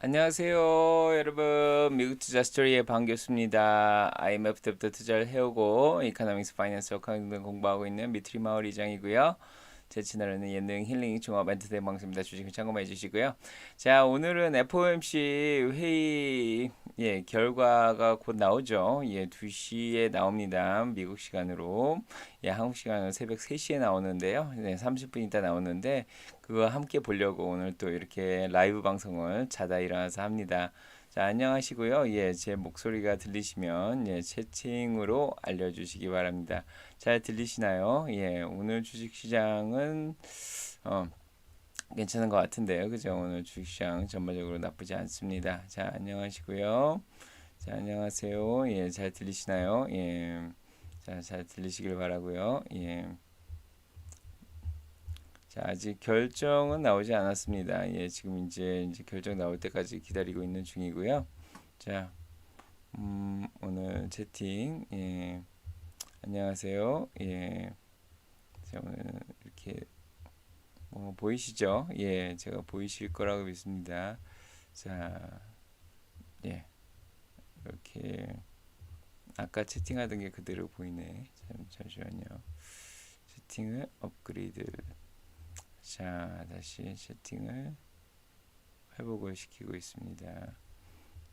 안녕하세요, 여러분. 미국 투자 스토리에 반갑습니다. IMF 때부터 투자를 해오고 이코노믹스, 파이낸스, 어카운팅 등 공부하고 있는 미투리 이장이고요. 제 채널에는 예능, 힐링, 종합 엔터테인 방송입니다. 주식 참고만 해주시고요. 자, 오늘은 FOMC 회의 결과가 곧 나오죠. 2시에 나옵니다. 미국 시간으로. 한국 시간으로 새벽 3시에 나오는데요. 30분 있다 나오는데 그거 함께 보려고 오늘 또 이렇게 라이브 방송을 자다 일어나서 합니다. 자, 안녕하시고요. 제 목소리가 들리시면 채팅으로 알려주시기 바랍니다. 잘 들리시나요? 오늘 주식시장은 괜찮은 것 같은데요. 그죠? 오늘 주식시장 전반적으로 나쁘지 않습니다. 자, 안녕하시고요. 자, 안녕하세요. 잘 들리시나요? 자, 잘 들리시길 바라고요. 자, 아직 결정은 나오지 않았습니다. 지금 이제 결정 나올 때까지 기다리고 있는 중이고요. 자, 오늘 채팅, 안녕하세요. 자, 오늘 이렇게 보이시죠? 제가 보이실 거라고 믿습니다. 자, 이렇게 아까 채팅하던 게 그대로 보이네. 잠시만요. 채팅을 업그레이드. 자, 다시 채팅을 회복을 시키고 있습니다.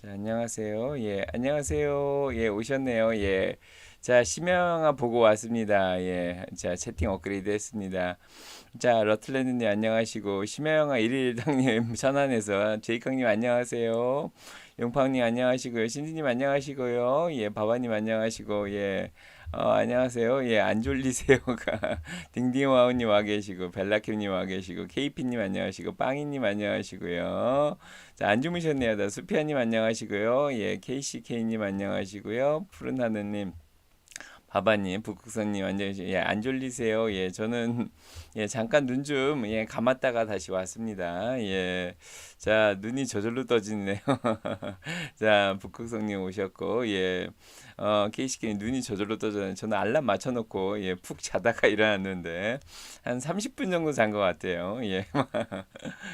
자, 안녕하세요. 안녕하세요. 오셨네요. 자, 심영아 보고 왔습니다. 자, 채팅 업그레이드 했습니다. 자, 러틀랜드님 안녕하시고, 심영아 1일당님 천안에서, 제이캉님 안녕하세요. 용팡님 안녕하시고요. 신디님 안녕하시고요. 바바님 안녕하시고, 안녕하세요. 안 졸리세요가 딩딩와우님 와 계시고 벨라킴님 와 계시고 케이피님 안녕하시고 빵이님 안녕하시고요. 자, 안 주무셨네요. 다 수피아님 안녕하시고요. KCK님 안녕하시고요. 푸른 하늘님 바바님, 북극선님 완전히 안 졸리세요? 저는 잠깐 눈 좀 감았다가 다시 왔습니다. 자, 눈이 저절로 떠지네요. 자, 북극선님 오셨고 KCK님 눈이 저절로 떠져요. 저는 알람 맞춰놓고 푹 자다가 일어났는데 한 30분 정도 잔 것 같아요.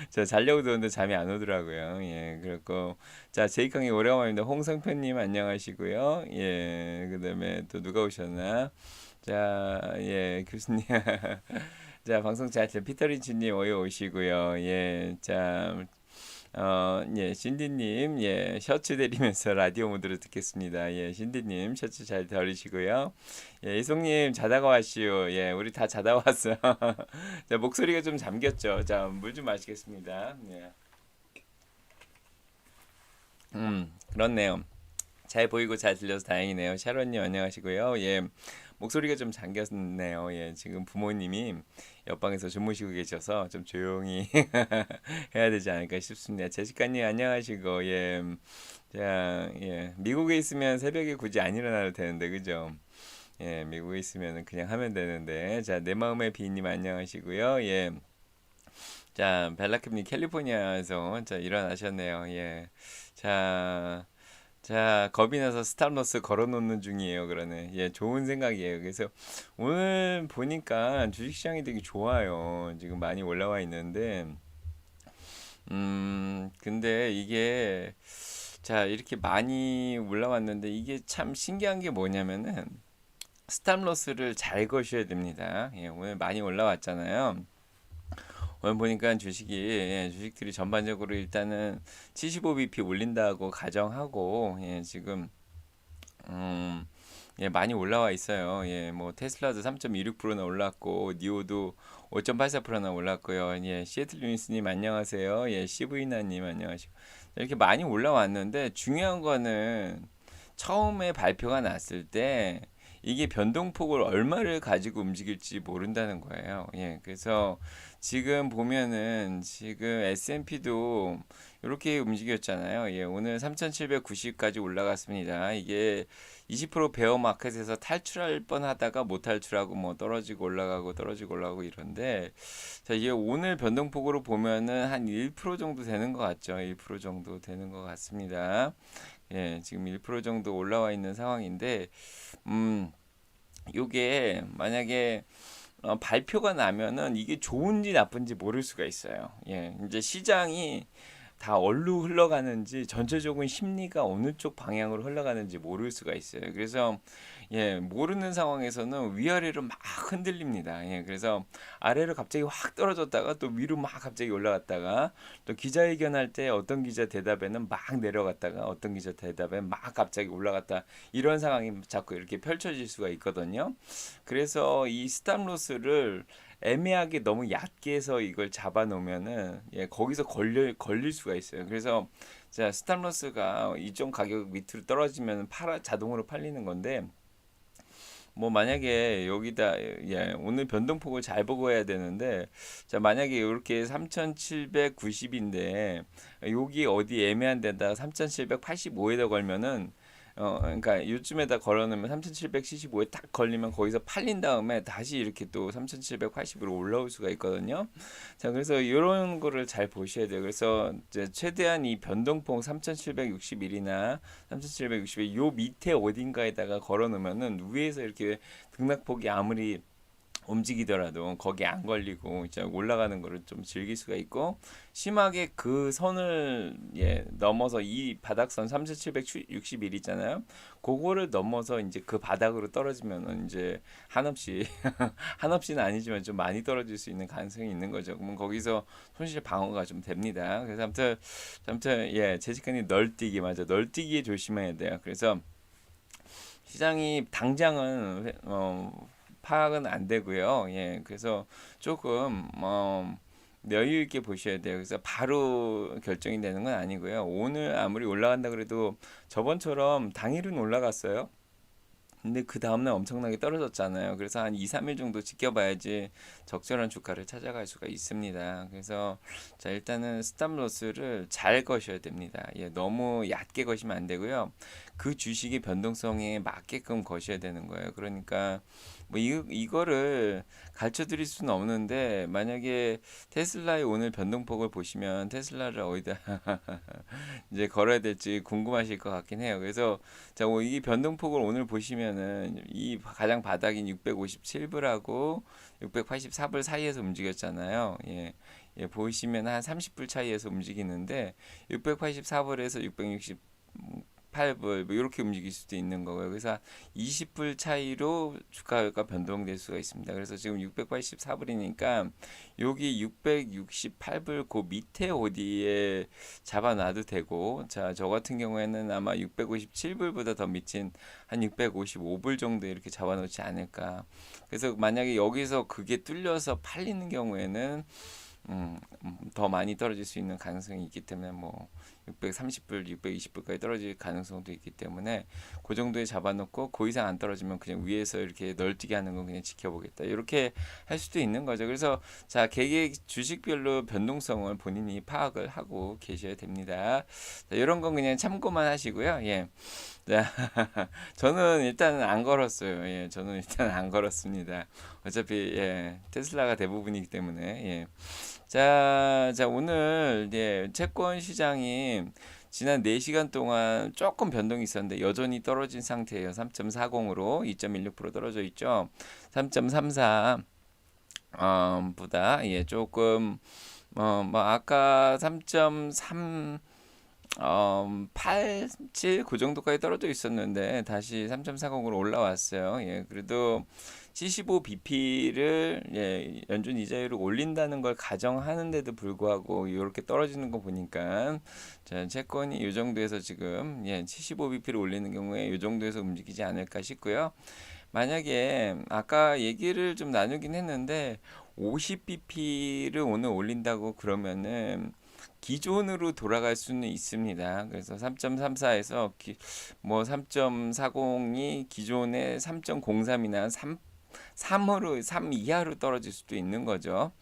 저 자려고 들었는데 잠이 안 오더라고요. 그렇고 자, 제이캉이 오래간만입니다. 홍성편님 안녕하시고요. 그다음에 또 누가 오셨나? 자, 교수님. 자, 방송 잘 들려 피터리치님 오시고요. 자, 신디님, 셔츠 내리면서 라디오 모드로 듣겠습니다. 신디님, 셔츠 잘 들으시고요. 이송님, 자다가 왔시오. 우리 다 자다 왔어. 자, 목소리가 좀 잠겼죠. 자, 물 좀 마시겠습니다. 그렇네요. 잘 보이고 잘 들려서 다행이네요. 샤론님 안녕하시고요. 목소리가 좀 잠겼네요. 지금 부모님이 옆방에서 주무시고 계셔서 좀 조용히 해야 되지 않을까 싶습니다. 제시카님 안녕하시고, 자, 미국에 있으면 새벽에 굳이 안 일어나도 되는데, 그죠? 미국에 있으면 그냥 하면 되는데, 자, 내 마음의 비님 안녕하시고요. 자, 벨라킴님 캘리포니아에서 자 일어나셨네요. 자, 자, 겁이 나서 스탑로스 걸어놓는 중이에요. 그러네. 좋은 생각이에요. 그래서 오늘 보니까 주식시장이 되게 좋아요. 지금 많이 올라와 있는데, 근데 이게, 자, 이렇게 많이 올라왔는데, 이게 참 신기한 게 뭐냐면은, 스탑로스를 잘 거셔야 됩니다. 오늘 많이 올라왔잖아요. 오늘 보니까 주식들이 전반적으로 일단은 75bp 올린다고 가정하고 지금 많이 올라와 있어요. 뭐 테슬라도 3.26%나 올랐고 니오도 5.84%나 올랐고요. 시애틀 유니스님 안녕하세요. 시브이나님 안녕하시고 이렇게 많이 올라왔는데 중요한 거는 처음에 발표가 났을 때 이게 변동폭을 얼마를 가지고 움직일지 모른다는 거예요. 그래서 지금 보면은 지금 S&P도 이렇게 움직였잖아요. 오늘 3,790까지 올라갔습니다. 이게 20% 베어 마켓에서 탈출할 뻔하다가 못 탈출하고 뭐 떨어지고 올라가고 떨어지고 올라가고 이런데 자, 이게 오늘 변동폭으로 보면은 한 1% 정도 되는 것 같죠. 1% 정도 되는 것 같습니다. 지금 1% 정도 올라와 있는 상황인데, 요게 만약에 발표가 나면은 이게 좋은지 나쁜지 모를 수가 있어요. 이제 시장이 다 어디로 흘러가는지 전체적인 심리가 어느 쪽 방향으로 흘러가는지 모를 수가 있어요. 그래서 모르는 상황에서는 위아래로 막 흔들립니다. 그래서 아래로 갑자기 확 떨어졌다가 또 위로 막 갑자기 올라갔다가 또 기자회견 할 때 어떤 기자 대답에는 막 내려갔다가 어떤 기자 대답에 막 갑자기 올라갔다 이런 상황이 자꾸 이렇게 펼쳐질 수가 있거든요. 그래서 이 스탑로스를 애매하게 너무 얕게 해서 이걸 잡아 놓으면은 거기서 걸릴 수가 있어요. 그래서 자, 스탑로스가 이쪽 가격 밑으로 떨어지면 자동으로 팔리는 건데 뭐 만약에 여기다 오늘 변동폭을 잘 보고 해야 되는데 자 만약에 이렇게 3790인데 여기 어디 애매한 데다가 3785에다 걸면은 그러니까 요쯤에다 걸어놓으면 3775에 딱 걸리면 거기서 팔린 다음에 다시 이렇게 또 3780으로 올라올 수가 있거든요. 자, 그래서 이런 거를 잘 보셔야 돼요. 그래서 이제 최대한 이 변동폭 3761이나 3761 요 밑에 어딘가에다가 걸어놓으면은 위에서 이렇게 등락폭이 아무리 움직이더라도 거기 안 걸리고 이제 올라가는 거를 좀 즐길 수가 있고 심하게 그 선을 넘어서 이 바닥선 3761 있잖아요. 그거를 넘어서 이제 그 바닥으로 떨어지면은 이제 한없이 한없이는 아니지만 좀 많이 떨어질 수 있는 가능성이 있는 거죠. 그러면 거기서 손실 방어가 좀 됩니다. 그래서 아무튼 재직관이 널뛰기 맞아. 널뛰기에 조심해야 돼요. 그래서 시장이 당장은 파악은 안 되고요. 그래서 조금 여유 있게 보셔야 돼요. 그래서 바로 결정이 되는 건 아니고요. 오늘 아무리 올라간다 그래도 저번처럼 당일은 올라갔어요. 근데 그 다음날 엄청나게 떨어졌잖아요. 그래서 한 2, 3일 정도 지켜봐야지 적절한 주가를 찾아갈 수가 있습니다. 그래서 자 일단은 스탑로스를 잘 거셔야 됩니다. 너무 얕게 거시면 안 되고요. 그 주식의 변동성에 맞게끔 거셔야 되는 거예요. 그러니까 뭐 이거를 가르쳐 드릴 수는 없는데 만약에 테슬라의 오늘 변동폭을 보시면 테슬라를 어디다 이제 걸어야 될지 궁금하실 것 같긴 해요. 그래서 자, 이 변동폭을 오늘 보시면은 이 가장 바닥인 657불하고 684불 사이에서 움직였잖아요. 보시면 한 30불 차이에서 움직이는데 684불에서 668불 뭐 이렇게 움직일 수도 있는 거고요. 그래서 20불 차이로 주가가 변동될 수가 있습니다. 그래서 지금 684불이니까 여기 668불 그 밑에 어디에 잡아놔도 되고 자, 저 같은 경우에는 아마 657불보다 더 미친 한 655불 정도 이렇게 잡아놓지 않을까. 그래서 만약에 여기서 그게 뚫려서 팔리는 경우에는 더 많이 떨어질 수 있는 가능성이 있기 때문에 뭐 630불, 620불까지 떨어질 가능성도 있기 때문에 그 정도에 잡아놓고 그 이상 안 떨어지면 그냥 위에서 이렇게 널뛰게 하는 건 그냥 지켜보겠다. 이렇게 할 수도 있는 거죠. 그래서 자, 개개 주식별로 변동성을 본인이 파악을 하고 계셔야 됩니다. 자, 이런 건 그냥 참고만 하시고요. 자, 저는 일단 안 걸었어요. 저는 일단 안 걸었습니다. 어차피 테슬라가 대부분이기 때문에 자 오늘 채권 시장이 지난 4시간 동안 조금 변동이 있었는데 여전히 떨어진 상태예요. 3.40으로 2.16% 떨어져 있죠. 3.34 보다 조금 뭐 아까 3.3 87 그 정도까지 떨어져 있었는데 다시 3.40으로 올라왔어요. 그래도 75bp를 연준 이자율을 올린다는 걸 가정하는데도 불구하고 이렇게 떨어지는 거 보니까 자, 채권이 이 정도에서 지금 75bp를 올리는 경우에 이 정도에서 움직이지 않을까 싶고요. 만약에 아까 얘기를 좀 나누긴 했는데 50bp를 오늘 올린다고 그러면은 기존으로 돌아갈 수는 있습니다. 그래서 3.34에서 뭐 3.40이 기존의 3.03이나 3으로 3 이하로 떨어질 수도 있는 거죠.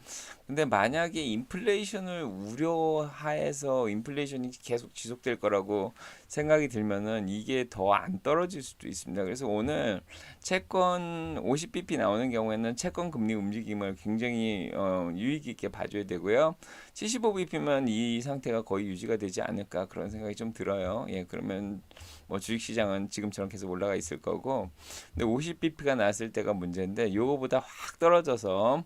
근데 만약에 인플레이션을 우려해서 인플레이션이 계속 지속될 거라고 생각이 들면은 이게 더 안 떨어질 수도 있습니다. 그래서 오늘 채권 50bp 나오는 경우에는 채권 금리 움직임을 굉장히 유의 깊게 봐줘야 되고요. 75bp면 이 상태가 거의 유지가 되지 않을까 그런 생각이 좀 들어요. 그러면 뭐 주식시장은 지금처럼 계속 올라가 있을 거고 근데 50bp가 나왔을 때가 문제인데 올랐는데 요거보다 확 떨어져서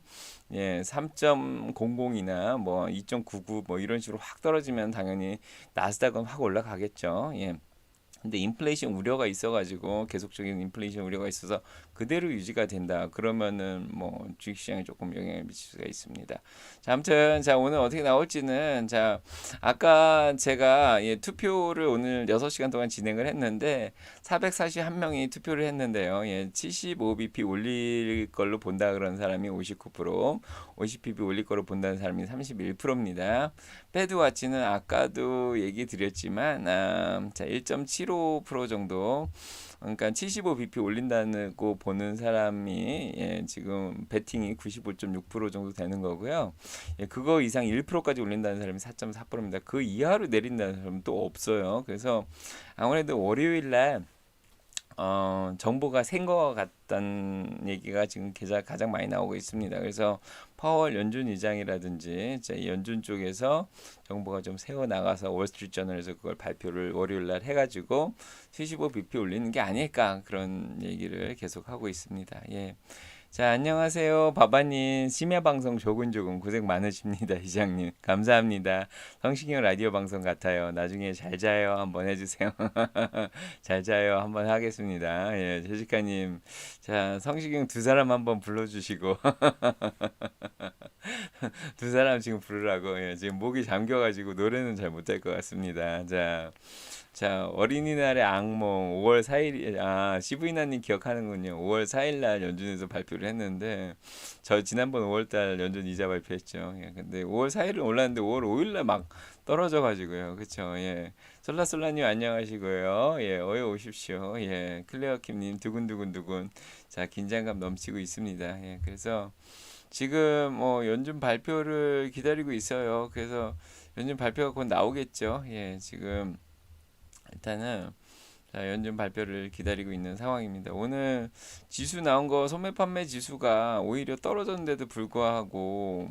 3.00이나 뭐 2.99 뭐 이런 식으로 확 떨어지면 당연히 나스닥은 확 올라가겠죠. 근데 인플레이션 우려가 있어가지고 계속적인 인플레이션 우려가 있어서 그대로 유지가 된다. 그러면은 뭐 주식시장에 조금 영향을 미칠 수가 있습니다. 자, 아무튼 자 오늘 어떻게 나올지는 자 아까 제가 투표를 오늘 6시간 동안 진행을 했는데 441명이 투표를 했는데요. 75bp 올릴 걸로 본다 그런 사람이 59%, 50bp 올릴 걸로 본다는 사람이 31%입니다. 패드와치는 아까도 얘기 드렸지만 자 1.75% 정도, 그러니까 75bp 올린다고 보는 사람이 지금 베팅이 95.6% 정도 되는 거고요. 그거 이상 1%까지 올린다는 사람이 4.4%입니다. 그 이하로 내린다는 사람은 또 없어요. 그래서 아무래도 월요일 날 정보가 센 것 같다는 얘기가 지금 가장 많이 나오고 있습니다. 그래서 파월 연준 의장이라든지 연준 쪽에서 정보가 좀 새어 나가서 월스트리트저널에서 그걸 발표를 월요일 날 해가지고 75bp 올리는 게 아닐까 그런 얘기를 계속 하고 있습니다. 자, 안녕하세요. 바바님, 심야방송 조근조근 고생 많으십니다. 이장님, 감사합니다. 성시경 라디오 방송 같아요. 나중에 잘 자요. 한번 해주세요. 잘 자요. 한번 하겠습니다. 제시카님, 자, 성시경 두 사람 한번 불러주시고. 두 사람 지금 부르라고. 지금 목이 잠겨가지고 노래는 잘 못할 것 같습니다. 자, 어린이날의 악몽 5월 4일, 시브이나님 기억하는군요. 5월 4일날 연준에서 발표를 했는데, 저 지난번 5월달 연준 이자 발표했죠. 근데 5월 4일은 올랐는데 5월 5일날 막 떨어져가지고요. 그쵸. 솔라솔라님 안녕하시고요. 어여 오십시오. 클레어킴님 두근두근두근. 자, 긴장감 넘치고 있습니다. 그래서 지금 연준 발표를 기다리고 있어요. 그래서 연준 발표가 곧 나오겠죠. 지금 일단은 자, 연준 발표를 기다리고 있는 상황입니다. 오늘 지수 나온 거 소매 판매 지수가 오히려 떨어졌는데도 불구하고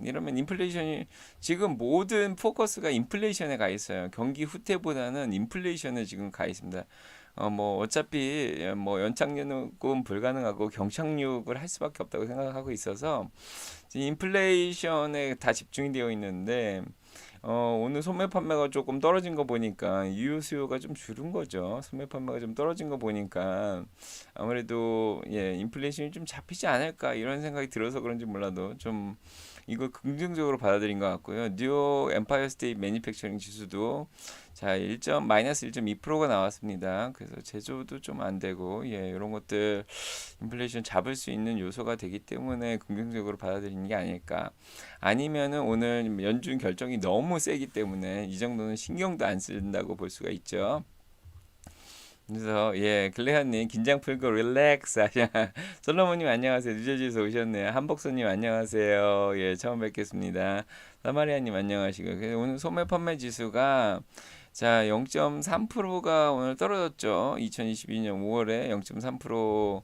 이러면 인플레이션이 지금 모든 포커스가 인플레이션에 가 있어요. 경기 후퇴보다는 인플레이션에 지금 가 있습니다. 뭐 어차피 뭐 연착륙은 불가능하고 경착륙을 할 수밖에 없다고 생각하고 있어서 인플레이션에 다 집중이 되어 있는데 오늘 소매 판매가 조금 떨어진 거 보니까 유효 수요가 좀 줄은 거죠. 소매 판매가 좀 떨어진 거 보니까 아무래도 인플레이션이 좀 잡히지 않을까 이런 생각이 들어서 그런지 몰라도 좀 이거 긍정적으로 받아들인 것 같고요. 뉴욕 엠파이어 스테이트 매니팩처링 지수도 자 마이너스 1.2%가 나왔습니다. 그래서 제조도 좀 안 되고 이런 것들 인플레이션 잡을 수 있는 요소가 되기 때문에 긍정적으로 받아들이는 게 아닐까. 아니면은 오늘 연준 결정이 너무 세기 때문에 이 정도는 신경도 안 쓴다고 볼 수가 있죠. 그래서 글레하님 긴장 풀고 릴렉스. 솔로몬님 안녕하세요. 뉴저지에서 오셨네요. 한복선님 안녕하세요. 처음 뵙겠습니다. 사마리아님 안녕하시고. 오늘 소매 판매 지수가 자 0.3%가 오늘 떨어졌죠. 2022년 5월에 0.3%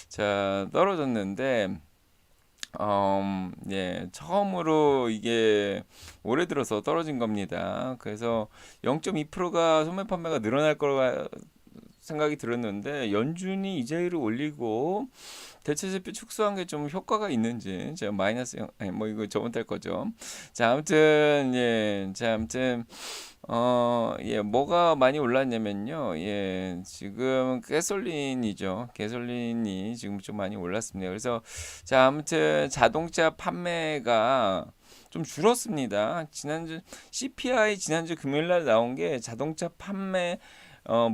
자 떨어졌는데 처음으로 이게 올해 들어서 떨어진 겁니다. 그래서 0.2%가 소매 판매가 늘어날 거라 생각이 들었는데 연준이 이자율을 올리고 대체세표 축소한 게 좀 효과가 있는지 제가 마이너스 뭐 이거 저번 달 거죠. 자 아무튼 뭐가 많이 올랐냐면요. 지금 가솔린이죠. 가솔린이 지금 좀 많이 올랐습니다. 그래서 자 아무튼 자동차 판매가 좀 줄었습니다. 지난주 CPI 지난주 금요일 날 나온 게 자동차 판매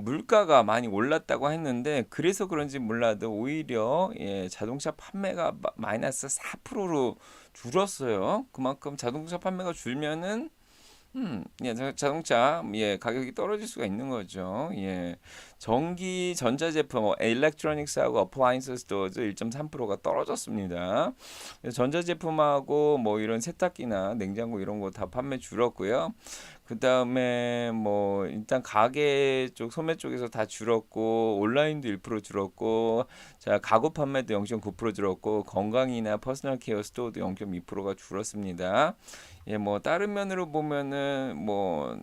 물가가 많이 올랐다고 했는데 그래서 그런지 몰라도 오히려 자동차 판매가 마이너스 4%로 줄었어요. 그만큼 자동차 판매가 줄면은 자동차 가격이 떨어질 수가 있는 거죠. 전기 전자제품 일렉트로닉스하고 어플라이언스도 1.3%가 떨어졌습니다. 전자제품하고 뭐 이런 세탁기나 냉장고 이런 거 다 판매 줄었고요. 그 다음에 뭐 일단 가게 쪽 소매 쪽에서 다 줄었고 온라인도 1% 줄었고 자 가구 판매도 0.9% 줄었고 건강이나 퍼스널 케어 스토어도 0.2%가 줄었습니다. 뭐 다른 면으로 보면은 뭐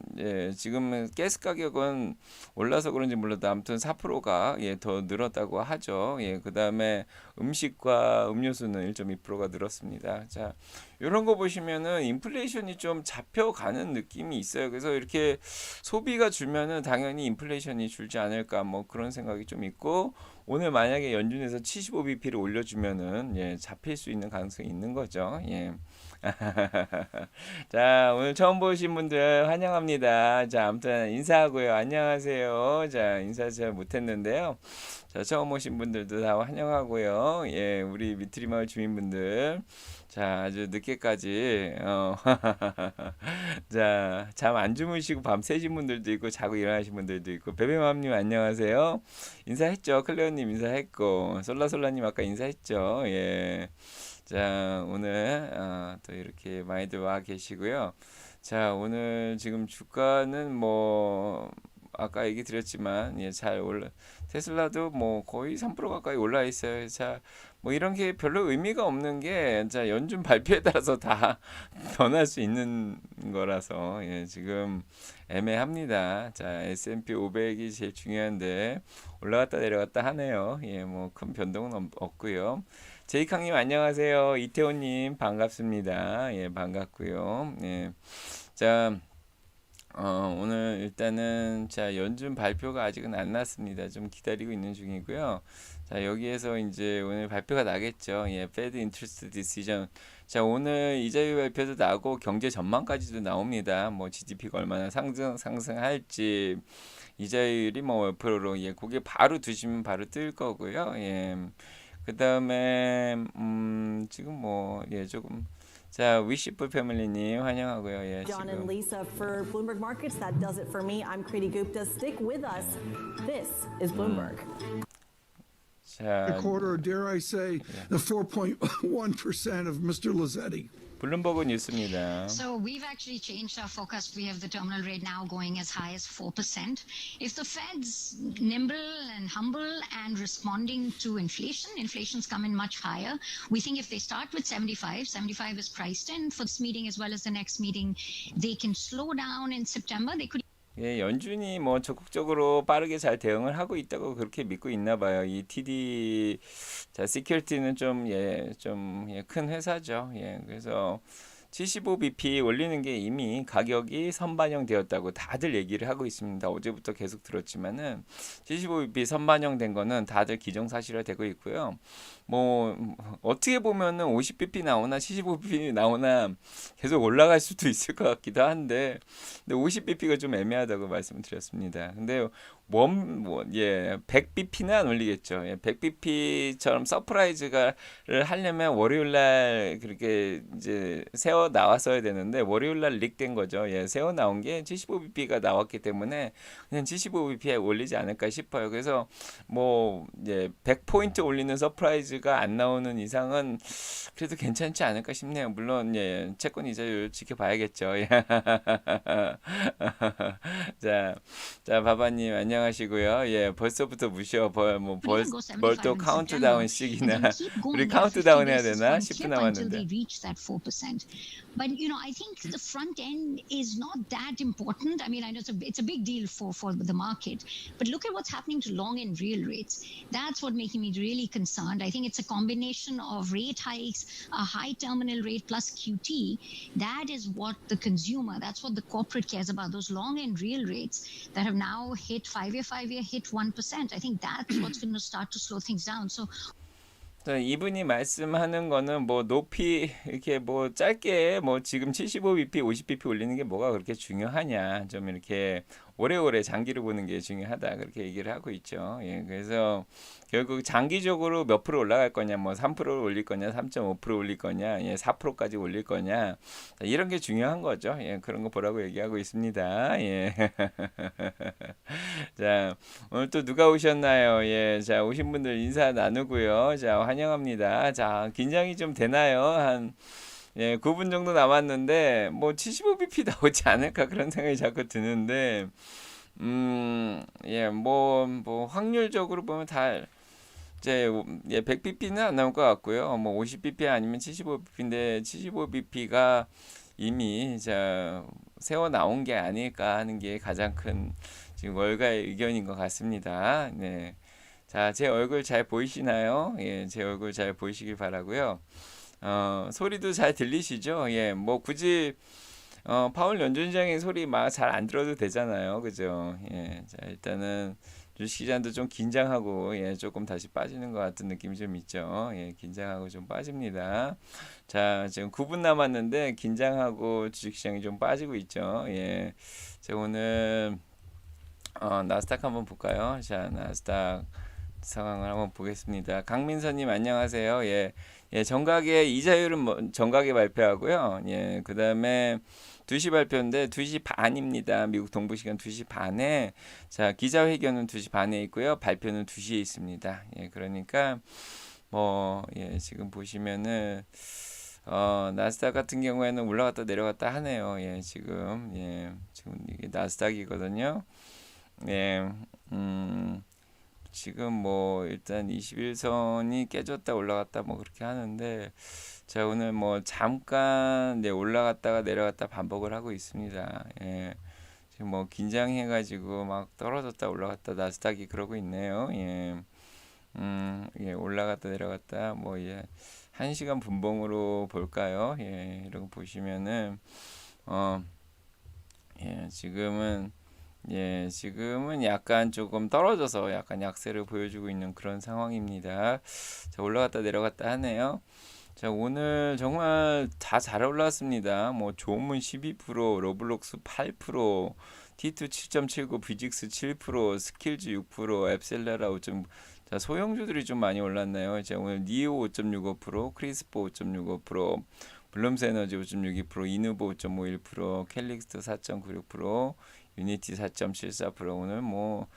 지금 가스 가격은 올라서 그런지 몰라도 전보다 아무튼 4%가 예, 더 늘었다고 하죠. 예, 그다음에 음식과 음료수는 1.2%가 늘었습니다. 자, 이런 거 보시면은 인플레이션이 좀 잡혀가는 느낌이 있어요. 그래서 이렇게 소비가 줄면은 당연히 인플레이션이 줄지 않을까 뭐 그런 생각이 좀 있고, 오늘 만약에 연준에서 75bp를 올려주면은 예, 잡힐 수 있는 가능성이 있는 거죠. 예. 자, 오늘 처음 보신 분들 환영합니다. 자, 아무튼 인사하고요. 안녕하세요. 자, 인사 잘 못했는데요. 자, 처음 오신 분들도 다 환영하고요. 예, 우리 미투리 마을 주민분들. 자, 아주 늦게까지, 자, 잠 안 주무시고 밤 새신 분들도 있고, 자고 일어나신 분들도 있고, 베베맘님 안녕하세요. 인사했죠. 클레어님 인사했고, 솔라솔라님 아까 인사했죠. 예. 자, 오늘 또 이렇게 많이들 와 계시고요. 자, 오늘 지금 주가는 뭐 아까 얘기 드렸지만 예, 잘 올라 테슬라도 뭐 거의 3% 가까이 올라 있어요. 자, 뭐 이런 게 별로 의미가 없는 게 자, 연준 발표에 따라서 다 변할 수 있는 거라서 예, 지금 애매합니다. 자, S&P 500이 제일 중요한데 올라갔다 내려갔다 하네요. 예, 뭐 큰 변동은 없고요. 제이캉님 안녕하세요. 이태호님 반갑습니다. 예, 반갑고요. 예, 자, 오늘 일단은 자 연준 발표가 아직은 안 났습니다. 좀 기다리고 있는 중이고요. 자, 여기에서 이제 오늘 발표가 나겠죠. 예, Fed Interest Decision. 자, 오늘 이자율 발표도 나고 경제 전망까지도 나옵니다. 뭐 GDP가 얼마나 상승할지, 이자율이 뭐 몇 프로로 예, 그게 바로 두시면 바로 뜰 거고요. 예. 그 다음에 지금 뭐 예 조금 자 위시풀 패밀리님 환영하고요. 예 John and 지금 Lisa for Bloomberg Markets. That does it for me. I'm Kriti Gupta. Stick with us. This is Bloomberg. 자 quarter, dare I say, the 4.1% of Mr. Lazzetti. 블룸버그 뉴스입니다. So we've actually changed our forecast. We have the terminal rate now going as high as 4%. If the Fed's nimble and humble and responding to inflation, inflation's come in much higher. We think if they start with 75 is priced in for this meeting as well as the next meeting, they can slow down in September. They could 예, 연준이 뭐 적극적으로 빠르게 잘 대응을 하고 있다고 그렇게 믿고 있나 봐요. 이 TD 자 시큐리티는 좀 큰 회사죠. 예, 그래서 75bp 올리는 게 이미 가격이 선반영되었다고 다들 얘기를 하고 있습니다. 어제부터 계속 들었지만은 75bp 선반영된 거는 다들 기정사실화되고 있고요. 뭐 어떻게 보면은 50bp 나오나 75bp 나오나 계속 올라갈 수도 있을 것 같기도 한데, 근데 50bp가 좀 애매하다고 말씀드렸습니다. 근데 100bp는 안 올리겠죠. 예, 100bp처럼 서프라이즈를 하려면 월요일날 그렇게 이제 세워 나왔어야 되는데 월요일날 릭된 거죠. 예, 세워 나온 게 75bp가 나왔기 때문에 그냥 75bp에 올리지 않을까 싶어요. 그래서 뭐 100포인트 올리는 서프라이즈가 안 나오는 이상은 그래도 괜찮지 않을까 싶네요. 물론 예, 채권 이자율 지켜봐야겠죠. 예. 자, 바바님 안녕하시고요. 예, 벌써부터 벌써 카운트다운식이나 우리 카운트다운 해야 되나? 10분 남았는데. But I think the front end is not that important. I mean, I know it's a big deal for the market, but look at what's happening to long and real rates. That's what making me really concerned. I think it's a combination of rate hikes, a high terminal rate plus QT. That is what the consumer, that's what the corporate cares about. Those long and real rates that have now hit 5-year hit 1%. I think that's what's going to start to slow things down. So 이분이 말씀하는 거는 뭐 높이 이렇게 뭐 짧게 뭐 지금 75bp, 50bp 올리는 게 뭐가 그렇게 중요하냐, 좀 이렇게 오래오래 장기를 보는 게 중요하다 그렇게 얘기를 하고 있죠. 예, 그래서 결국 장기적으로 몇 프로 올라갈 거냐, 뭐 3% 올릴 거냐, 3.5% 올릴 거냐, 예, 4%까지 올릴 거냐, 이런 게 중요한 거죠. 예, 그런 거 보라고 얘기하고 있습니다. 예. 자, 오늘 또 누가 오셨나요? 예, 자, 오신 분들 인사 나누고요. 자, 환영합니다. 자, 긴장이 좀 되나요? 한 9분 정도 남았는데 뭐 75bp 나오지 않을까 그런 생각이 자꾸 드는데, 뭐 확률적으로 보면 다 이제 100bp는 안 나올 것 같고요. 뭐 50bp 아니면 75bp인데 75bp가 이미 세워 나온 게 아닐까 하는 게 가장 큰 지금 월가의 의견인 것 같습니다. 네. 자, 제 얼굴 잘 보이시나요? 예, 제 얼굴 잘 보이시길 바라고요. 소리도 잘 들리시죠? 예, 뭐 굳이 파월 연준장의 소리 막 잘 안 들어도 되잖아요. 그죠? 예. 자, 일단은 주식시장도 좀 긴장하고 예, 조금 다시 빠지는 것 같은 느낌이 좀 있죠. 예, 긴장하고 좀 빠집니다. 자, 지금 9분 남았는데 긴장하고 주식시장이 좀 빠지고 있죠. 예. 자, 오늘 나스닥 한번 볼까요? 자, 나스닥 상황을 한번 보겠습니다. 강민서님 안녕하세요. 예, 예, 정각의 이자율은 정각에 발표하고요. 예, 그 다음에 2시 발표인데 2시 반입니다. 미국 동부 시간 2시 반에 자 기자회견은 2시 반에 있고요. 발표는 2시에 있습니다. 예, 그러니까 뭐 예, 지금 보시면은 나스닥 같은 경우에는 올라갔다 내려갔다 하네요. 예, 지금 이게 나스닥이거든요. 예, 지금 뭐 일단 21선이 깨졌다 올라갔다 뭐 그렇게 하는데 자 오늘 뭐 잠깐 올라갔다가 내려갔다 반복을 하고 있습니다. 예. 지금 뭐 긴장해가지고 막 떨어졌다 올라갔다 나스닥이 그러고 있네요. 예. 예, 올라갔다 내려갔다 뭐 예. 1시간 분봉으로 볼까요? 예, 이런 거 보시면은 예, 지금은 약간 조금 떨어져서 약간 약세를 보여주고 있는 그런 상황입니다. 자, 올라갔다 내려갔다 하네요. 자, 오늘 정말 다 잘 올랐습니다. 뭐 조문 12%, 로블록스 8%, T2 7.79, 비직스 7%, 스킬즈 6%, 앱셀라라 5. 자, 소형주들이 좀 많이 올랐네요. 자, 오늘 니오 5.65%, 크리스포 5.65%, 블룸스 에너지 5.62%, 이누보 5.51%, 캘릭스트 4.96%, 유니티 4.74%. 오늘 뭐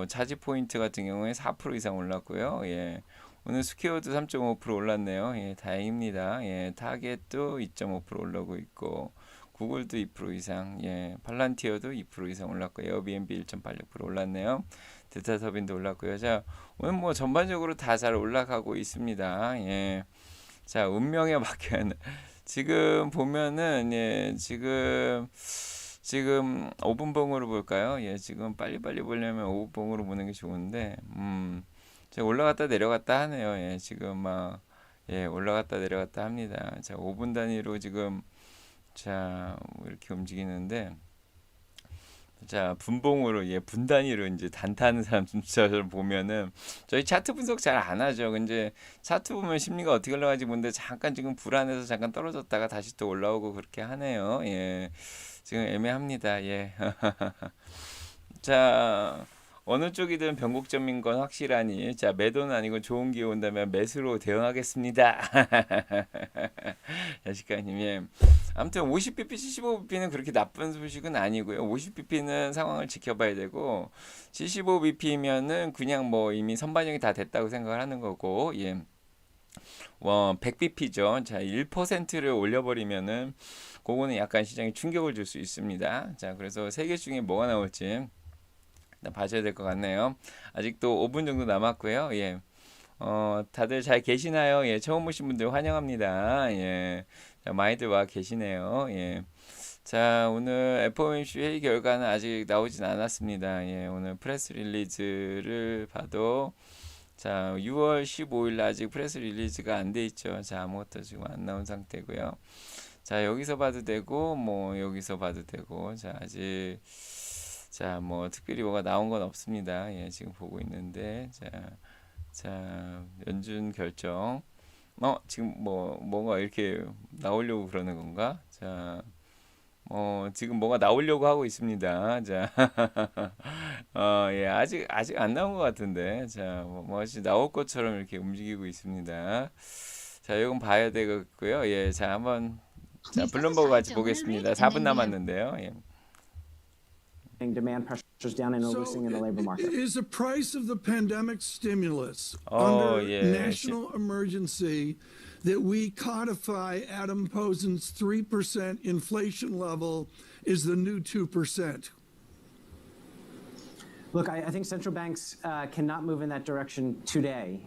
차지 포인트 같은 경우에 4% 이상 올랐고요. 예. 오늘 스퀘어도 3.5% 올랐네요. 예, 다행입니다. 예, 타겟도 2.5% 올라오고 있고 구글도 2% 이상, 예, 팔란티어도 2% 이상 올랐고 에어비앤비 1.86% 올랐네요. 드타서빈도 올랐고요. 자, 오늘 뭐 전반적으로 다 잘 올라가고 있습니다. 예. 자, 운명에 맡겨야 지금 보면은 예, 지금 5분봉으로 볼까요? 예, 지금 빨리빨리 보려면 5분봉으로 보는 게 좋은데 자, 올라갔다 내려갔다 하네요. 예, 지금 막 예, 올라갔다 내려갔다 합니다. 자, 5분 단위로 지금 이렇게 움직이는데 자, 분봉으로 예, 분 단위로 이제 단타하는 사람들처럼 보면은 저희 차트 분석 잘 안 하죠. 근데 차트 보면 심리가 어떻게 올라가지 보는데 잠깐 지금 불안해서 잠깐 떨어졌다가 다시 또 올라오고 그렇게 하네요. 예. 지금 애매합니다. 예. 자, 어느 쪽이든 변곡점인 건 확실하니 자 매도는 아니고 좋은 기회 온다면 매수로 대응하겠습니다. 야식가님 예. 아무튼 50bp, 75bp는 그렇게 나쁜 소식은 아니고요. 50bp는 상황을 지켜봐야 되고 75bp면은 그냥 뭐 이미 선반영이 다 됐다고 생각을 하는 거고 예. 100bp죠. 자, 1%를 올려버리면은 그거는 약간 시장에 충격을 줄 수 있습니다. 자, 그래서 세 개 중에 뭐가 나올지 일단 봐줘야 될 것 같네요. 아직도 5분 정도 남았고요. 예. 다들 잘 계시나요? 예, 처음 오신 분들 환영합니다. 예. 자, 많이들 와 계시네요. 예. 자, 오늘 FOMC 회의 결과는 아직 나오진 않았습니다. 예, 오늘 프레스 릴리즈를 봐도 자, 6월 15일 아직 프레스 릴리즈가 안 돼 있죠. 자, 아무것도 지금 안 나온 상태고요. 자, 여기서 봐도 되고 뭐 여기서 봐도 되고 자, 아직 뭐 특별히 뭐가 나온 건 없습니다. 예, 지금 보고 있는데 자, 연준 결정. 지금 뭐가 이렇게 나오려고 그러는 건가? 자, 지금 뭐가 나오려고 하고 있습니다. 자, 예, 아직 안 나온 것 같은데, 자, 뭐지 나올 것처럼 이렇게 움직이고 있습니다. 자, 이건 봐야 되겠고요. 예, 자, 한번 블룸버그 같이 보겠습니다. 4분 남았는데요. 예. Demand pressures down and we're seeing in the labor market. Is the price of the pandemic stimulus Oh, under yeah. national emergency that we codify Adam Posen's 3% inflation level is the new 2%? Look, I think central banks cannot move in that direction today.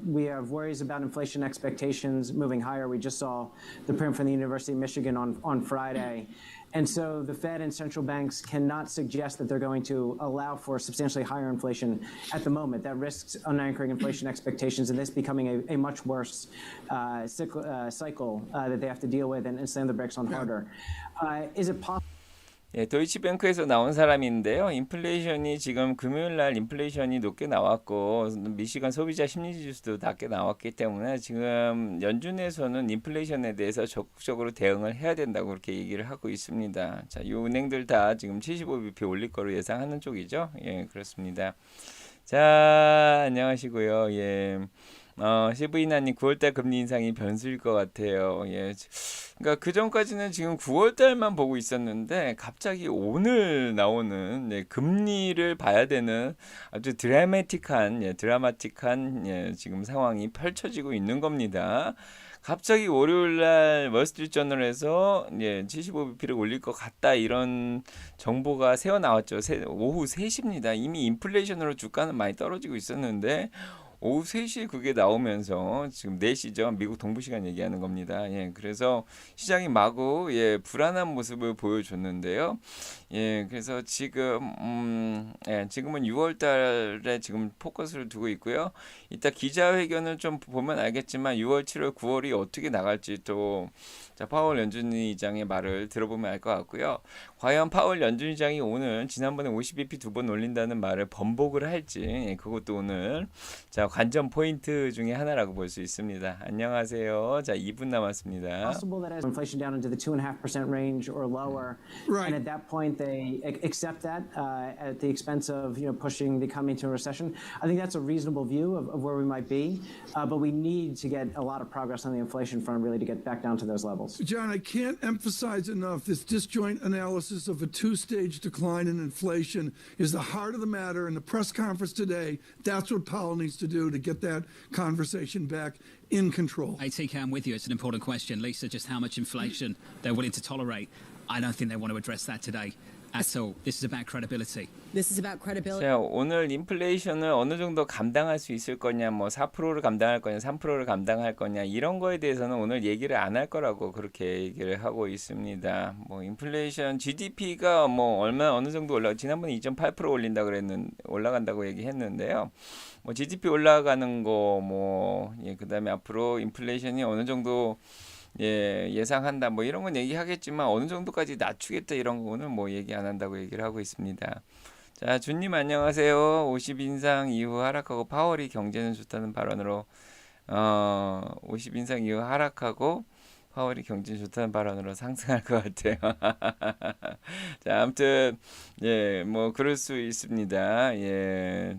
We have worries about inflation expectations moving higher. We just saw the print from the University of Michigan on Friday. And so the Fed and central banks cannot suggest that they're going to allow for substantially higher inflation at the moment. That risks unanchoring inflation expectations and this becoming a much worse cycle that they have to deal with and slam the brakes on harder. Is it possible? 예, 도이치뱅크에서 나온 사람인데요. 인플레이션이 지금 금요일 날 인플레이션이 높게 나왔고 미시간 소비자 심리지수도 낮게 나왔기 때문에 지금 연준에서는 인플레이션에 대해서 적극적으로 대응을 해야 된다고 그렇게 얘기를 하고 있습니다. 자, 이 은행들 다 지금 75bp 올릴 거로 예상하는 쪽이죠. 예, 그렇습니다. 자, 안녕하시고요. 예. 시브이나님 9월달 금리 인상이 변수일 것 같아요. 예. 그러니까 그 전까지는 지금 9월달만 보고 있었는데 갑자기 오늘 나오는 금리를 봐야 되는 아주 드라마틱한 지금 상황이 펼쳐지고 있는 겁니다. 갑자기 월요일날 월스트리트저널에서 75bp를 올릴 것 같다 이런 정보가 새어 나왔죠. 오후 3시입니다. 이미 인플레이션으로 주가는 많이 떨어지고 있었는데 오후 3시에 그게 나오면서 지금 4시죠. 미국 동부 시간 얘기하는 겁니다. 예, 그래서 시장이 마구 불안한 모습을 보여줬는데요. 예, 그래서 지금 지금은 6월 달에 지금 포커스를 두고 있고요. 이따 기자회견을 좀 보면 알겠지만 6월, 7월, 9월이 어떻게 나갈지 또 파월 연준 의장의 말을 들어보면 알 것 같고요. 과연 파월 연준 의장이 오늘 지난번에 50bp 2번 올린다는 말을 번복을 할지 그것도 오늘 관전 포인트 중에 하나라고 볼 수 있습니다. 안녕하세요. 자, 2분 남았습니다. Possible that as inflation down into the 2.5% range or lower, Right. and at that point they accept that at the expense of pushing the economy into a recession. I think that's a reasonable view of where we might be, but we need to get a lot of progress on the inflation front really to get back down to those levels. John, I can't emphasize enough this disjoint analysis of a two-stage decline in inflation is the heart of the matter. In the press conference today, that's what Powell needs to do to get that conversation back in control. ATK, I'm with you. It's an important question. Lisa, just how much inflation they're willing to tolerate. I don't think they want to address that today at all. This is about credibility. This is about credibility. 자, 오늘 인플레이션을 어느 정도 감당할 수 있을 거냐, 4%를 감당할 거냐, 3%를 감당할 거냐 이런 거에 대해서는 오늘 얘기를 안 할 거라고 그렇게 얘기를 하고 있습니다. 인플레이션 GDP가 어느 정도 지난번에 2.8% 올라간다고 얘기했는데요. GDP 올라가는 거 그다음에 앞으로 인플레이션이 어느 정도 예상한다 이런 건 얘기하겠지만 어느 정도까지 낮추겠다 이런 거 오늘 얘기 안 한다고 얘기를 하고 있습니다. 자, 준님 안녕하세요. 50 인상 이후 하락하고 파월이 경제는 좋다는 발언으로 50 인상 이후 하락하고 파월이 경제는 좋다는 발언으로 상승할 것 같아요. 자, 아무튼 그럴 수 있습니다.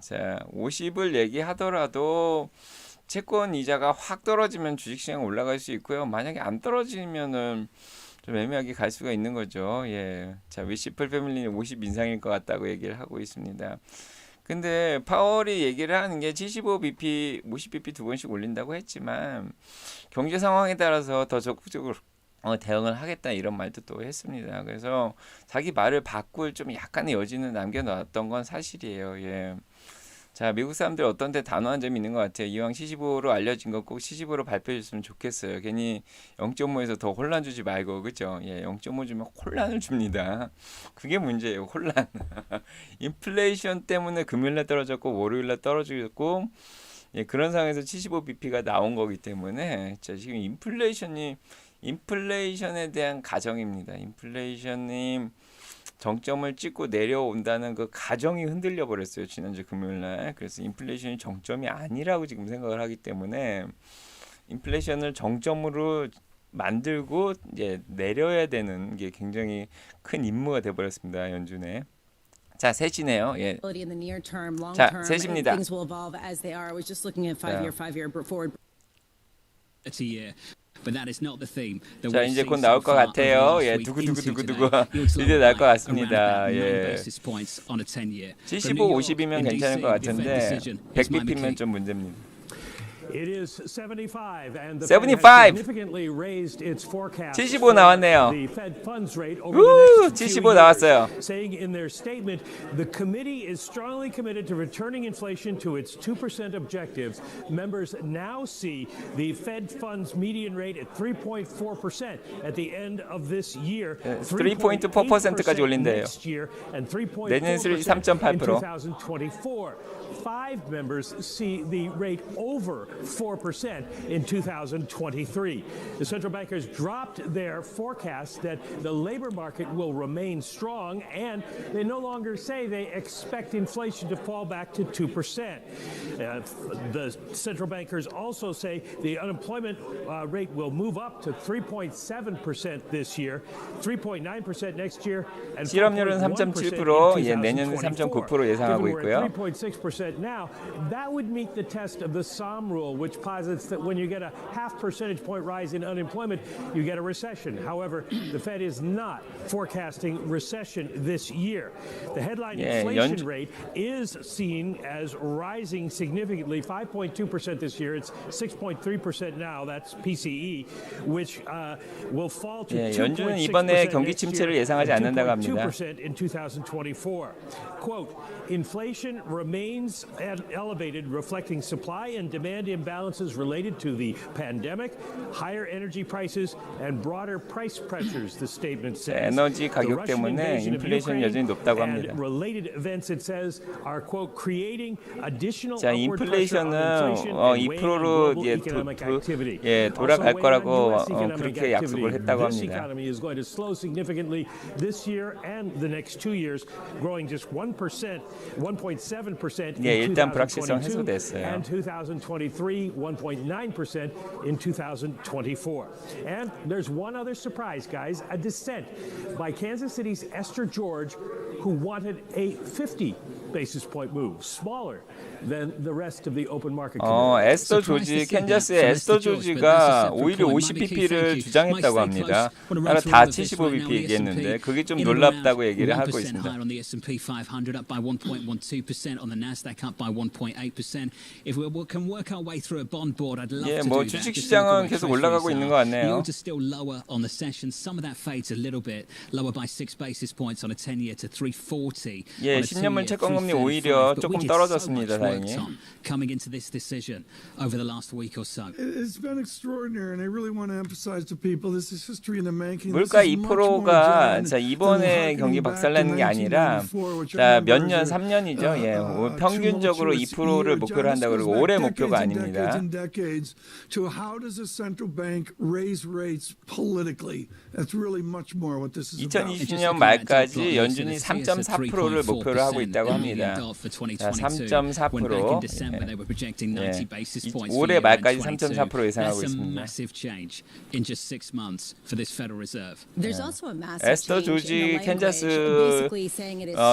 자, 50을 얘기하더라도 채권 이자가 확 떨어지면 주식시장 올라갈 수 있고요. 만약에 안 떨어지면은 좀 애매하게 갈 수가 있는 거죠. 자, 위시플 패밀리는 50 인상일 것 같다고 얘기를 하고 있습니다. 근데 파월이 얘기를 하는 게 75bp, 50bp 2번씩 올린다고 했지만 경제 상황에 따라서 더 적극적으로 대응을 하겠다 이런 말도 또 했습니다. 그래서 자기 말을 바꿀 좀 약간의 여지는 남겨놨던 건 사실이에요. 자, 미국 사람들 어떤 데 단호한 점이 있는 것 같아요. 이왕 75로 알려진 거 꼭 75로 발표해 줬으면 좋겠어요. 괜히 0.5에서 더 혼란 주지 말고, 그죠? 0.5 주면 혼란을 줍니다. 그게 문제예요, 혼란. 인플레이션 때문에 금요일날 떨어졌고 월요일날 떨어졌고 그런 상황에서 75bp가 나온 거기 때문에 자, 지금 인플레이션에 대한 가정입니다. 인플레이션이 정점을 찍고 내려온다는 그 가정이 흔들려 버렸어요. 지난주 금요일날. 그래서 인플레이션이 정점이 아니라고 지금 생각을 하기 때문에 인플레이션을 정점으로 만들고 내려야 되는 게 굉장히 큰 임무가 돼버렸습니다. 연준에. 자, 셋이네요. In the near term, long 자, term, 셋입니다. things will evolve as they are. I was just looking at five-year forward. It's a year. But that is not the theme. 자, 이제 곧 나올 것 같아요. 두구두구두구두구 이제 나올 것 같습니다. 75, 50이면 괜찮을 것 같은데 100bp면 좀 문제입니다. It is 75, and the 75. Fed has significantly raised its forecast 75 나왔네요. the Fed funds rate over the next few 75 나왔어요. years, saying in their statement, the committee is strongly committed to returning inflation to its 2% objectives. Members now see the Fed funds median rate at 3.4% at the end of this year, 3.4%까지 올린대요. next year, and 3.4% 내년 in 3.8%. 2024. 5 members see the rate over 4% in 2023. The central bankers dropped their forecast that the labor market will remain strong, and they no longer say they expect inflation to fall back to 2%. The central bankers also say the unemployment rate will move up to 3.7% this year, 3.9% next year, and 실업률은 3.7%, 예, 내년은 3.9% 예상하고 Given we're at 있고요. 3.6% now, that would meet the test of the SOM rule, which posits that when you get a half percentage point rise in unemployment, you get a recession. However, the Fed is not forecasting recession this year. The headline inflation rate is seen as rising significantly, 5.2% this year. It's 6.3% now. That's PCE, which will fall to 2.6% 연준은 이번에 경기 침체를 예상하지 않는다고 합니다. 2.2% in 2024. Quote, inflation remains elevated, reflecting supply and demand imbalances related to the pandemic, higher energy prices, and broader price pressures, the statement says. 에너지 가격 때문에 인플레이션이 여전히 높다고 합니다. And related events, it says, are, quote, creating additional 자, upward pressure on inflation 인플레이션은 and weighing on 2%로 global economic activity. 돌아갈 Also weighing 거라고 on US economic 그렇게 약속을 activity. 했다고 This 합니다. economy is going to slow significantly this year and the next 2 years, growing just 1%, 1.7% in 예, 일단 불확실성 2022 해소됐어요. and 2023, 1.9% in 2024. And there's one other surprise, guys, a dissent by Kansas City's Esther George, who wanted a 50 basis point move, smaller than the rest of the open market community. 에스터 조지, 캔자스의 에스터 조지가 오히려 50pp를 주장했다고 합니다. 따라 다 75pp 얘기했는데 그게 좀 놀랍다고 얘기를 하고 있습니다. higher on the S&P 500, up by 1.12%, on the Nasdaq up by 1.8%. If we can work our way through a bond board, I'd love 예, to 뭐 do that. 주식 Just to look at 시장은 where 계속 treasuries 올라가고 있는 것 are. 같네요. Yields are still lower on the session. Some of that fades a little bit, lower by 6 basis points on a 10-year to 340. 예, 10년물 채권금리 오히려 조금 떨어졌습니다, 다행히. Coming into this decision over the last week or so. It's been extraordinary, and I really want to emphasize to people this is history in the making. 물가 2%가 자 이번에 경기 박살내는 게 아니라 자 몇 년 3년이죠. 예, 평균적으로 2%를 목표로 한다 그러고 올해 목표가 아닙니다. To how does a central bank raise rates politically? That's really much more what this is about. 2020년 말까지 연준이 3.4%를 목표로 하고 있다고 합니다. 자, 3.4%. 예. 올해 말까지 3.4% 예상하고 있습니다. 에스터 조지 캔자스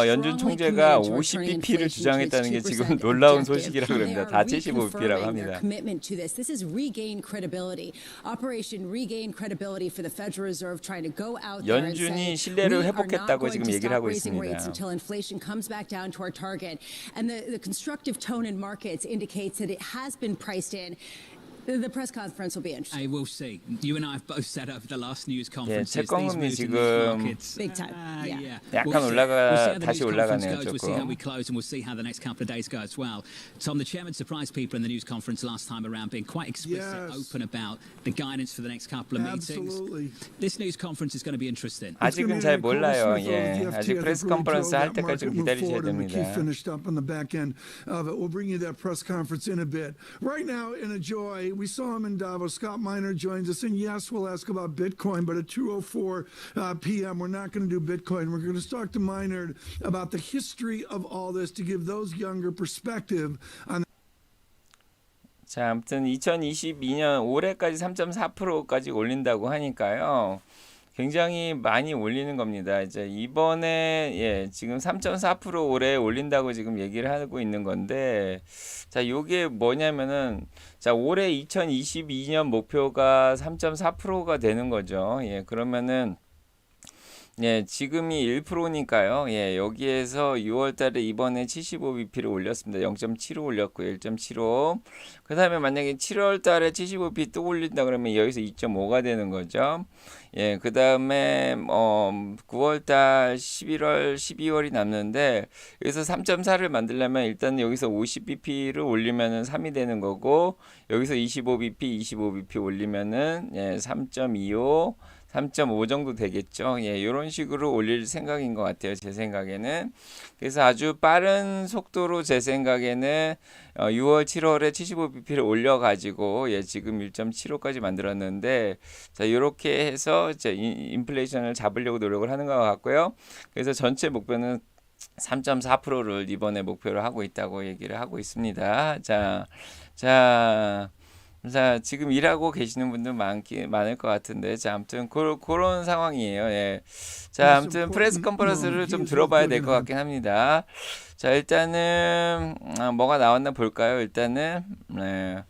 연준 총재가 50pp를 주장했다는 게 지금 놀라운 소식이라고 합니다. 다 75pp라고 합니다. This is regain credibility. Operation regain credibility for the Federal Reserve trying to go out there and say 연준이 신뢰를 회복했다고 지금 얘기를 하고 있습니다. until inflation comes back down to our target. And the constructive tone in markets indicates that it has been priced in. The press conference will be interesting. I will see. You and I have both said over the last news 예, conferences. 채권금리 these 지금 markets, Big time. Yeah. 약간 다시 올라가네요, We'll see how 조금. we close and we'll see how the next couple of days go as well. Tom, the chairman surprised people in the news conference last time around, being quite explicit, open about the guidance for the next couple of meetings. Absolutely. This news conference is going to be interesting. 아직은 잘 몰라요. 예, 아직 프레스 컨퍼런스 할 때까지 좀 기다리셔야 됩니다. Finished up on the back end of it. We'll bring you that press conference in a bit. Right now, in a joy, we saw him in Davos. Scott Miner joins us, and yes, we'll ask about Bitcoin, but at 2:04 p.m., we're not going to do Bitcoin. We're going to talk to Miner about the history of all this to give those younger perspective on. 자, 아무튼 2022년 올해까지 3.4%까지 올린다고 하니까요. 굉장히 많이 올리는 겁니다. 이제 이번에 예, 지금 3.4% 올해 올린다고 지금 얘기를 하고 있는 건데 자, 요게 뭐냐면은 자, 올해 2022년 목표가 3.4%가 되는 거죠. 예, 그러면은 예, 지금이 1%니까요. 예, 여기에서 6월 달에 이번에 75bp를 올렸습니다. 0.75 올렸고요. 1.75. 그다음에 만약에 7월 달에 75bp 또 올린다 그러면 여기서 2.5가 되는 거죠. 예, 그다음에 9월 달, 11월, 12월이 남는데 여기서 3.4를 만들려면 일단 여기서 50bp를 올리면은 3이 되는 거고 여기서 25bp 올리면은 예, 3.25 3.5 정도 되겠죠. 예, 이런 식으로 올릴 생각인 것 같아요. 제 생각에는. 그래서 아주 빠른 속도로 제 생각에는 6월, 7월에 75bp를 올려가지고 예, 지금 1.75까지 만들었는데 자, 이렇게 해서 이제 인플레이션을 잡으려고 노력을 하는 것 같고요. 그래서 전체 목표는 3.4%를 이번에 목표로 하고 있다고 얘기를 하고 있습니다. 자, 지금 일하고 계시는 분들 많을 것 같은데, 자, 아무튼 그런 상황이에요. 예. 자, 아무튼 프레스 컨퍼런스를 좀 들어봐야 될 것 같긴 합니다. 자, 일단은 뭐가 나왔나 볼까요? 일단은 네.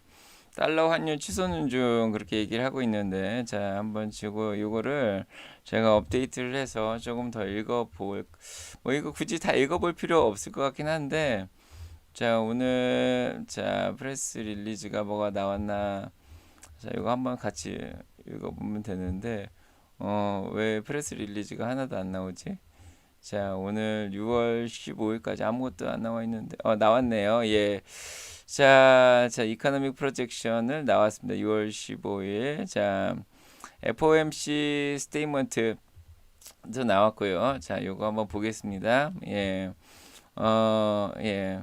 달러 환율 치솟는 중 그렇게 얘기를 하고 있는데, 자, 한번 이거를 제가 업데이트를 해서 조금 더 뭐 이거 굳이 다 읽어볼 필요 없을 것 같긴 한데. 자, 오늘 프레스 릴리즈가 뭐가 나왔나. 자, 이거 한번 같이 읽어보면 되는데 왜 프레스 릴리즈가 하나도 안 나오지? 자, 오늘 6월 15일까지 아무것도 안 나와 있는데 나왔네요. 예. 자, 이코노믹 프로젝션을 나왔습니다. 6월 15일. 자, FOMC 스테이트먼트도 나왔고요. 자, 요거 한번 보겠습니다. 예. 예.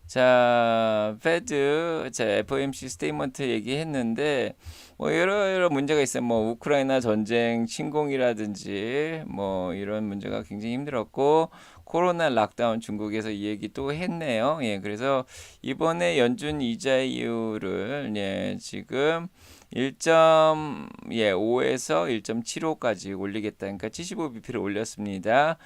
자, 페드, FOMC 스테이트먼트 얘기했는데, 뭐, 여러 문제가 있어요. 뭐, 우크라이나 전쟁 침공이라든지, 뭐, 이런 문제가 굉장히 힘들었고, 코로나 락다운 중국에서 이 얘기 또 했네요. 예, 그래서 이번에 연준 이자율을, 예, 지금 1.5에서 1.75까지 올리겠다. 그러니까 75bp를 올렸습니다.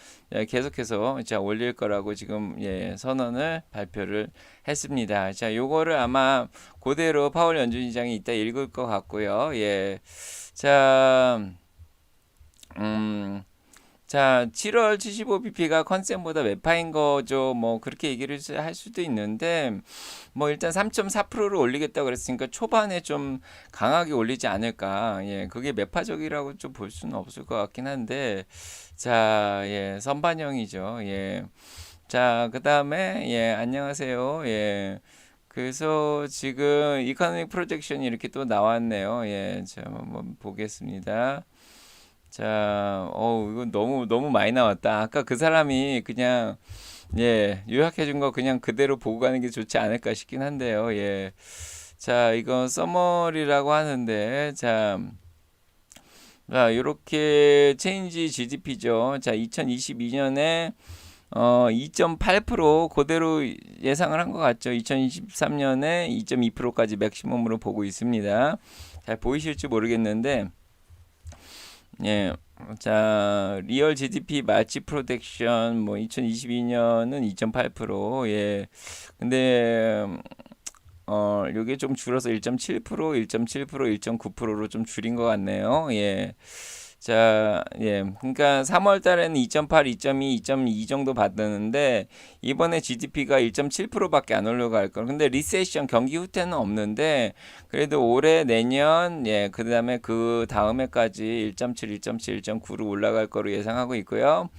계속해서 올릴 거라고 지금 선언을 발표를 했습니다. 자, 요거를 아마 그대로 파월 연준의장이 이따 읽을 것 같고요. 예. 자, 7월 75bp가 컨센보다 매파인 거죠. 뭐 그렇게 얘기를 할 수도 있는데 뭐 일단 3.4%를 올리겠다고 그랬으니까 초반에 좀 강하게 올리지 않을까. 예, 그게 매파적이라고 좀 볼 수는 없을 것 같긴 한데 자, 예, 선반영이죠. 예. 자, 그다음에 예, 안녕하세요. 예. 그래서 지금 이코노믹 프로젝션이 이렇게 또 나왔네요. 예. 자, 한번 보겠습니다. 자, 이거 너무 많이 나왔다. 아까 그 사람이 그냥, 예, 요약해준 거 그냥 그대로 보고 가는 게 좋지 않을까 싶긴 한데요. 예. 자, 이건 서머리라고 하는데, 자, 요렇게 체인지 GDP죠. 자, 2022년에 2.8% 그대로 예상을 한 것 같죠. 2023년에 2.2%까지 맥시멈으로 보고 있습니다. 잘 보이실지 모르겠는데, 예, 자, 리얼 GDP 마치 프로젝션 뭐 2022년은 2.8%, 예, 근데 요게 좀 줄어서 1.7%, 1.9%로 좀 줄인 것 같네요. 예. 자, 예. 그러니까 3월 달에는 2.8, 2.2, 2.2 정도 받았는데 이번에 GDP가 1.7%밖에 안 올라갈 거. 근데 리세션 경기 후퇴는 없는데 그래도 올해 내년 예, 그다음에 그 다음에까지 1.7, 1.7, 1.9로 올라갈 거로 예상하고 있고요.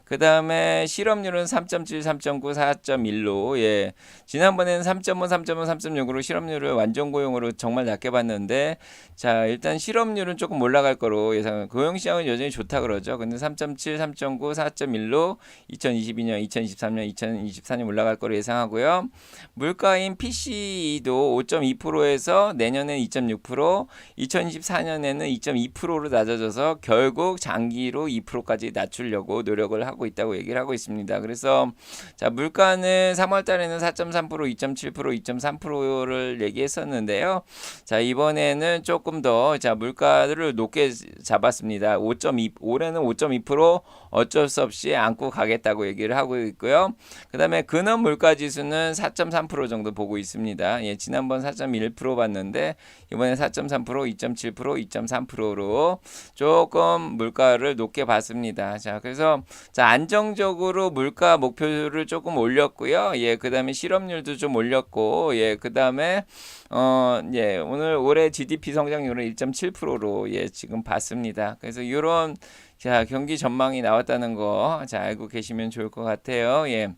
그 다음에 실업률은 3.7, 3.9, 4.1로 예. 지난번에는 3.5, 3.5, 3.6으로 실업률을 완전 고용으로 정말 낮게 봤는데 자, 일단 실업률은 조금 올라갈 거로 예상. 고용시장은 여전히 좋다 그러죠. 근데 3.7, 3.9, 4.1로 2022년, 2023년, 2024년 올라갈 거로 예상하고요. 물가인 PCE도 5.2%에서 내년엔 2.6%, 2024년에는 2.2%로 낮아져서 결국 장기로 2%까지 낮추려고 노력을 하고 하고 있다고 얘기를 하고 있습니다. 그래서 자, 물가는 3월 달에는 4.3%, 2.7%, 2.3%를 얘기했었는데요. 자, 이번에는 조금 더 자, 물가를 높게 잡았습니다. 5.2 올해는 5.2% 어쩔 수 없이 안고 가겠다고 얘기를 하고 있고요. 그다음에 근원 물가 지수는 4.3% 정도 보고 있습니다. 예, 지난번 4.1% 봤는데 이번에 4.3%, 2.7%, 2.3%로 조금 물가를 높게 봤습니다. 자, 그래서 자, 안정적으로 물가 목표를 조금 올렸고요. 예, 그다음에 실업률도 좀 올렸고, 예, 그다음에 예, 오늘 올해 GDP 성장률은 1.7%로 예, 지금 봤습니다. 그래서 이런 자, 경기 전망이 나왔다는 거 자, 알고 계시면 좋을 것 같아요. 예.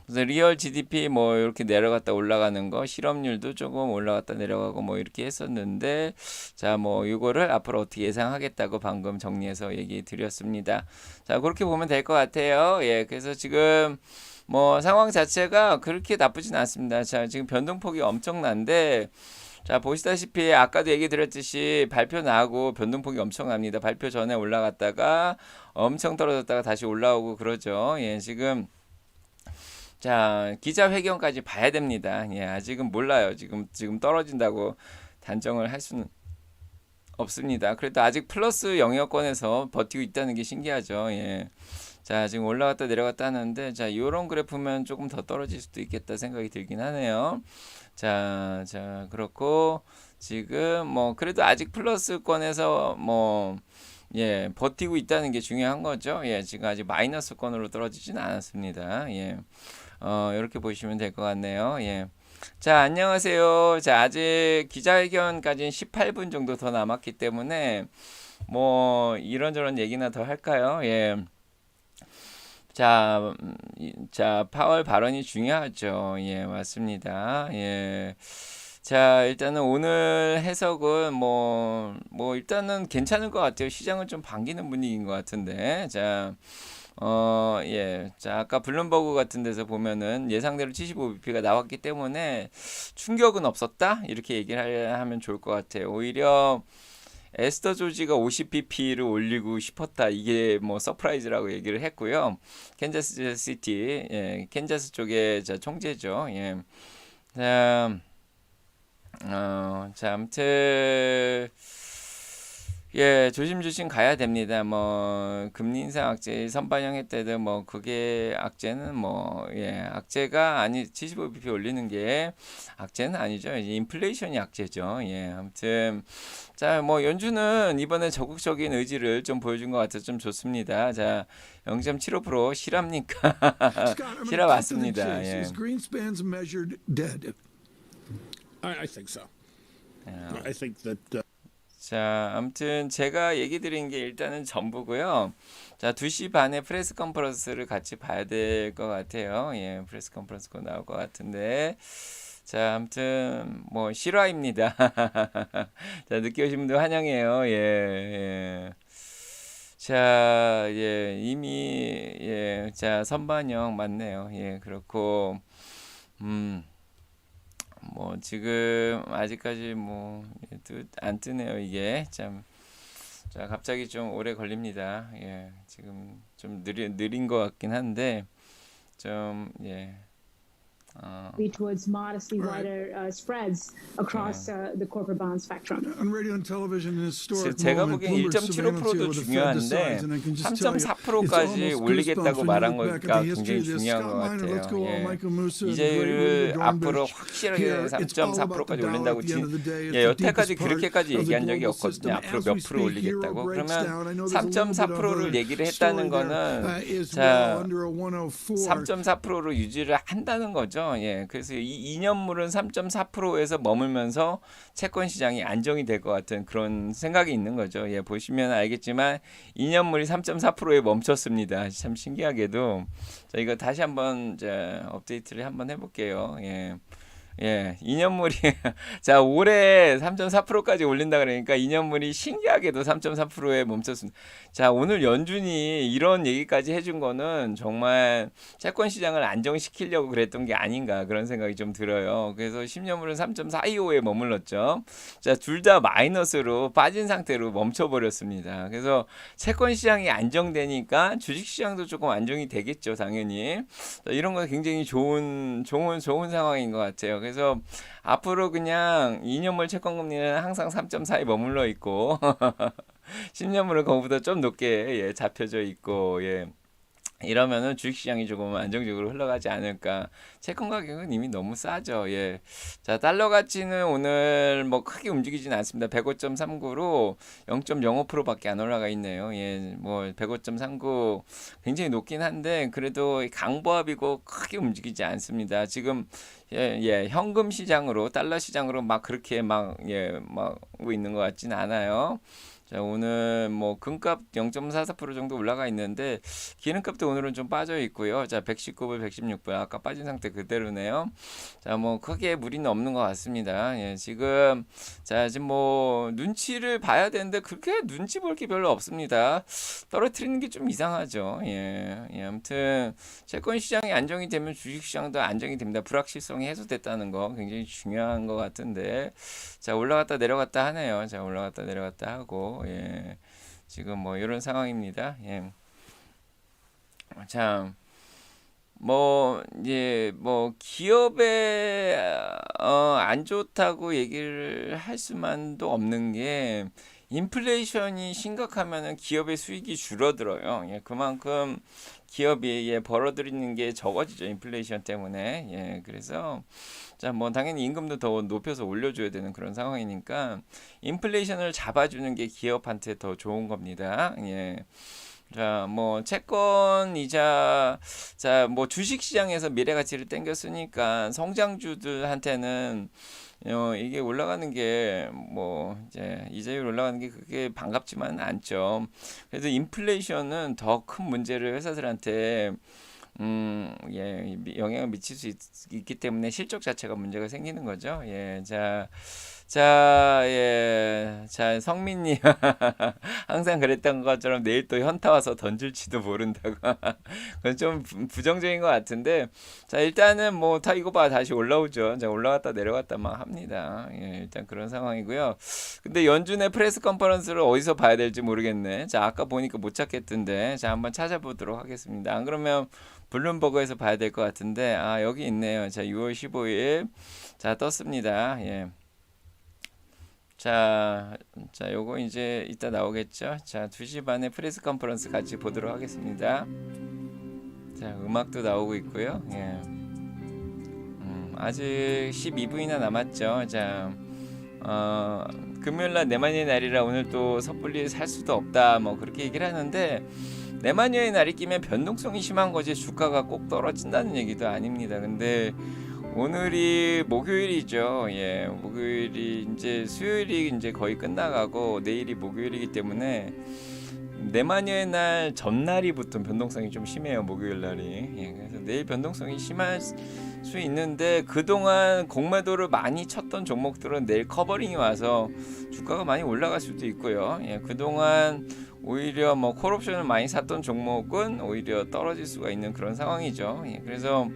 그래서 리얼 GDP 뭐 이렇게 내려갔다 올라가는 거, 실업률도 조금 올라갔다 내려가고 뭐 이렇게 했었는데, 자, 뭐 이거를 앞으로 어떻게 예상하겠다고 방금 정리해서 얘기 드렸습니다. 자, 그렇게 보면 될 것 같아요. 예, 그래서 지금 뭐 상황 자체가 그렇게 나쁘진 않습니다. 자, 지금 변동폭이 엄청난데, 자, 보시다시피 아까도 얘기 드렸듯이 발표 나고 변동폭이 엄청납니다. 발표 전에 올라갔다가 엄청 떨어졌다가 다시 올라오고 그러죠. 예, 지금 자, 기자회견까지 봐야 됩니다. 예, 아직은 몰라요. 지금 떨어진다고 단정을 할 수는 없습니다. 그래도 아직 플러스 영역권에서 버티고 있다는 게 신기하죠. 예. 자, 지금 올라갔다 내려갔다 하는데, 자, 요런 그래프면 조금 더 떨어질 수도 있겠다 생각이 들긴 하네요. 자, 그렇고, 지금 뭐, 그래도 아직 플러스권에서 뭐, 예, 버티고 있다는 게 중요한 거죠. 예, 지금 아직 마이너스권으로 떨어지진 않았습니다. 예. 이렇게 보시면 될 것 같네요. 예. 자, 안녕하세요. 자, 아직 기자회견까지는 18분 정도 더 남았기 때문에 뭐 이런저런 얘기나 더 할까요? 예. 자, 파월 발언이 중요하죠. 예, 맞습니다. 예. 자, 일단은 오늘 해석은 뭐 일단은 괜찮을 것 같아요. 시장은 좀 반기는 분위기인 것 같은데. 자, 예. 자, 아까 블룸버그 같은 데서 보면은 예상대로 75bp가 나왔기 때문에 충격은 없었다? 이렇게 얘기를 하면 좋을 것 같아요. 오히려 에스더 조지가 50bp를 올리고 싶었다. 이게 뭐 서프라이즈라고 얘기를 했고요. 캔자스 시티, 예, 캔자스 쪽에 자, 총재죠. 예. 자, 아무튼 예, 조심조심 가야 됩니다. 뭐 금리 인상 악재 선반영회 때도 뭐 그게 악재는 뭐 예, 악재가 아니 75bp 올리는 게 악재는 아니죠. 이제 인플레이션이 악재죠. 예, 아무튼 자, 뭐 연준은 이번에 적극적인 의지를 좀 보여준 것 같아서 좀 좋습니다. 자, 0.75% 실합니까? 실합 맞습니다. 예. I think so. I think that. 자, 아무튼 제가 얘기 드린 게 일단은 전부고요. 자, 2시 반에 프레스 컨퍼런스를 같이 봐야 될 것 같아요. 예, 프레스 컨퍼런스 곧 나올 것 같은데. 자, 아무튼 뭐 실화입니다. 자, 늦게 오신 분들 환영해요. 예, 예. 자, 예, 이미 예, 자, 선반영 맞네요. 예, 그렇고 뭐 지금 아직까지 뭐 안 뜨네요. 이게 참, 자, 갑자기 좀 오래 걸립니다. 예, 지금 좀 느린 것 같긴 한데 좀 예. Towards modestly wider spreads across the corporate bond spectrum. On radio and television, an historic 제가 moment. 보기엔 Bloomberg's surveillance here 1.75%도 with the Fed 중요한데 decides, and I can just tell you, it's 3.4%까지 almost 올리겠다고 goosebumps 말한 when you look back 거니까 at the history 굉장히 of this. 중요한 것 Scott Miner, let's 같아요. go all 예. Michael Musa and 이제를 Ray 앞으로 Dornbush. 확실하게 Here, it's all about 3.4%까지 the dollar 올린다고 at the end of the day. It's 예, the 여태까지 deepest part 그렇게까지 of the 얘기한 적이 global 없거든요. system. 앞으로 As 몇 we 프로 speak, euro 올리겠다고. breaks 그러면 down. I know there's a little bit of 3.4%를 a 얘기를 story 했다는 there, 거는 is 자, well under a 104. 3.4%로 유지를 한다는 거죠. 예, 그래서 이 2년물은 3.4%에서 머물면서 채권 시장이 안정이 될 것 같은 그런 생각이 있는 거죠. 예, 보시면 알겠지만 2년물이 3.4%에 멈췄습니다. 참 신기하게도. 자, 이거 다시 한번 이제 업데이트를 한번 해볼게요. 예. 예, 2년물이 자 올해 3.4%까지 올린다 그러니까 2년물이 신기하게도 3.4%에 멈췄습니다. 자 오늘 연준이 이런 얘기까지 해준 거는 정말 채권 시장을 안정시키려고 그랬던 게 아닌가 그런 생각이 좀 들어요. 그래서 10년물은 3.425에 머물렀죠. 자 둘 다 마이너스로 빠진 상태로 멈춰버렸습니다. 그래서 채권 시장이 안정되니까 주식 시장도 조금 안정이 되겠죠, 당연히. 자, 이런 건 굉장히 좋은 상황인 것 같아요. 그래서 앞으로 그냥 2년물 채권금리는 항상 3.4에 머물러 있고 10년물은 그거보다 좀 높게 예, 잡혀져 있고 예. 이러면은 주식시장이 조금 안정적으로 흘러가지 않을까. 채권 가격은 이미 너무 싸죠. 예. 자, 달러 가치는 오늘 뭐 크게 움직이진 않습니다. 105.39로 0.05%밖에 안 올라가 있네요. 예, 뭐 105.39 굉장히 높긴 한데 그래도 강보합이고 크게 움직이지 않습니다. 지금 예, 현금 시장으로 달러 시장으로 막 그렇게 막 오고 있는 것 같진 않아요. 자, 오늘 뭐 금값 0.44% 정도 올라가 있는데 기름값도 오늘은 좀 빠져 있고요. 자, 119불, 116불 아까 빠진 상태 그대로네요. 자, 뭐 크게 무리는 없는 것 같습니다. 예, 지금 뭐 눈치를 봐야 되는데 그렇게 눈치 볼 게 별로 없습니다. 떨어뜨리는 게 좀 이상하죠. 예, 아무튼 채권 시장이 안정이 되면 주식 시장도 안정이 됩니다. 불확실성이 해소됐다는 거 굉장히 중요한 것 같은데 자, 올라갔다 내려갔다 하네요. 자, 올라갔다 내려갔다 하고 예, 지금 뭐 이런 상황입니다. 예. 참, 뭐 기업에 안 좋다고 얘기를 할 수만도 없는 게 인플레이션이 심각하면은 기업의 수익이 줄어들어요. 예, 그만큼 기업이 벌어들이는 게 적어지죠. 인플레이션 때문에. 예, 그래서 자, 뭐 당연히 임금도 더 높여서 올려줘야 되는 그런 상황이니까 인플레이션을 잡아주는 게 기업한테 더 좋은 겁니다. 예. 자, 뭐 채권 이자, 자, 뭐 주식 시장에서 미래 가치를 땡겼으니까 성장주들한테는 이게 올라가는 게 뭐 이제 이자율 올라가는 게 그게 반갑지만은 않죠. 그래서 인플레이션은 더 큰 문제를 회사들한테 예, 영향을 미칠 수 있기 때문에 실적 자체가 문제가 생기는 거죠. 예, 예, 성민님 항상 그랬던 것처럼 내일 또 현타 와서 던질지도 모른다고. 그건 좀 부정적인 것 같은데, 자 일단은 뭐 이거 봐 다시 올라오죠. 자 올라갔다 내려갔다 막 합니다. 예, 일단 그런 상황이고요. 근데 연준의 프레스 컨퍼런스를 어디서 봐야 될지 모르겠네. 자 아까 보니까 못 찾겠던데, 자 한번 찾아보도록 하겠습니다. 안 그러면 블룸버그에서 봐야 될 것 같은데, 아 여기 있네요. 자 6월 15일 자 떴습니다. 예. 자 요거 이제 이따 나오겠죠. 자 2시 반에 프레스 컨퍼런스 같이 보도록 하겠습니다. 자 음악도 나오고 있고요. 예. 아직 12분이나 남았죠. 자 금요일날 내마니의 날이라 오늘 또 섣불리 살 수도 없다 뭐 그렇게 얘기를 하는데, 내마니의 날이 끼면 변동성이 심한 거지 주가가 꼭 떨어진다는 얘기도 아닙니다. 근데 오늘이 목요일이죠. 예, 목요일이 이제 수요일이 이제 거의 끝나가고 내일이 목요일이기 때문에 내마녀의 날 전날이부터 변동성이 좀 심해요. 목요일 날이. 예, 그래서 내일 변동성이 심할 수 있는데 그동안 공매도를 많이 쳤던 종목들은 내일 커버링이 와서 주가가 많이 올라갈 수도 있고요. 예, 그동안 오히려 뭐 콜옵션을 많이 샀던 종목은 오히려 떨어질 수가 있는 그런 상황이죠. 예, 그래서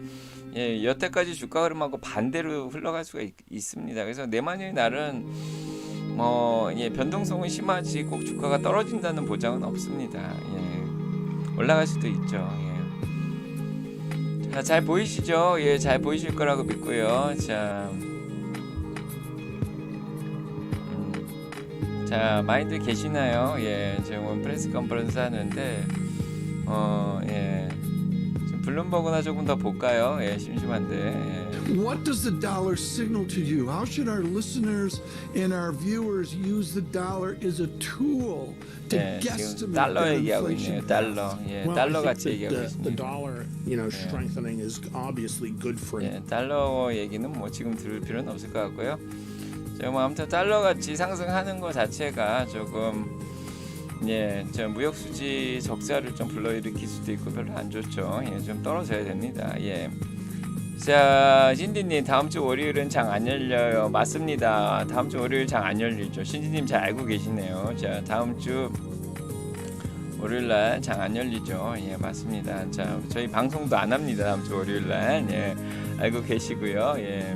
예, 여태까지 주가 흐름하고 반대로 흘러갈 수가 있습니다. 그래서 내마녀의 날은 뭐 예, 변동성은 심하지 꼭 주가가 떨어진다는 보장은 없습니다. 예, 올라갈 수도 있죠. 예. 자, 잘 보이시죠? 예, 잘 보이실 거라고 믿고요. 자, 많이들 계시나요? 예, 지금 오늘 프레스 컨퍼런스 하는데 예. 블룸버그나 조금 더 볼까요? 예, 심심한데. 예. What does the dollar signal to you? How should our listeners and our viewers use the dollar as a tool to 예, 지금 guesstimate 달러 that 얘기하고 inflation? 있네요. 달러. 예, Well, 달러 I 같이 think 얘기하고 that the 있습니다. dollar, strengthening is obviously good for 예, 달러 얘기는 뭐 지금 들을 필요는 없을 것 같고요. 자, 뭐 아무튼 달러 같이 상승하는 거 자체가 조금 예, 저 무역 수지 적자를 좀 불러일으킬 수도 있고 별로 안 좋죠. 예, 좀 떨어져야 됩니다. 예. 자, 신디님 다음 주 월요일은 장 안 열려요. 맞습니다. 다음 주 월요일 장 안 열리죠. 신디님 잘 알고 계시네요. 자, 다음 주 월요일날 장 안 열리죠. 예, 맞습니다. 자, 저희 방송도 안 합니다. 다음 주 월요일날. 예, 알고 계시고요. 예.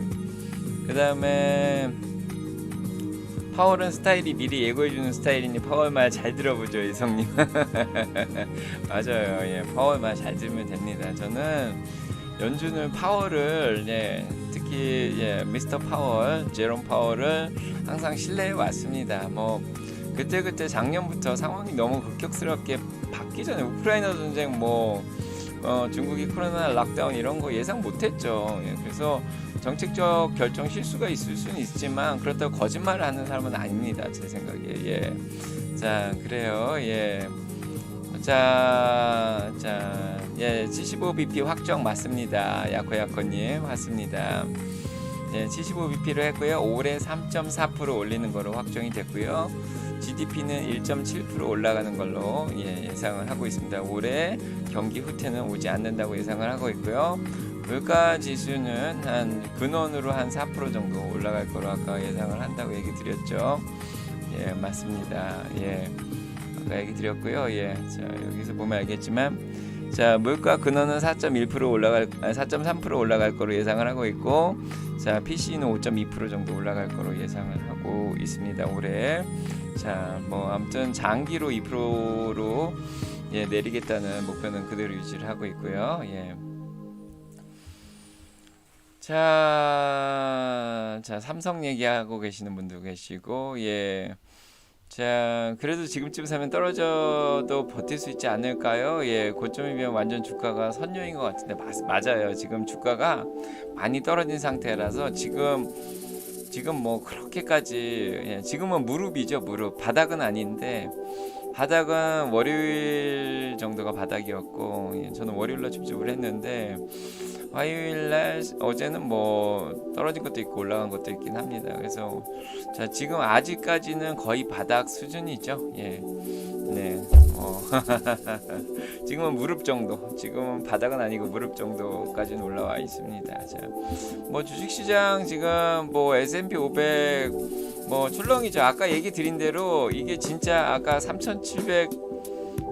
그 다음에 파월은 스타일이 미리 예고해주는 스타일이니 파월 말 잘 들어보죠, 이성님. 맞아요. 예, 파월 말 잘 들으면 됩니다. 저는 연준을 파월을 특히 미스터 파월, 제롬 파월을 항상 신뢰해 왔습니다. 뭐 그때 작년부터 상황이 너무 급격스럽게 바뀌기 전에 우크라이나 전쟁 중국이 코로나 락다운 이런 거 예상 못했죠. 그래서 정책적 결정 실수가 있을 수는 있지만 그렇다고 거짓말을 하는 사람은 아닙니다. 제 생각에. 자, 그래요. 75bp 확정 맞습니다. 야코야코님 맞습니다. 75bp로 했고요. 올해 3.4% 올리는 거로 확정이 됐고요. GDP는 1.7% 올라가는 걸로 예상을 하고 있습니다. 올해 경기 후퇴는 오지 않는다고 예상을 하고 있고요. 물가 지수는 한 근원으로 한 4% 정도 올라갈 거로 아까 예상을 한다고 얘기 드렸죠. 예, 맞습니다. 예, 아까 얘기 드렸고요. 예, 자 여기서 보면 알겠지만, 자 물가 근원은 4.3% 올라갈 거로 예상을 하고 있고, 자 PC는 5.2% 정도 올라갈 거로 예상을 하고 있습니다. 올해. 자 뭐 아무튼 장기로 2%로 내리겠다는 목표는 그대로 유지를 하고 있고요. 예. 자, 삼성 얘기하고 계시는 분도 계시고, 자, 그래도 지금쯤 사면 떨어져도 버틸 수 있지 않을까요? 고점이면 완전 주가가 선녀인 것 같은데, 맞아요. 지금 주가가 많이 떨어진 상태라서 지금 뭐 그렇게까지, 지금은 무릎이죠, 무릎. 바닥은 아닌데, 바닥은 월요일 정도가 바닥이었고, 저는 월요일날 집중을 했는데, 화요일날 어제는 뭐 떨어진 것도 있고 올라간 것도 있긴 합니다. 그래서 자 지금 아직까지는 거의 바닥 수준이죠. 지금은 무릎 정도. 지금은 바닥은 아니고 무릎 정도까지는 올라와 있습니다. 자, 뭐 주식시장 지금 뭐 S&P 500 뭐 출렁이죠. 아까 얘기 드린 대로 이게 진짜 아까 3,700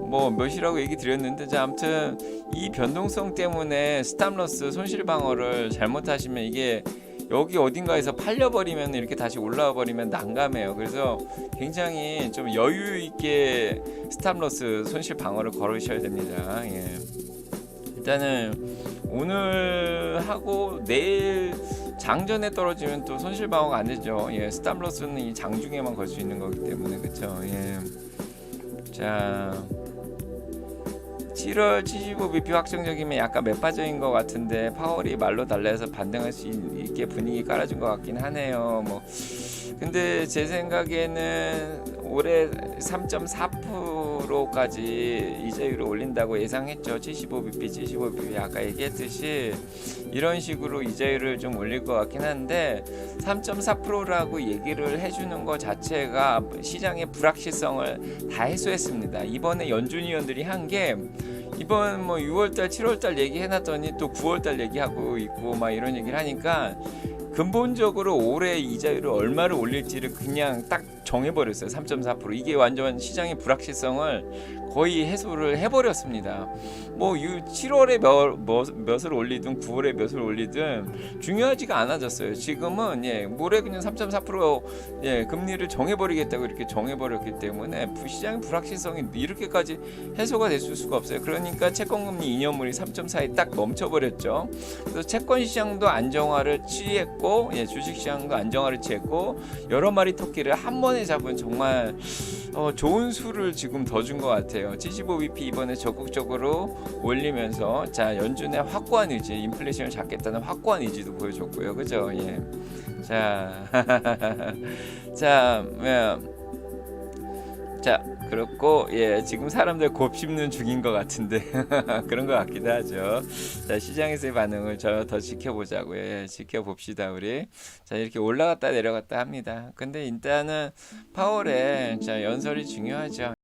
뭐 몇이라고 얘기 드렸는데, 자 아무튼 이 변동성 때문에 스탑로스 손실 방어를 잘못하시면 이게 여기 어딘가에서 팔려버리면 이렇게 다시 올라와 버리면 난감해요. 그래서 굉장히 좀 여유 있게 스탑로스 손실 방어를 걸으셔야 됩니다. 일단은 오늘 하고 내일 장전에 떨어지면 또 손실 방어가 안 되죠. 스탑로스는 이 장중에만 걸 수 있는 거기 때문에. 그렇죠. 자 7월 75bp 확정적이면 약간 매파적인 것 같은데 파월이 말로 달라서 반등할 수 있게 분위기 깔아준 것 같긴 하네요. 뭐 근데 제 생각에는 올해 3.4%까지 이자율을 올린다고 예상했죠. 75bp 아까 얘기했듯이 이런 식으로 이자율을 좀 올릴 것 같긴 한데 3.4%라고 얘기를 해주는 것 자체가 시장의 불확실성을 다 해소했습니다. 이번에 연준위원들이 한 게 이번 뭐 6월달 7월달 얘기해놨더니 또 9월달 얘기하고 있고 막 이런 얘기를 하니까 근본적으로 올해 이자율을 얼마를 올릴지를 그냥 딱 정해버렸어요. 3.4%. 이게 완전 시장의 불확실성을 거의 해소를 해버렸습니다. 뭐 7월에 몇을 올리든 9월에 몇을 올리든 중요하지가 않아졌어요. 지금은 올해 그냥 3.4% 금리를 정해버리겠다고 이렇게 정해버렸기 때문에 시장의 불확실성이 이렇게까지 해소가 됐을 수가 없어요. 그러니까 채권금리 2년물이 3.4에 딱 멈춰버렸죠. 그래서 채권 시장도 안정화를 취했고 주식시장도 안정화를 취했고 여러 마리 토끼를 한 번에 잡은 정말 좋은 수를 지금 더 준 것 같아요. 75bp 이번에 적극적으로 올리면서 자 연준의 확고한 의지, 인플레이션을 잡겠다는 확고한 의지도 보여줬고요. 그죠? 자, 자 그렇고 지금 사람들 곱씹는 중인 것 같은데 그런 것 같기도 하죠. 자 시장에서의 반응을 더 지켜보자고요. 지켜봅시다 우리. 자 이렇게 올라갔다 내려갔다 합니다. 근데 일단은 파월의 연설이 중요하죠.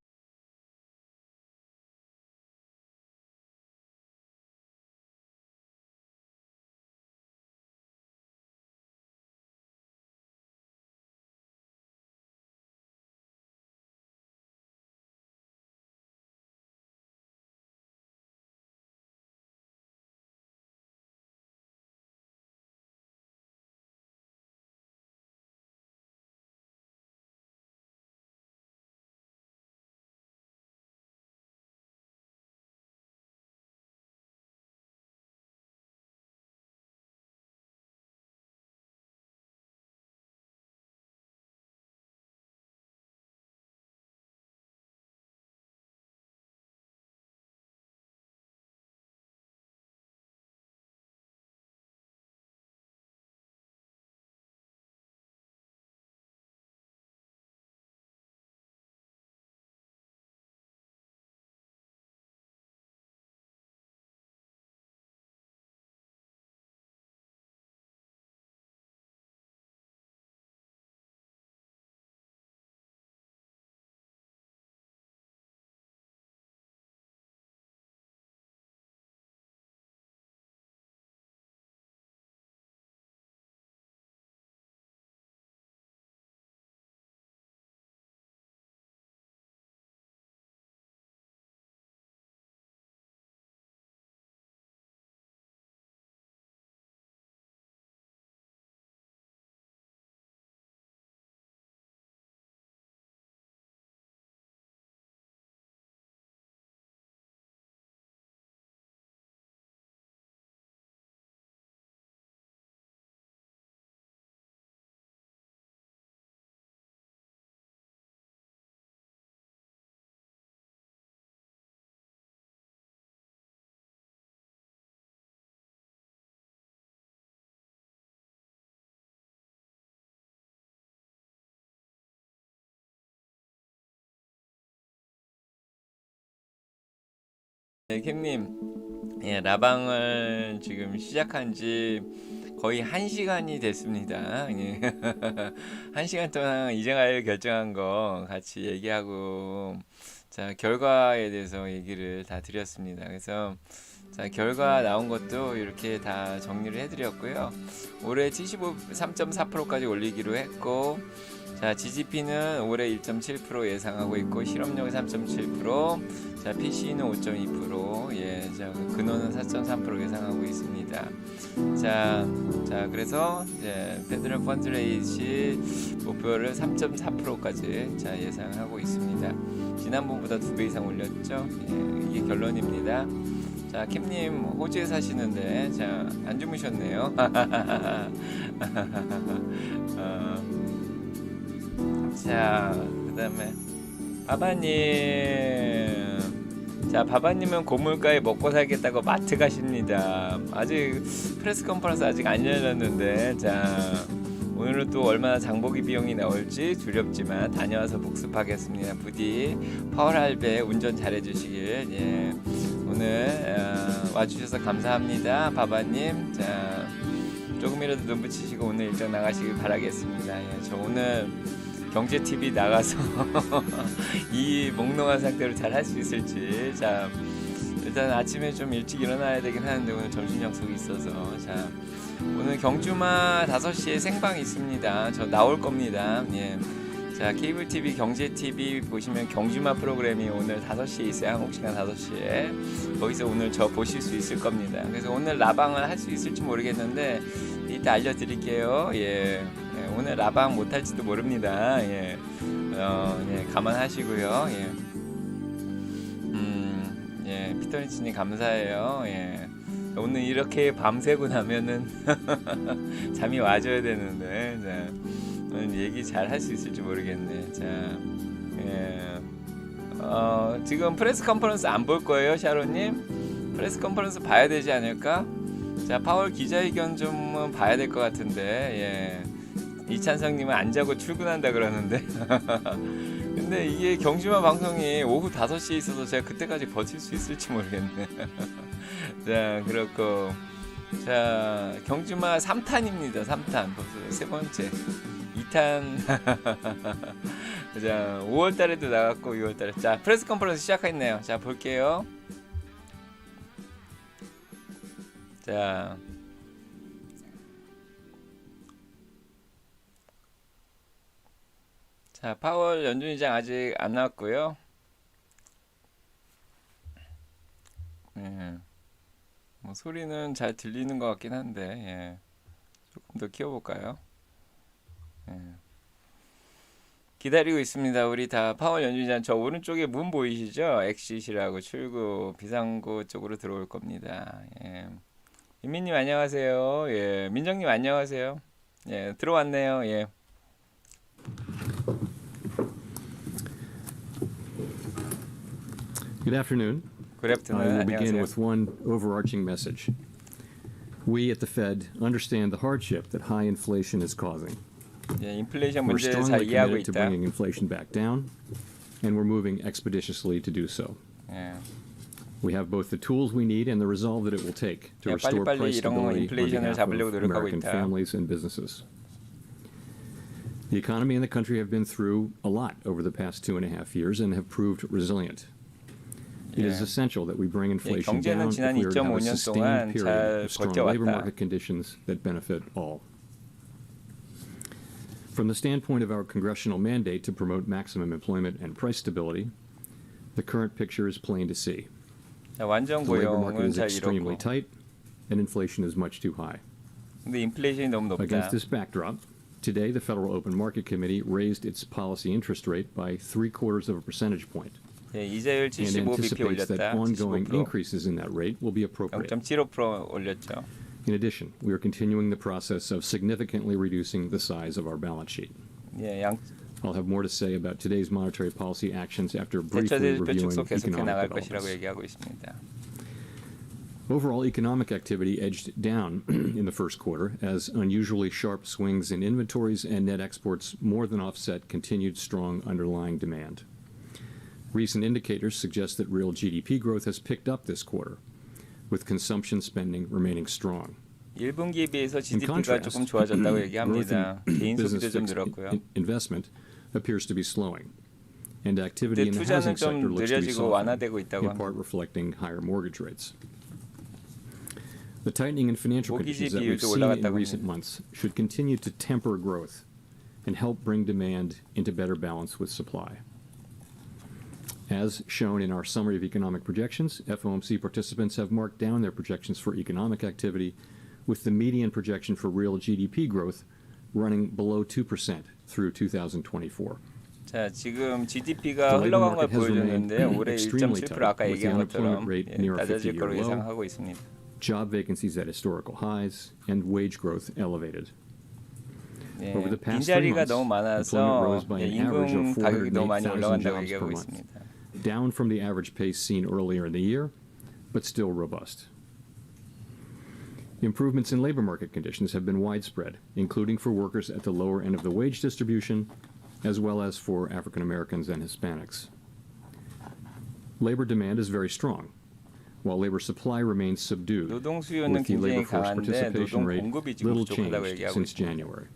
네, 캠님, 예, 라방을 지금 시작한 지 거의 1시간이 됐습니다. 예. 1시간 동안 이정할 결정한 거 같이 얘기하고, 자, 결과에 대해서 얘기를 다 드렸습니다. 그래서 자, 결과 나온 것도 이렇게 다 정리를 해드렸고요. 올해 3.4%까지 올리기로 했고, 자, GDP는 올해 1.7% 예상하고 있고, 실업률 3.7%, 자, PC는 5.2%, 예, 자, 근원은 4.3% 예상하고 있습니다. 자, 그래서 이제 페더럴 펀드 레이트 목표를 3.4%까지 자 예상하고 있습니다. 지난번보다 2배 이상 올렸죠. 예, 이게 결론입니다. 자, 캠님 호주에 사시는데 자, 안 주무셨네요. 자, 그다음에 바바님. 자, 바바님은 고물가에 먹고 살겠다고 마트 가십니다. 아직 프레스 컨퍼런스 아직 안 열렸는데, 자, 오늘은 또 얼마나 장보기 비용이 나올지 두렵지만 다녀와서 복습하겠습니다. 부디 파월 할배 운전 잘해주시길. 예, 오늘 와주셔서 감사합니다, 바바님. 자, 조금이라도 눈 붙이시고 오늘 일정 나가시길 바라겠습니다. 예, 저 오늘 경제TV 나가서 이 몽롱한 상태로 잘 할 수 있을지. 자, 일단 아침에 좀 일찍 일어나야 되긴 하는데 오늘 점심 약속이 있어서. 자, 오늘 경주마 5시에 생방 있습니다. 저 나올 겁니다. 예. 자, 케이블TV 경제TV 보시면 경주마 프로그램이 오늘 5시에 있어요. 한국 시간 5시에. 거기서 오늘 저 보실 수 있을 겁니다. 그래서 오늘 라방을 할 수 있을지 모르겠는데 이따 알려드릴게요. 예. 오늘 라방 못할지도 모릅니다. 예, 예, 감안하시고요. 예, 예, 피터니치님 감사해요. 예, 오늘 이렇게 밤새고 나면은 잠이 와줘야 되는데, 자, 오늘 얘기 잘 할 수 있을지 모르겠네. 자, 예, 지금 프레스 컨퍼런스 안 볼 거예요, 샤로님? 프레스 컨퍼런스 봐야 되지 않을까? 자, 파월 기자회견 좀 봐야 될 것 같은데, 예. 이찬성님은 안 자고 출근한다 그러는데 근데 이게 경주마 방송이 오후 5시에 있어서 제가 그때까지 버틸 수 있을지 모르겠네. 자, 그렇고 자, 경주마 3탄입니다. 3탄 벌써 세 번째 2탄 자, 5월달에도 나갔고 6월달에. 자, 프레스 컨퍼런스 시작했네요. 자, 볼게요. 자, 자, 파월 연준의장 아직 안 나왔고요. 예, 뭐 소리는 잘 들리는 것 같긴 한데, 예, 조금 더 키워볼까요? 예. 기다리고 있습니다. 우리 다 파월 연준의장. 저 오른쪽에 문 보이시죠? 엑시시라고 출구 비상구 쪽으로 들어올 겁니다. 예. 민민님 안녕하세요. 예, 민정님 안녕하세요. 예, 들어왔네요. 예. Good afternoon. Good afternoon. I will begin 안녕하세요. with one overarching message. We at the Fed understand the hardship that high inflation is causing. 예, 인플레이션 We're 문제를 잘 strongly 이해하고 committed to 있다. bringing inflation back down, and we're moving expeditiously to do so. 예. We have both the tools we need and the resolve that it will take to 야, restore 빨리빨리 price 이런 stability on 인플레이션을 behalf 잡으려고 of 노력하고 American 있다. families and businesses. The economy and the country have been through a lot over the past 2.5 years and have proved resilient. It is 예. essential that we bring inflation 경제는 down 지난 if we are to have a 2.5년 sustained 동안 period 잘 of strong labor 버텨왔다. market conditions that benefit all. From the standpoint of our congressional mandate to promote maximum employment and price stability, the current picture is plain to see. 자, 완전 The labor market 고용은 is 잘 extremely 이뤘고, tight, and inflation is much too high. 근데 인플레이션이 너무 높다. Against this backdrop, today the Federal Open Market Committee raised its policy interest rate by 0.75 of a percentage point, 예, 이자율 and 75bp anticipates that 올렸다. ongoing 75%. increases in that rate will be appropriate. 0.75% 올렸죠. In addition, we are continuing the process of significantly reducing the size of our balance sheet. 예, I'll have more to say about today's monetary policy actions after briefly 대처될 reviewing 뾰족소 계속해 나갈 economic 것이라고 developments. 얘기하고 있습니다. Overall economic activity edged down in the first quarter as unusually sharp swings in inventories and net exports more than offset continued strong underlying demand. Recent indicators suggest that real GDP growth has picked up this quarter, with consumption spending remaining strong. 1분기에 비해서 In GDP가 contrast, 조금 좋아졌다고 growth 얘기합니다. in 개인 소비도 business 좀 fixed 늘었고요. investment appears to be slowing, and activity in 근데 the housing 투자는 sector 좀 looks to be 느려지고 softening, 완화되고 있다고 in part 합니다. reflecting higher mortgage rates. The tightening in financial 모기지 conditions that we've 비율도 seen in 올라갔다고 recent 합니다. months should continue to temper growth and help bring demand into better balance with supply. As shown in our summary of economic projections, FOMC participants have marked down their projections for economic activity, with the median projection for real GDP growth running below 2% through 2024. 자, 지금 The GDP가 labor 흘러간 걸 market has remained 보여줬는데 올해 extremely 1.7% tight, 아까 with the 얘기한 unemployment 것처럼 rate near a 낮아질 50-year 거로 low, 예상하고 있습니다. job vacancies at historical highs, and wage growth elevated. 예, Over the past 3 빈자리가 months, 너무 employment 많아서 rose by an average 임금 of 가격이 너무 많이 408,000 올라간다고 jobs per 얘기하고 month, 있습니다. down from the average pace seen earlier in the year, but still robust. Improvements in labor market conditions have been widespread, including for workers at the lower end of the wage distribution, as well as for African Americans and Hispanics. Labor demand is very strong, while labor supply remains subdued, 노동 수요는 with the labor 굉장히 force 강한데 participation 노동 rate 공급이 지금 little 부족하다고 changed 얘기하고 since 있습니다. January.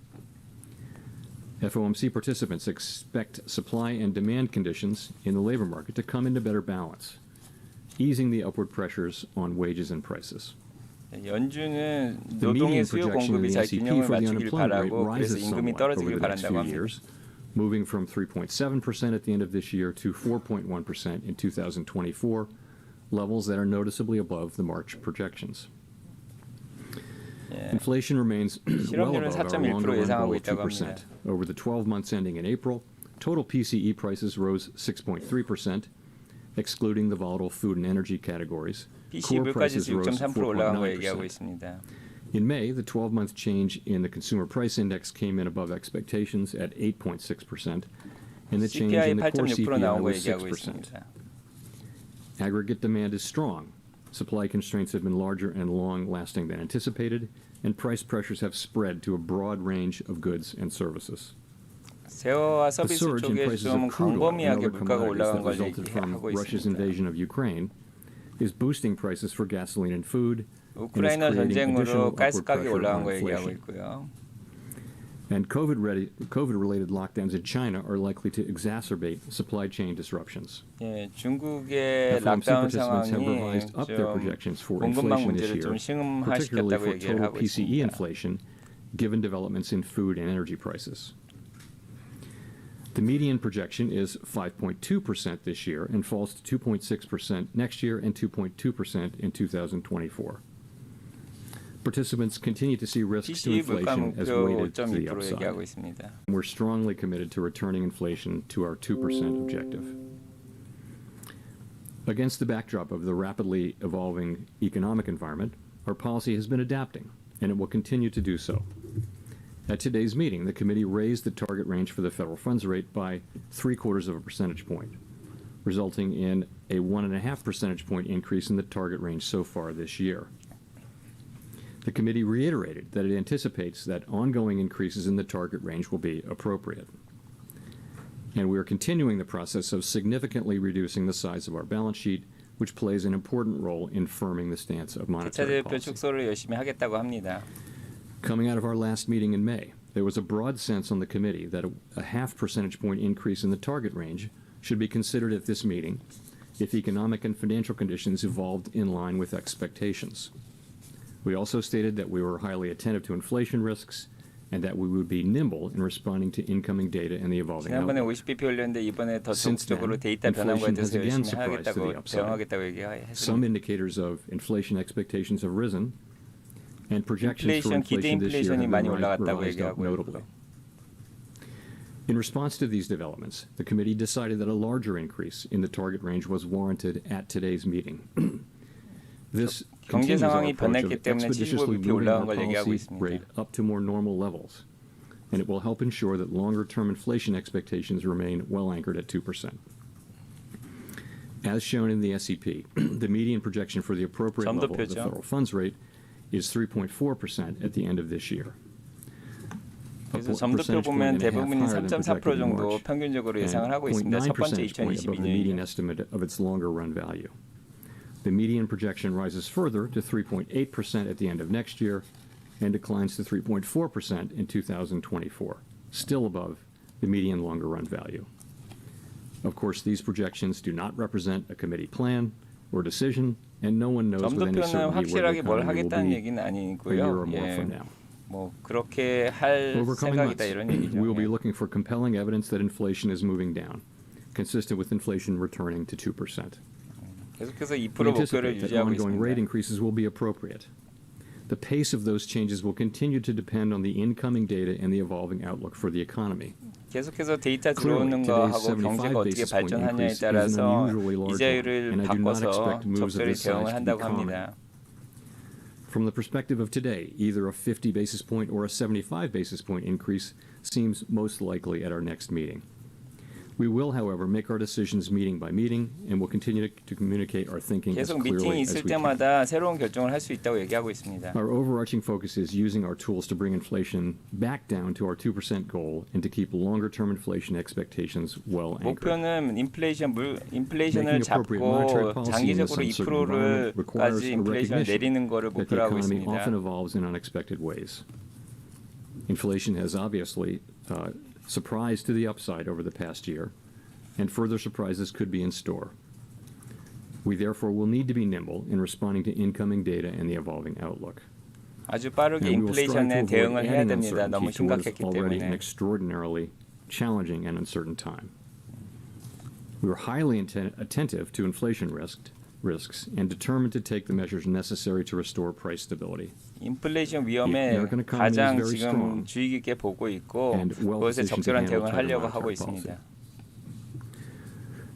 FOMC participants expect supply and demand conditions in the labor market to come into better balance, easing the upward pressures on wages and prices. 연준은 The median 노동의 수요 projection in 공급이 the 잘 SEP 균형을 for the 맞추길 unemployment rate 바라고 그래서 rises 임금이 somewhat over 떨어지길 the next 바란다고 few 합니다. years, moving from 3.7% at the end of this year to 4.1% in 2024, levels that are noticeably above the March projections. 예, Inflation remains well 실업률은 above our 4.1% longer-run 예상하고 goal of 있다고 2%. 합니다. Over the 12 months ending in April, total PCE prices rose 6.3%, excluding the volatile food and energy categories. PC Core prices 물가지수 rose 6.3% 올라간 거 얘기하고 4.9%. 있습니다. In May, the 12-month change in the consumer price index came in above expectations at 8.6%, and the change CPI in the core 8.6% CPI 나온 거 was 얘기하고 6%. 있습니다. Aggregate demand is strong. Supply constraints have been larger and long-lasting than anticipated, and price pressures have spread to a broad range of goods and services. 세어와 The 서비스 surge in 쪽에 prices 좀 of crude oil and 광범위하게 other 물가가 commodities 올라간 that 걸 resulted from 얘기하고 Russia's 있습니다. invasion of Ukraine is boosting prices for gasoline and food, and is 우크라이나 creating additional 전쟁으로 가스 upward 가격이 pressure 올라간 on 거 얘기하고 inflation. 있고요. And COVID-related lockdowns in China are likely to exacerbate supply chain disruptions. 예, 중국의 FOMC 락다운 participants have 상황이 revised up their 좀 projections for 공급망 inflation this 문제를 좀 year, particularly 심화시켰다고 for 얘기를 total 하고 PCE 있습니다. inflation, given developments in food and energy prices. The median projection is 5.2% this year and falls to 2.6% next year and 2.2% in 2024. Participants continue to see risks to PC 물가 inflation as 목표 weighted to the 5.2% 얘기하고 upside. 있습니다. We're strongly committed to returning inflation to our 2% objective. Against the backdrop of the rapidly evolving economic environment, our policy has been adapting, and it will continue to do so. At today's meeting, the committee raised the target range for the federal funds rate by 0.75 percentage point, resulting in a 1.5 percentage point increase in the target range so far this year. The committee reiterated that it anticipates that ongoing increases in the target range will be appropriate. And we are continuing the process of significantly reducing the size of our balance sheet, which plays an important role in firming the stance of monetary 대차대표 policy. 축소를 열심히 하겠다고 합니다. Coming out of our last meeting in May, there was a broad sense on the committee that a 0.5 percentage point increase in the target range should be considered at this meeting if economic and financial conditions evolved in line with expectations. We also stated that we were highly attentive to inflation risks and that we would be nimble in responding to incoming data and the evolving 지난번에 outlook. 50bp 올렸는데 이번에 더 Since 적극적으로 then, 데이터 변한 거에 inflation 대해서 has again 열심히 surprised to the 하겠다고 upside. 대응하겠다고 Some 얘기했습니다. indicators of inflation expectations have risen, and projections for 인플레이션, 기대 inflation this year have 인플레이션이 been 많이 올라갔다고 revised up 얘기하고 notably. 있고. In response to these developments, the committee decided that a larger increase in the target range was warranted at today's meeting. This 경제 continues our 상황이 approach of 변했기 때문에 expeditiously 75bp moving our 올라간 걸 얘기하고 policy 있습니다. rate up to more normal levels, and it will help ensure that longer-term inflation expectations remain well anchored at 2%. As shown in the SEP, the median projection for the appropriate level of the 점도표죠. federal funds rate is 3.4% at the end of this year. 그래서 점도표 보면 대부분이 3.4% 정도 평균적으로 예상을 하고 있습니다. 첫 번째 2022년이요. estimate of its longer run value. The median projection rises further to 3.8% at the end of next year and declines to 3.4% in 2024, still above the median longer run value. Of course, these projections do not represent a committee plan or decision, and no one knows with any 점도표는 certainty where 확실하게 the 뭘 economy will 하겠다는 be 얘기는 a year 아니고요. or more from 예, now. 뭐 그렇게 할 Over coming months, 생각이다 이런 얘기죠. we will be 예. looking for compelling evidence that inflation is moving down, consistent with inflation returning to 2%. 계속해서 2% We 목표를 anticipate that 유지하고 ongoing rate 있습니다. increases will be appropriate. The pace of those changes will continue to depend on the incoming data and the evolving outlook for the economy. 계속해서 데이터 Clearly, 들어오는 today's 거하고 경제가 75 어떻게 basis point 발전하냐에 increase is an 따라서 unusually large one, 이자율을 and I do not 바꿔서 expect moves of 적절히 this size 대응을 to be 한다고 common. 합니다. From the perspective of today, either a 50 basis point or a 75 basis point increase seems most likely at our next meeting. We will, however, make our decisions meeting by meeting, and will continue to communicate our thinking as 계속 clearly 미팅이 as 있을 we can. 때마다 새로운 결정을 할 수 있다고 얘기하고 있습니다. Our overarching focus is using our tools to bring inflation back down to our 2% goal and to keep longer-term inflation expectations well anchored. 목표는 인플레이션을 Making appropriate monetary 잡고 policy in this 장기적으로 uncertain environment requires 2%까지 a 인플레이션을 recognition 내리는 거를 that the 목표로 하고 economy 있습니다. often evolves in unexpected ways. Inflation has obviously surprised to the upside over the past year, and further surprises could be in store. We therefore will need to be nimble in responding to incoming data and the evolving outlook. 아주 빠르게 And we will strive 인플레이션에 to avoid 대응을 해야 adding 됩니다. 너무 uncertainty to what is 심각했기 already an 때문에. extraordinarily challenging and uncertain time. We are highly attentive to inflation risks and determined to take the measures necessary to restore price stability. 인플레이션 위험에 American economy is 가장 very 지금 strong 주의 깊게 보고 있고 and well 그것에 positioned to 적절한 handle 대응을 tighter 하려고 하고 monetary policy. 있습니다.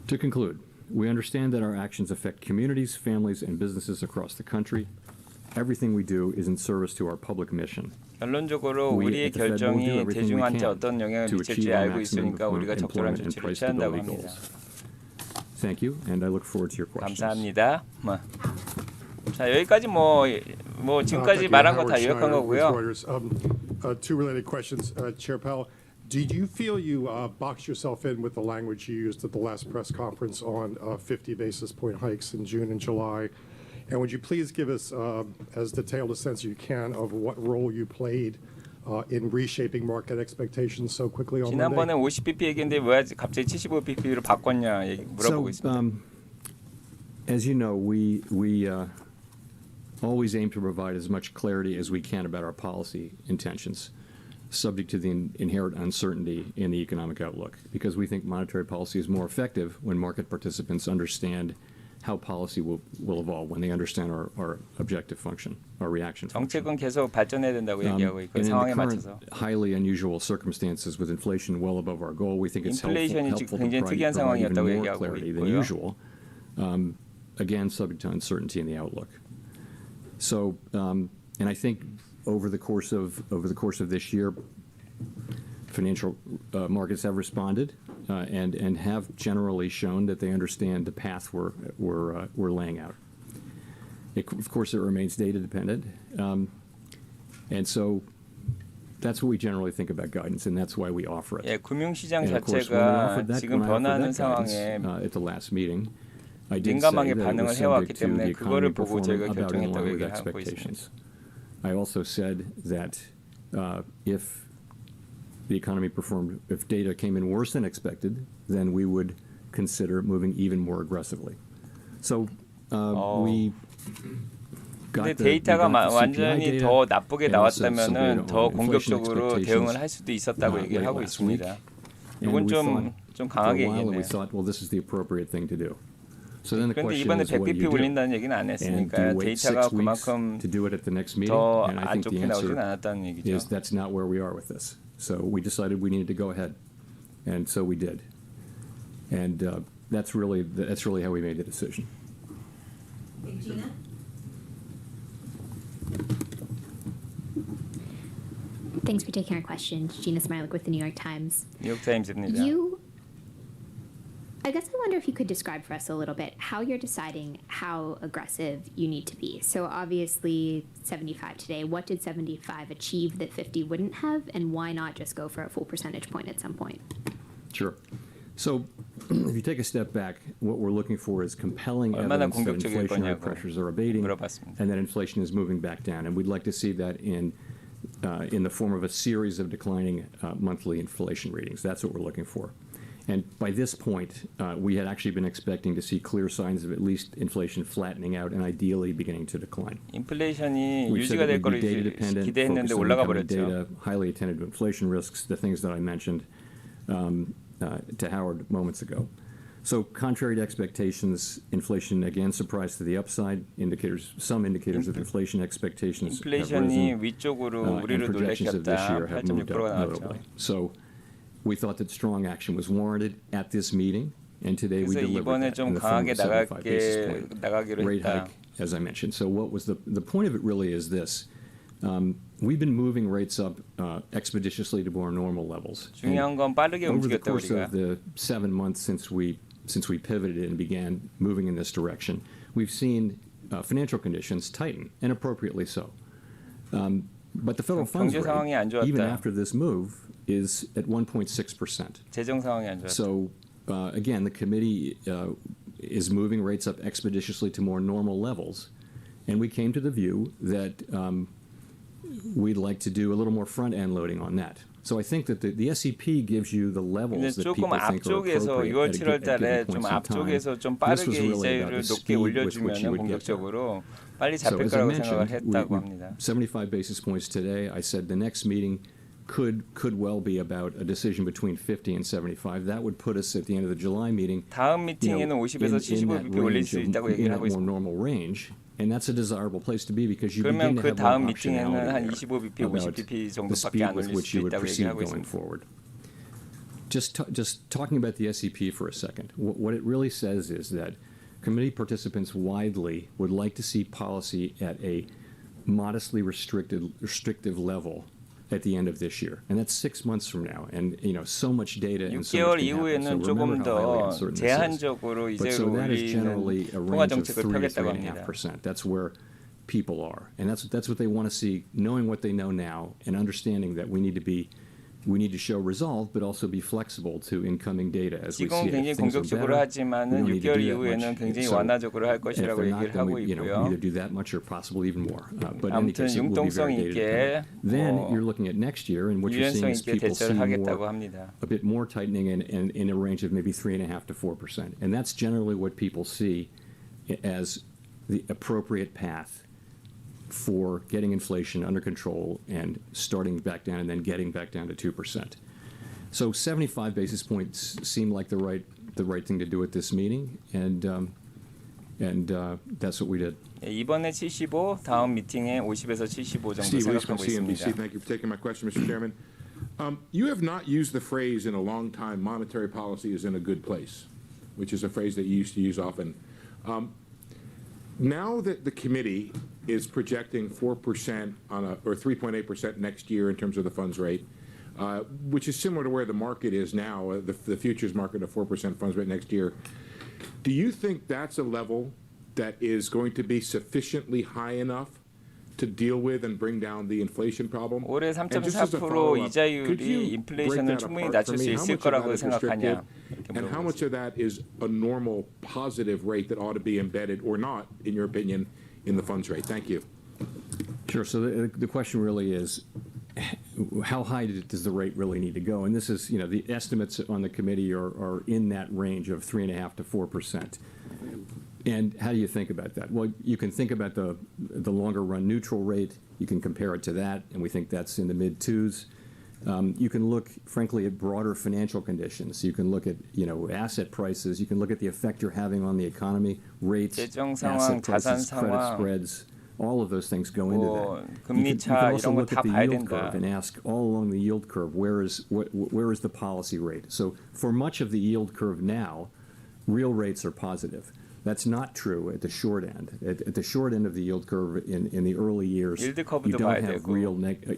To conclude, we understand that our actions affect communities, families, and businesses across the country. Everything we do is in service to our public mission. 결론적으로 We 우리의 at the Fed will do 결정이 everything we 대중한테 can 어떤 영향을 to 미칠지 achieve our 알고 maximum 있으니까 우리가 적절한 employment and 조치를 price 취한다고 stability 합니다. goals. Thank you, and I look forward to your questions. 감사합니다. 자 여기까지 뭐 지금까지 말한 거 다 요약한 거고요. Two related questions, Chair Powell. Did you feel you boxed yourself in with the language you used at the last press conference on 50 basis point hikes in June and July? And would you please give us as detailed a sense as you can of what role you played in reshaping market expectations so quickly on Monday? 지난번에 50bp 얘기인데 왜 갑자기 75bp로 바꿨냐 물어보고 있습니다. As you know, we always aim to provide as much clarity as we can about our policy intentions, subject to the inherent uncertainty in the economic outlook, because we think monetary policy is more effective when market participants understand how policy will evolve, when they understand our objective function, our reaction function. 정책은 계속 발전해야 된다고 얘기하고 있고 And in 상황에 the current 맞춰서. highly unusual circumstances with inflation well above our goal, we think it's 인플레이션이 helpful to 굉장히 특이한 provide even 상황이었다고 more 얘기하고 clarity than 있고요. usual, again, subject to uncertainty in the outlook. So, and I think over the course of this year, financial markets have responded and have generally shown that they understand the path we're laying out. Of course, it remains data dependent, and so that's what we generally think about guidance, and that's why we offer it. 예, 금융시장 And of course, 자체가 when 지금 I offered 변하는 that guidance, 상황에 at the last meeting, I did say 민감하게 that it 반응을 was 해왔기 subject to 때문에 the 그거를 economy 보고 performing 저희가 about in 결정했다고 line with 얘기를 하고 있습니다. expectations. I also said that if the economy performed, if data came in worse than expected, then we would consider moving even more aggressively. So we 근데 데이터가 완전히 더 나쁘게 나왔다면은 더 공격적으로 대응을 할 수도 있었다고 얘기를 하고 있습니다. 이건 좀 강하게 얘기했네요. We thought, well, this is the appropriate thing to do. So then the 그런데 question 이번에 is, what do 100bp you do? 올린다는 얘기는 안 And do 했으니까요. you wait 데이터가 6 weeks 그만큼 to do it at the next meeting? 더 And I 안 think 좋게 the 나오진 answer 않았다는 얘기죠. is that's not where we are with this. So we decided we needed to go ahead, and so we did. And that's really how we made the decision. Gina? Thanks for taking our questions. Gina Smilik with the New York Times. 뉴욕타임즈입니다. I guess I wonder if you could describe for us a little bit how you're deciding how aggressive you need to be. So obviously 75 today. What did 75 achieve that 50 wouldn't have, and why not just go for a full percentage point at some point? Sure. So if you take a step back, what we're looking for is compelling evidence that inflationary pressures are abating and that inflation is moving back down. And we'd like to see that in the form of a series of declining monthly inflation readings. That's what we're looking for. And by this point, we had actually been expecting to see clear signs of at least inflation flattening out and ideally beginning to decline. 인플레이션이 유지가 될 거를 기대했는데 올라가 버렸죠. Data, highly attentive to inflation risks, the things that I mentioned to Howard moments ago. So contrary to expectations, inflation again surprised to the upside. Some indicators of inflation expectations have risen, and projections of this year have moved up notably. So we thought that strong action was warranted at this meeting, and today we delivered that in the form of 75 basis point rate hike, as I mentioned. So what was the point of it really is this. We've been moving rates up expeditiously to more normal levels. 중요한 건 빠르게 Over the 움직였다 course 우리가. of the 7 months since we pivoted and began moving in this direction, we've seen financial conditions tighten, and appropriately so. But the federal funds rate, even after this move, is at 1.6%. 재정 상황이 안 좋았다. So again, the committee is moving rates up expeditiously to more normal levels, and we came to the view that we'd like to do a little more front-end loading on that. So I think that the SEP gives you the levels that people think are appropriate 6월 at 7월 달에 좀 given points in time. 앞쪽에서 좀 This was 빠르게 really about 이자율을 the 높게 speed with which you 올려주면 would get there. 공격적으로 빨리 So 잡힐 as I 거라고 생각을 mentioned, 했다고 합니다. 75 basis points today. I said the next meeting could well be about a decision between 50 and 75. That would put us at the end of the July meeting. 다음 미팅에는 50에서 75bp 올릴 수 있다고 얘기를 하고 more 있습니다. normal range, and that's a desirable place to be because you begin 그러면 to 그 have 다음 more 미팅에는 한 optionality 25bp, there about 50bp the 정도밖에 speed 안 with 올릴 which 수 you would 있다고 proceed 얘기를 하고 going 있습니다. forward. Just talking about the SEP for a second, what it really says is that committee participants widely would like to see policy at a modestly restrictive level at the end of this year, and that's 6 months from now. And so much data and so 6개월 much can happen. So 이후에는 조금 remember how highly 더 uncertain this is. 제한적으로 But 이자율을 so that is generally 올리는 a 통화 range of 정책을 3 to 펴겠다고 합니다. 3.5%. That's where people are, and that's what they want to see, knowing what they know now and understanding that we need to show resolve, but also be flexible to incoming data as we see 지금 it. 굉장히 If things are 공격적으로 better, we 하지만은 don't need to 6개월 do that 이후에는 much. 굉장히 So, 완화적으로 할 and if 것이라고 they're not, 얘기를 then 하고 we 있고요. either do that much or possibly even more. But in any 아무튼 case, it will be 융통성 very data dependent. 있게 Then you're looking at next year, and what you're seeing 유연성 is 있게 people see 대처를 하겠다고 more, 합니다. a bit more tightening in a range of maybe 3.5% to 4%, and that's generally what people see as the appropriate path for getting inflation under control and starting back down and then getting back down to 2%. So 75 basis points seem like the right thing to do at this meeting, and that's what we did. 이번에 75, 다음 미팅에 50에서 75 정도 Steve Lees from 생각하고 CNBC. 있습니다. Thank you for taking my question, Mr. Chairman. You have not used the phrase in a long time, monetary policy is in a good place, which is a phrase that you used to use often. Now that the committee is projecting 4% or 3.8% next year in terms of the funds rate, which is similar to where the market is now, the futures market of 4% funds rate next year, do you think that's a level that is going to be sufficiently high enough to deal with and bring down the inflation problem? 올해 And just as a 3.4% follow-up, could 이자율이 you 인플레이션을 break that 충분히 apart for 낮출 수 me? How 있을 much of 거라고 that is 생각하냐? restricted, and how much of that is a normal positive rate that ought to be embedded or not, in your opinion, in the funds rate? Thank you. Sure. So the question really is, how high does the rate really need to go? And this is, the estimates on the committee are in that range of 3.5% to 4%. And how do you think about that? Well, you can think about the longer run neutral rate. You can compare it to that, and we think that's in the mid twos. You can look, frankly, at broader financial conditions. You can look at, asset prices. You can look at the effect you're having on the economy, rates, 재정 asset 상황, prices, 자산 credit 상황, spreads. All of those things go into that. 금리 You 차 can also 이런 거 look 다 at the 봐야 yield 된다. curve and ask all along the yield curve, where is the policy rate? So for much of the yield curve now, real rates are positive. That's not true at the short end. At the short end of the yield curve in the early years, you don't have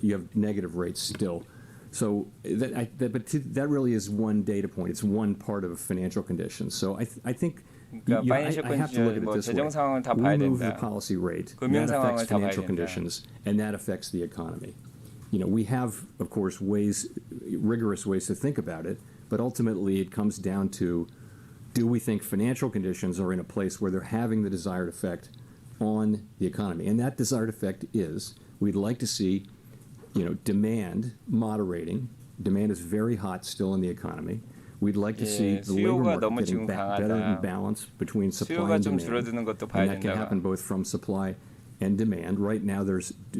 you have negative rates still. So that really is one data point. It's one part of financial conditions. So I think 그러니까 I have to look at it 뭐 this way. 재정 상황을 다 We 봐야 move the 된다. policy rate. 금융 That 상황을 affects 다 봐야 financial 된다. conditions, and that affects the economy. We have, of course, rigorous ways to think about it, but ultimately it comes down to, do we think financial conditions are in a place where they're having the desired effect on the economy? And that desired effect is, we'd like to see, demand moderating. Demand is very hot still in the economy. We'd like to see the labor market getting better in balance between supply and demand. And that can happen both from supply and demand. Right now,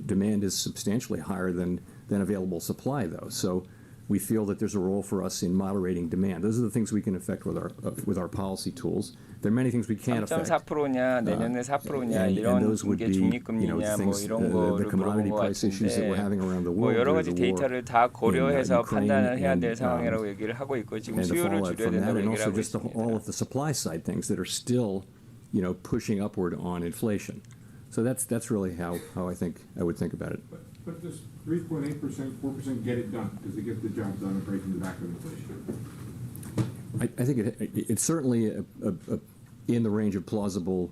demand is substantially higher than available supply, though. So we feel that there's a role for us in moderating demand. Those are the things we can affect with our policy tools. There are many things we can't affect. 3.4%냐 내년에 4%냐 and 이런 those would 게 be, 중립금리냐 뭐 things, 이런 the 거를 commodity 물어본 것 price issues that we're having around the 뭐 world. 여러 There's 가지 the war 데이터를 다 고려해서 Ukraine 판단을 해야 and, 될 상황이라고 얘기를 하고 있고 지금 and the 수요를 fallout 줄여야 from that, 된다고 and 얘기를 also 하고 just 있습니다. all of the supply side things that are still, pushing upward on inflation. So that's really how I would think about it. But this 3.8%, 4% get it done? Does it get the job done and breaking the back of inflation? I think it's certainly in the range of plausible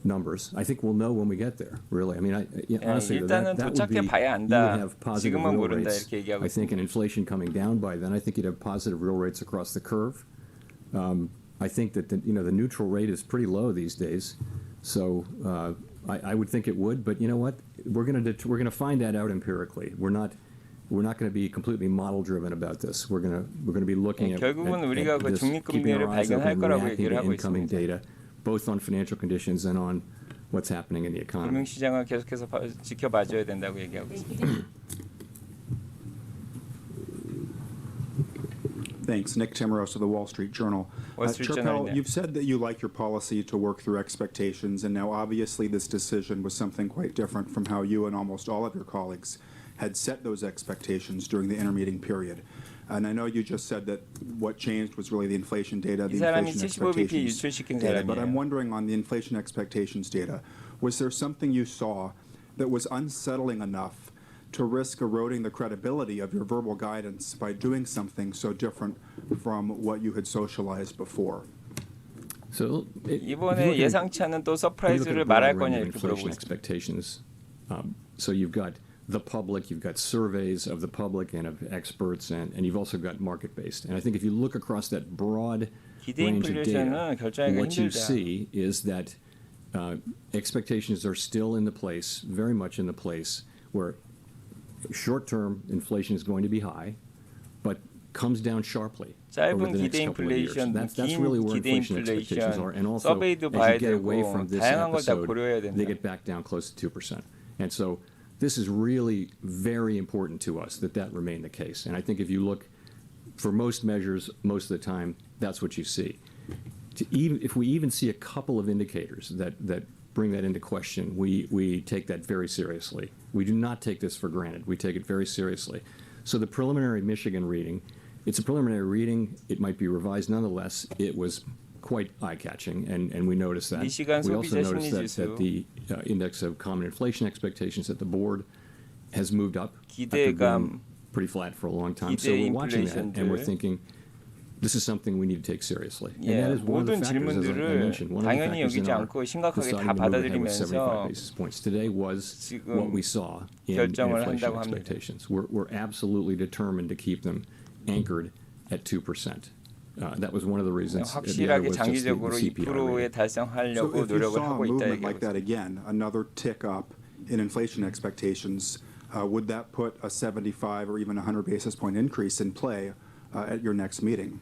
numbers. I think we'll know when we get there. Really, I mean, honestly, 일단은 that would be, 도착해 봐야 you would 안다. have positive 지금은 real 모른다 rates. 이렇게 얘기하고 I think, 있습니다. and inflation coming down by then, I think you'd have positive real rates across the curve. I think that the neutral rate is pretty low these days, so I would think it would. But you know what? We're gonna find that out empirically. We're not going to be completely model driven about this. We're going to be looking at 결국은 우리가 그 this, keeping 중립금리를 our eyes open 발견할 and 거라고 reacting 얘기를 to 하고 incoming 있습니다. data, both on financial conditions and on what's happening in the economy. 금융시장을 계속해서 지켜봐줘야 된다고 얘기하고 있습니다. Thanks. Nick Timmeros of the Wall Street Journal. Wall Street Chair Journal, Powell, you've said that you like your policy to work through expectations, and now obviously this decision was something quite different from how you and almost all of your colleagues had set those expectations during the intermeeting period. And I know you just said that what changed was really the inflation data, the inflation expectations data. But I'm wondering on the inflation expectations data, was there something you saw that was unsettling enough to risk eroding the credibility of your verbal guidance by doing something so different from what you had socialized before? So 이번에 예상치 않은 또 서프라이즈를 말할 거냐 이렇게 물어보고 expectations. So you've got the public, you've got surveys of the public and of experts, and you've also got market-based. And I think if you look across that broad range of data, what you see is that expectations are still in the place, very much in the place, where short-term inflation is going to be high, but comes down sharply over the next couple of years. That's really where inflation expectations are. And also, as you get away from this episode, they get back down close to 2%. And so this is really very important to us that remain the case. And I think if you look for most measures, most of the time, that's what you see. If we even see a couple of indicators that bring that into question, we take that very seriously. We do not take this for granted. We take it very seriously. So the preliminary Michigan reading, it's a preliminary reading. It might be revised nonetheless. It was quite eye-catching, and we noticed that. We also noticed that the index of common inflation expectations at the board has moved up after being pretty flat for a long time. So we're watching that, and we're thinking, this is something we need to take seriously. And that is one of the factors, as I mentioned, one of the factors in our deciding to move ahead with 75 basis points today was what we saw in inflation expectations. We're absolutely determined to keep them anchored at 2%. That was one of the reasons. 확실하게 장기적으로 2%에 달성하려고 노력을 하고 있다. So if you saw a movement like that again, another tick up in inflation expectations, would that put a 75 or even 100 basis point increase in play at your next meeting?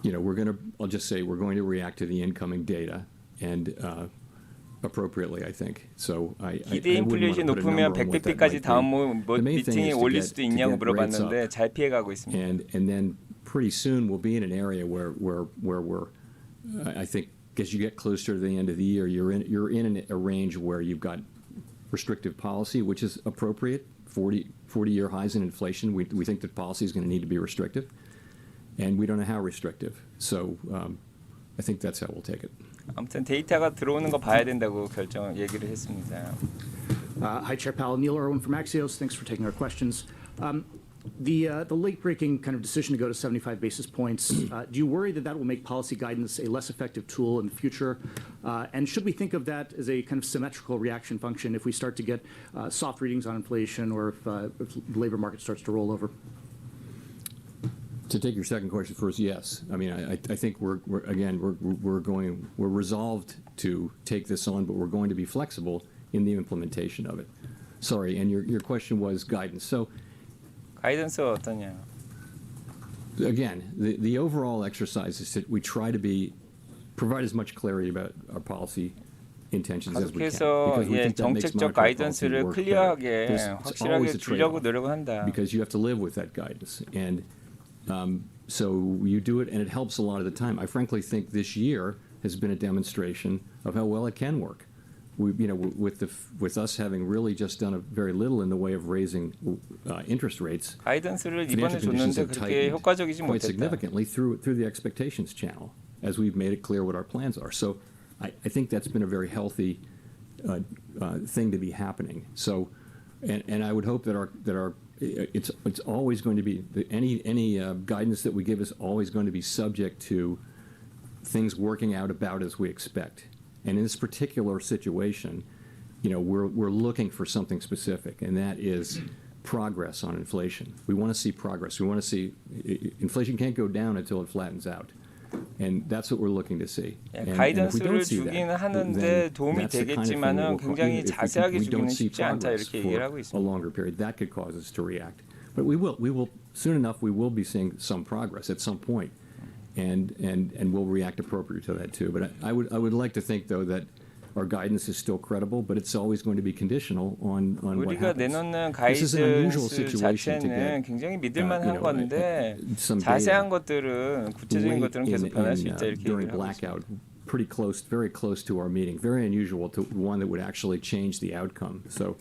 I'll just say we're going to react to the incoming data and appropriately, I think. So 기대 인플레이션 높으면 100bp까지 다음 미팅에 올릴 수도 있냐고 물어봤는데 잘 피해가고 있습니다. And then pretty soon we'll be in an area where we're, I think, as you get closer to the end of the year, you're in a range where you've got restrictive policy, which is appropriate. 40-year highs in inflation. We think that policy is going to need to be restrictive, and we don't know how restrictive. So I think that's how we'll take it. 아무튼 데이터가 들어오는 거 봐야 된다고 얘기를 했습니다. Hi, Chair Powell. Neil Irwin from Axios. Thanks for taking our questions. The late-breaking kind of decision to go to 75 basis points, do you worry that that will make policy guidance a less effective tool in the future? And should we think of that as a kind of symmetrical reaction function if we start to get soft readings on inflation or if the labor market starts to roll over? To take your second question first, yes. I mean, I think we're resolved to take this on, but we're going to be flexible in the implementation of it. Sorry, and your question was guidance. So. 가이던스가 어떠냐? Again, the overall exercise is that we try to provide as much clarity about our policy intentions as we can. 계속해서 정책적 가이던스를 클리어하게 확실하게 주려고 노력한다. Because you have to live with that guidance, and so you do it, and it helps a lot of the time. I frankly think this year has been a demonstration of how well it can work. With us having really just done a very little in the way of raising interest rates, 가이던스를 이번에 줬는데 그렇게 효과적이지 quite 못했다. significantly through the expectations channel, as we've made it clear what our plans are. So, I think that's been a very healthy thing to be happening. So, and I would hope that it's always going to be any guidance that we give is always going to be subject to things working out about as we expect. And in this particular situation, we're looking for something specific, and that is progress on inflation. We want to see progress. We want to see inflation can't go down until it flattens out, and that's what we're looking to see. 가이던스를 주기는 하는데 도움이 되겠지만은 굉장히 자세하게 주기는 쉽지 않다 이렇게 얘기를 하고 있습니다. A longer period that could cause us to react, but we will soon enough. We will be seeing some progress at some point. And we'll react appropriately to that too. But I would like to think though that our guidance is still credible, but it's always going to be conditional on what 우리가 happens. 내놓는 This is an unusual 가이던스 situation to 자체는 get 굉장히 믿을만한 건데 자세한 것들은 구체적인 것들은 계속 변할 수 있다 이렇게 during 얘기를 하고 blackout, pretty close, very close to our meeting. Very unusual to one that would actually change the outcome. So.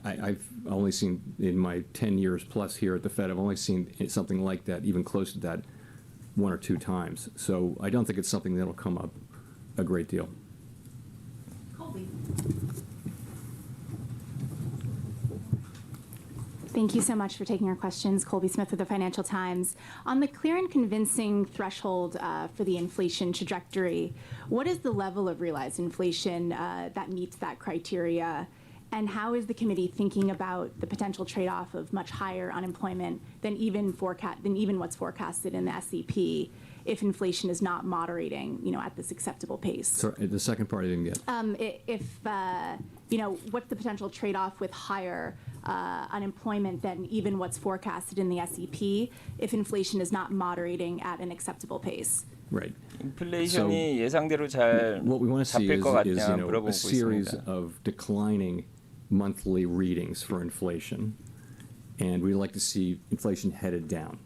I've only seen in my 10 years plus here at the Fed, I've only seen something like that, even close to that, one or two times. So I don't think it's something that'll come up a great deal. Colby. Thank you so much for taking our questions. Colby Smith with the Financial Times. On the clear and convincing threshold for the inflation trajectory, what is the level of realized inflation that meets that criteria? And how is the committee thinking about the potential trade-off of much higher unemployment than even what's forecasted in the SEP if inflation is not moderating, at this acceptable pace? Sorry, the second part I didn't get. What's the potential trade-off with higher unemployment than even what's forecasted in the SEP if inflation is not moderating at an acceptable pace? Right. 인플레이션이 예상대로 잘 what we want to see 잡힐 것 is 같냐 물어보고 a series 있습니다. of declining monthly readings for inflation, and we'd like to see inflation headed down.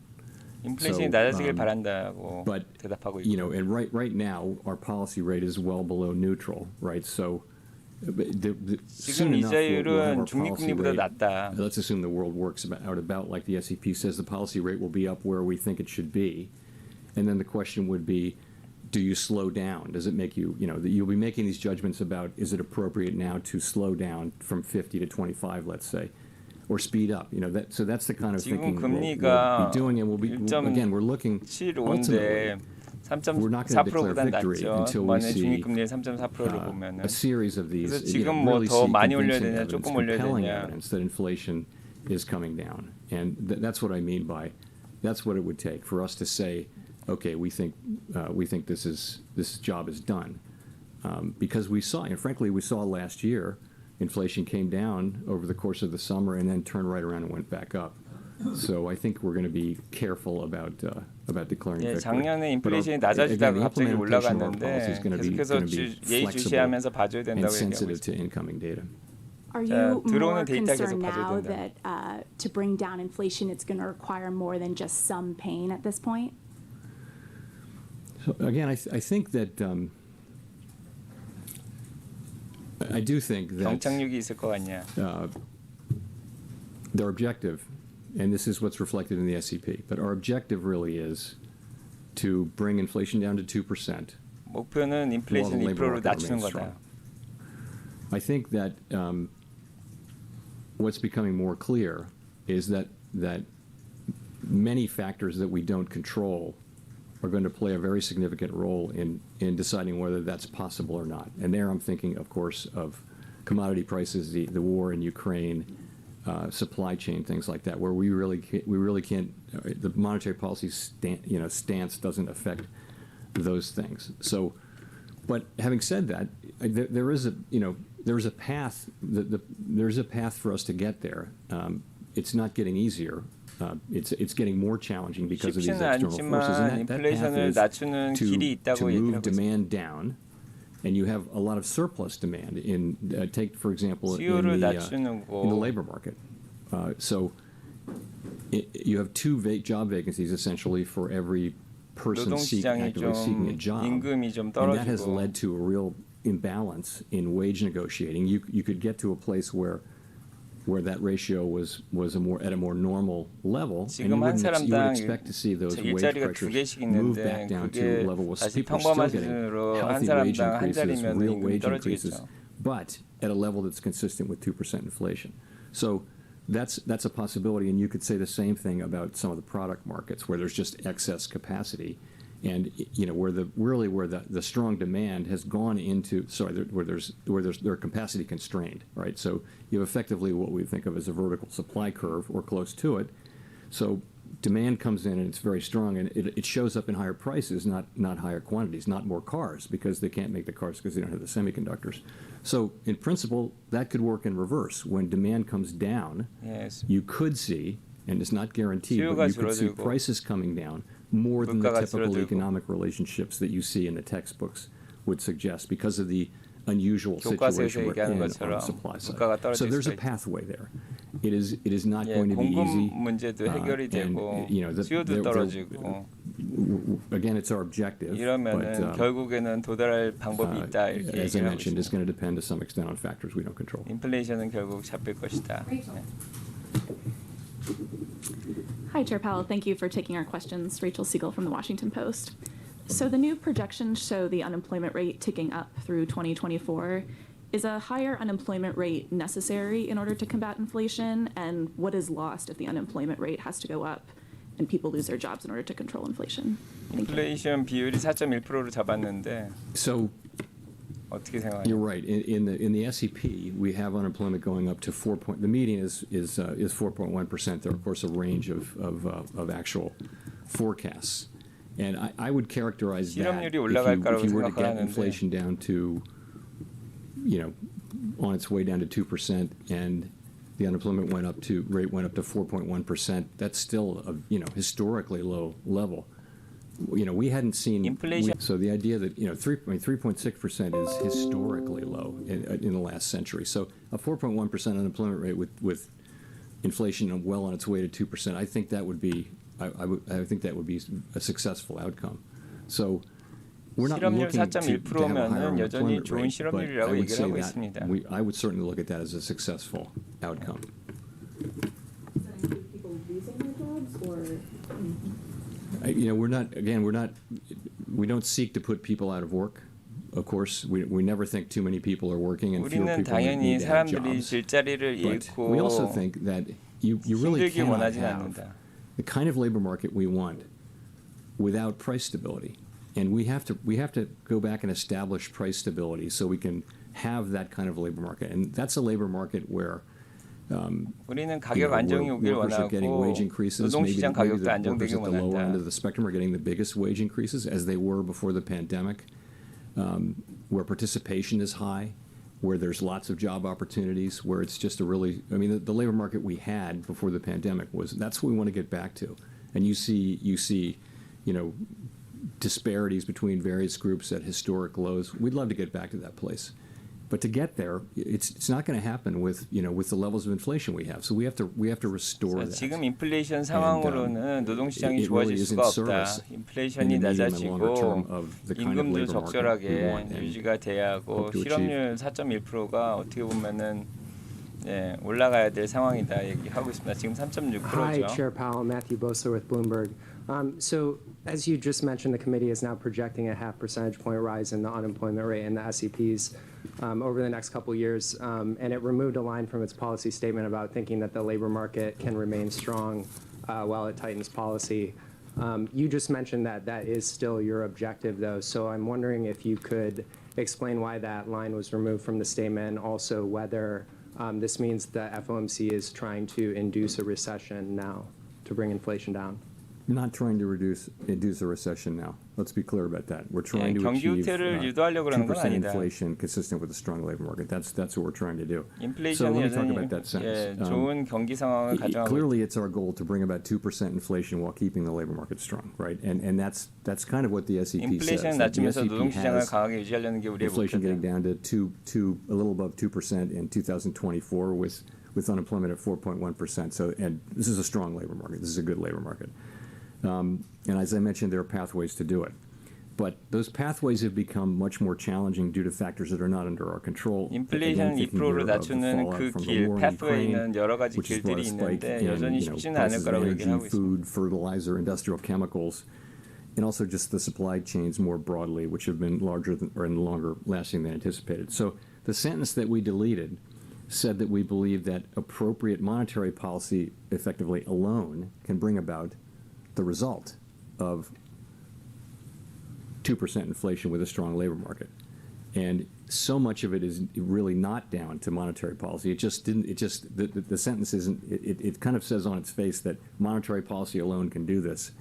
인플레이션이 낮아지길 바란다고 대답하고 있고. And right now our policy rate is well below neutral, right? So soon enough we'll have our policy rate. Let's assume the world works about like the SEP says. The policy rate will be up where we think it should be, and then the question would be, do you slow down? Does it make you, that you'll be making these judgments about, is it appropriate now to slow down from 50 to 25, let's say, or speed up? So that's the kind of thinking we'll be doing, and we'll be, again, we're looking, ultimately, we're not going to declare victory until we see a series of these, really see convincing evidence, compelling evidence that inflation is coming down. And that's what I mean by, that's what it would take for us to say, okay, we think this job is done, because we saw, and frankly, we saw last year, inflation came down over the course of the summer and then turned right around and went back up. So I think we're going to be careful about declaring victory. 작년에 인플레이션이 낮아지다가 갑자기 올라갔는데 계속해서 예의주시하면서 봐줘야 된다고 얘기하고 있습니다. Are you more concerned now that to bring down inflation, it's going to require more than just some pain at this point? So again, I think that I do think that 경착륙이 있을 것 같냐? Their objective, and this is what's reflected in the SEP, but our objective really is to bring inflation down to 2%. 목표는 인플레이션 2%로 낮추는 거다. I think that what's becoming more clear is that many factors that we don't control are going to play a very significant role in deciding whether that's possible or not. And there I'm thinking, of course, of commodity prices, the war in Ukraine, supply chain, things like that, where we really can't. The monetary policy stance doesn't affect those things. So, but having said that, there is a path. There's a path for us to get there. It's not getting easier. It's getting more challenging because of these external forces, and that path is to move demand down. And you have a lot of surplus demand in take for example in the labor market. So you have two job vacancies essentially for every person actively seeking a job, and that has led to a real imbalance in wage negotiating. You could get to a place where that ratio was at a more normal level, and you would expect to see those wage pressures move back down to a level where people are still getting healthy wage increases, real wage increases, but at a level that's consistent with 2% inflation. So that's a possibility, and you could say the same thing about some of the product markets where there's just excess capacity. And where the strong demand has gone into where they're capacity constrained, right? So you have effectively what we think of as a vertical supply curve or close to it. So demand comes in and it's very strong, and it shows up in higher prices, not higher quantities, not more cars, because they can't make the cars because they don't have the semiconductors. So in principle, that could work in reverse. When demand comes down, yes, you could see, and it's not guaranteed, but you could see prices coming down more than the typical economic relationships that you see in the textbooks would suggest, because of the unusual situation we're in on the supply side. So there's a pathway there. It is not going to be easy. Again, it's our objective. But 결국에는 도달할 방법이 있다. As I mentioned, it's going to depend to some extent on factors we don't control. 인플레이션은 결국 잡힐 것이다. Hi, Chair Powell. Thank you for taking our questions. Rachel Siegel from the Washington Post. So the new projections show the unemployment rate ticking up through 2024. Is a higher unemployment rate necessary in order to combat inflation? And what is lost if the unemployment rate has to go up and people lose their jobs in order to control inflation? 인플레이션 비율이 4.1%로 잡았는데. So 어떻게 생각하세요? You're right. In the SEP, we have unemployment going up to 4. The median is 4.1%. There are, of course, a range of actual forecasts, and I would characterize that if you were to get inflation down to, on its way down to 2%, and the unemployment rate went up to 4.1%. That's still a historically low level. We hadn't seen inflation. So the idea that 3.6% is historically low in the last century. So a 4.1% unemployment rate with inflation well on its way to 2%, I think that would be a successful outcome. So we're not looking to have a higher unemployment rate, but I would certainly look at that as a successful outcome. Does that include people losing their jobs, or? We don't seek to put people out of work. Of course, we never think too many people are working and fewer people need to have jobs. But we also think that you really cannot have the kind of labor market we want without price stability. And we have to go back and establish price stability so we can have that kind of labor market. And that's a labor market where 우리는 가격 안정이 오길 원하고 노동시장 가격도 안정되길 at the lower end 원한다. of the spectrum are getting the biggest wage increases as they were before the pandemic, where participation is high, where there's lots of job opportunities, where it's just the labor market we had before the pandemic that's what we want to get back to. And you see, disparities between various groups at historic lows. We'd love to get back to that place. But to get there, it's not going to happen with the levels of inflation we have. So we have to restore that. 지금 인플레이션 상황으로는 노동시장이 좋아질 수가 없다. 인플레이션이 낮아지고 임금도 적절하게 유지가 돼야 하고 실업률 4.1%가 어떻게 보면은 올라가야 될 상황이다 얘기하고 있습니다. 지금 3.6%죠. Hi, Chair Powell. Matthew Bosa with Bloomberg. So as you just mentioned, the committee is now projecting a 0.5 percentage point rise in the unemployment rate in the SEPs over the next couple years. And it removed a line from its policy statement about thinking that the labor market can remain strong while it tightens policy. You just mentioned that that is still your objective, though. So I'm wondering if you could explain why that line was removed from the statement, and also whether this means the FOMC is trying to induce a recession now to bring inflation down. Not trying to induce a recession now. Let's be clear about that. We're trying to 경기 achieve 후퇴를 유도하려고 그러는 건 2% 아니다. inflation consistent with a strong labor market. That's what we're trying to do. So 인플레이션이 let me talk 여전히 about that sentence. 좋은 경기 상황을 가져가고 Clearly, it's our goal to bring about 2% inflation while keeping the labor market strong, right? And that's kind of what the SEP says. 인플레이션을 That the 낮추면서 SEP 노동시장을 has 강하게 유지하려는 게 우리의 inflation getting 목표다. down to a little above 2% in 2024 with unemployment at 4.1%. So, and this is a strong labor market. This is a good labor market. And as I mentioned, there are pathways to do it. But those pathways have become much more challenging due to factors that are not under our control. 인플레이션 2%로 낮추는 그 길, pathway는 여러 가지 길들이 있는데 여전히 쉽지는 않을 거라고 얘기를 하고 있습니다. Food, fertilizer, industrial chemicals, and also just the supply chains more broadly, which have been larger and longer lasting than anticipated. So the sentence that we deleted said that we believe that appropriate monetary policy effectively alone can bring about the result of 2% inflation with a strong labor market. And so much of it is really not down to monetary policy. It just didn't, the sentence isn't, it kind of says on its face that monetary policy alone can do this.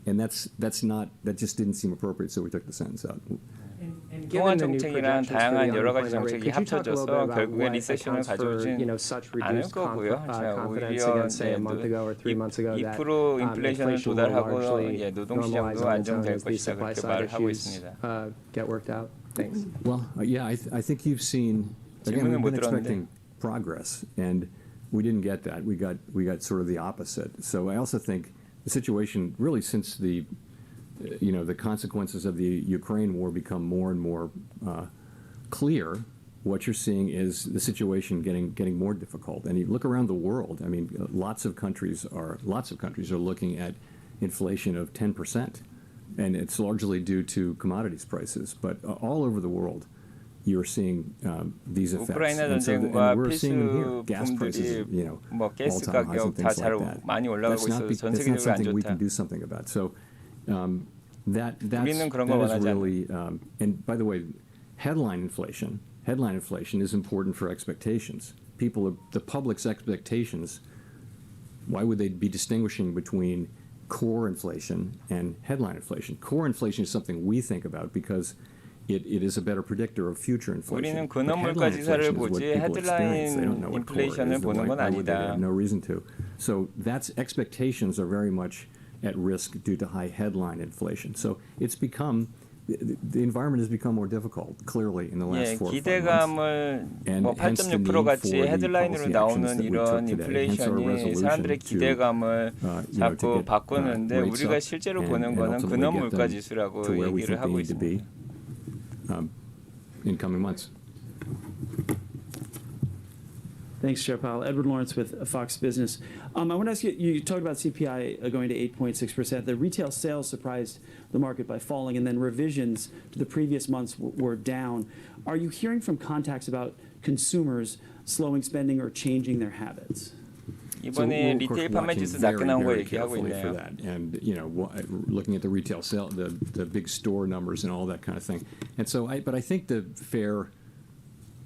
And that just didn't seem appropriate, so we took the sentence out. 통화 정책이란 다양한 여러 가지 정책이 합쳐져서 결국에 리세션을 가져오진 않을 거고요. 자, 오히려 2% 인플레이션을 도달하고 노동시장도 안정될 것이다 그렇게 말을 하고 있습니다. Well, yeah, I think you've seen. Again, we've been expecting progress, and we didn't get that. We got sort of the opposite. So I also think the situation really since the consequences of the Ukraine war become more and more clear. What you're seeing is the situation getting more difficult. And you look around the world. I mean, lots of countries are looking at inflation of 10%, and it's largely due to commodities prices. But all over the world, you're seeing these effects. 우크라이나 전쟁과 필수품들이 뭐 가스 가격 다 잘 많이 올라가고 있어서 전 세계적으로 안 좋다. That is really, and by the way, headline inflation is important for expectations. The public's expectations, why would they be distinguishing between core inflation and headline inflation? Core inflation is something we think about because it is a better predictor of future inflation. 우리는 근원물가 지수를 보지 헤드라인 인플레이션을 보는 건 아니다. No reason to. So that's expectations are very much at risk due to high headline inflation. So it's become the environment has become more difficult clearly in the last 4 or 5 months. 기대감을 뭐 8.6% 같이 헤드라인으로 나오는 이런 인플레이션이 사람들의 기대감을 자꾸 바꾸는데 우리가 실제로 보는 거는 근원 물가 지수라고 얘기를 하고 있습니다. In coming months. Thanks, Chair Powell. Edward Lawrence with Fox Business. I want to ask you, you talked about CPI going to 8.6%. The retail sales surprised the market by falling, and then revisions to the previous months were down. Are you hearing from contacts about consumers slowing spending or changing their habits? 이번에 리테일 판매 지수 낮게 나온 거 얘기하고 있네요. And looking at the retail sale, the big store numbers and all that kind of thing. And so, but I think the fair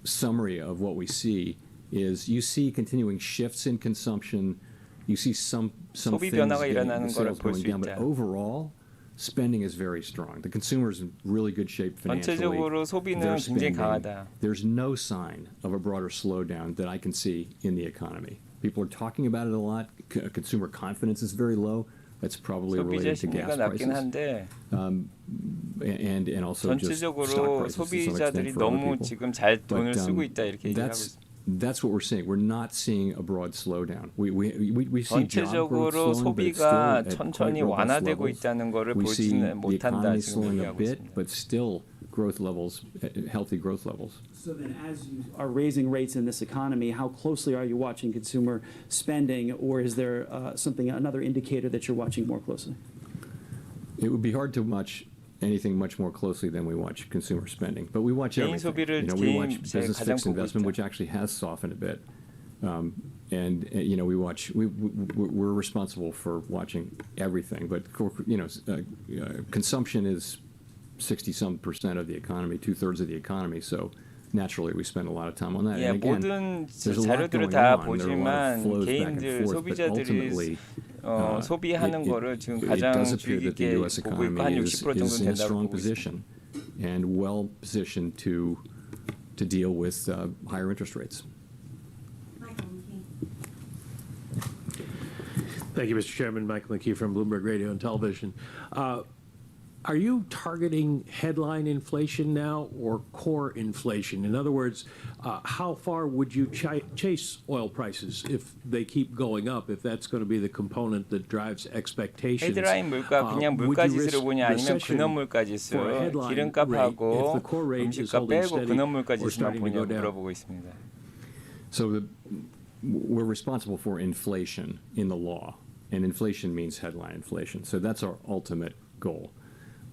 summary of what we see is you see continuing shifts in consumption. You see some 소비 things 변화가 일어나는 sales 것을 볼 going 수 down, but 있다. overall, spending is very strong. The consumer is in really good shape financially. 전체적으로 소비는 굉장히 강하다. There's no sign of a broader slowdown that I can see in the economy. People are talking about it a lot. Consumer confidence is very low. That's probably related to gas prices. 한데 and also just stock 전체적으로 prices to some extent 소비자들이 for other 너무 people. 지금 잘 돈을 But, 쓰고 있다 이렇게 얘기를 하고 있습니다. That's what we're seeing. We're not seeing a broad slowdown. We see job growth 전체적으로 slowing, but it's still 소비가 at quite 천천히 robust 완화되고 levels. 있다는 것을 We see 보지는 the 못한다 economy 지금 slowing a 얘기하고 bit, 있습니다. but still growth levels, healthy growth levels. So then as you are raising rates in this economy, how closely are you watching consumer spending, or is there another indicator that you're watching more closely? It would be hard to watch anything much more closely than we watch consumer spending, but we watch 개인 everything. 소비를 We watch 제일 business 가장 fixed 보고 investment, 있죠. which actually has softened a bit, we watch. We're responsible for watching everything, but consumption is 60-some% of the economy, 2/3 of the economy. So naturally, we spend a lot of time on that. 예, And again, 모든 there's a lot 자료들을 going 다 on. There are a lot 보지만 of flows back and 개인들 forth, but ultimately, 소비자들이 소비하는 거를 지금 it 가장 does appear 주의 that the 깊게 U.S. 보고 있고 한 economy 60% is 정도는 in a 된다고 strong 보고 있습니다. position and well positioned to deal with higher interest rates. Thank you, Mr. Chairman. Michael McKee from Bloomberg Radio and Television. Are you targeting headline inflation now or core inflation? In other words, how far would you chase oil prices if they keep going up, if that's going to be the component that drives expectations? 헤드라인 물가 그냥 물가 지수를 보냐 아니면 근원 물가 지수, 기름값하고 음식값 빼고 근원 물가 지수만 보냐고 물어보고 있습니다. So we're responsible for inflation in the law, and inflation means headline inflation. So that's our ultimate goal.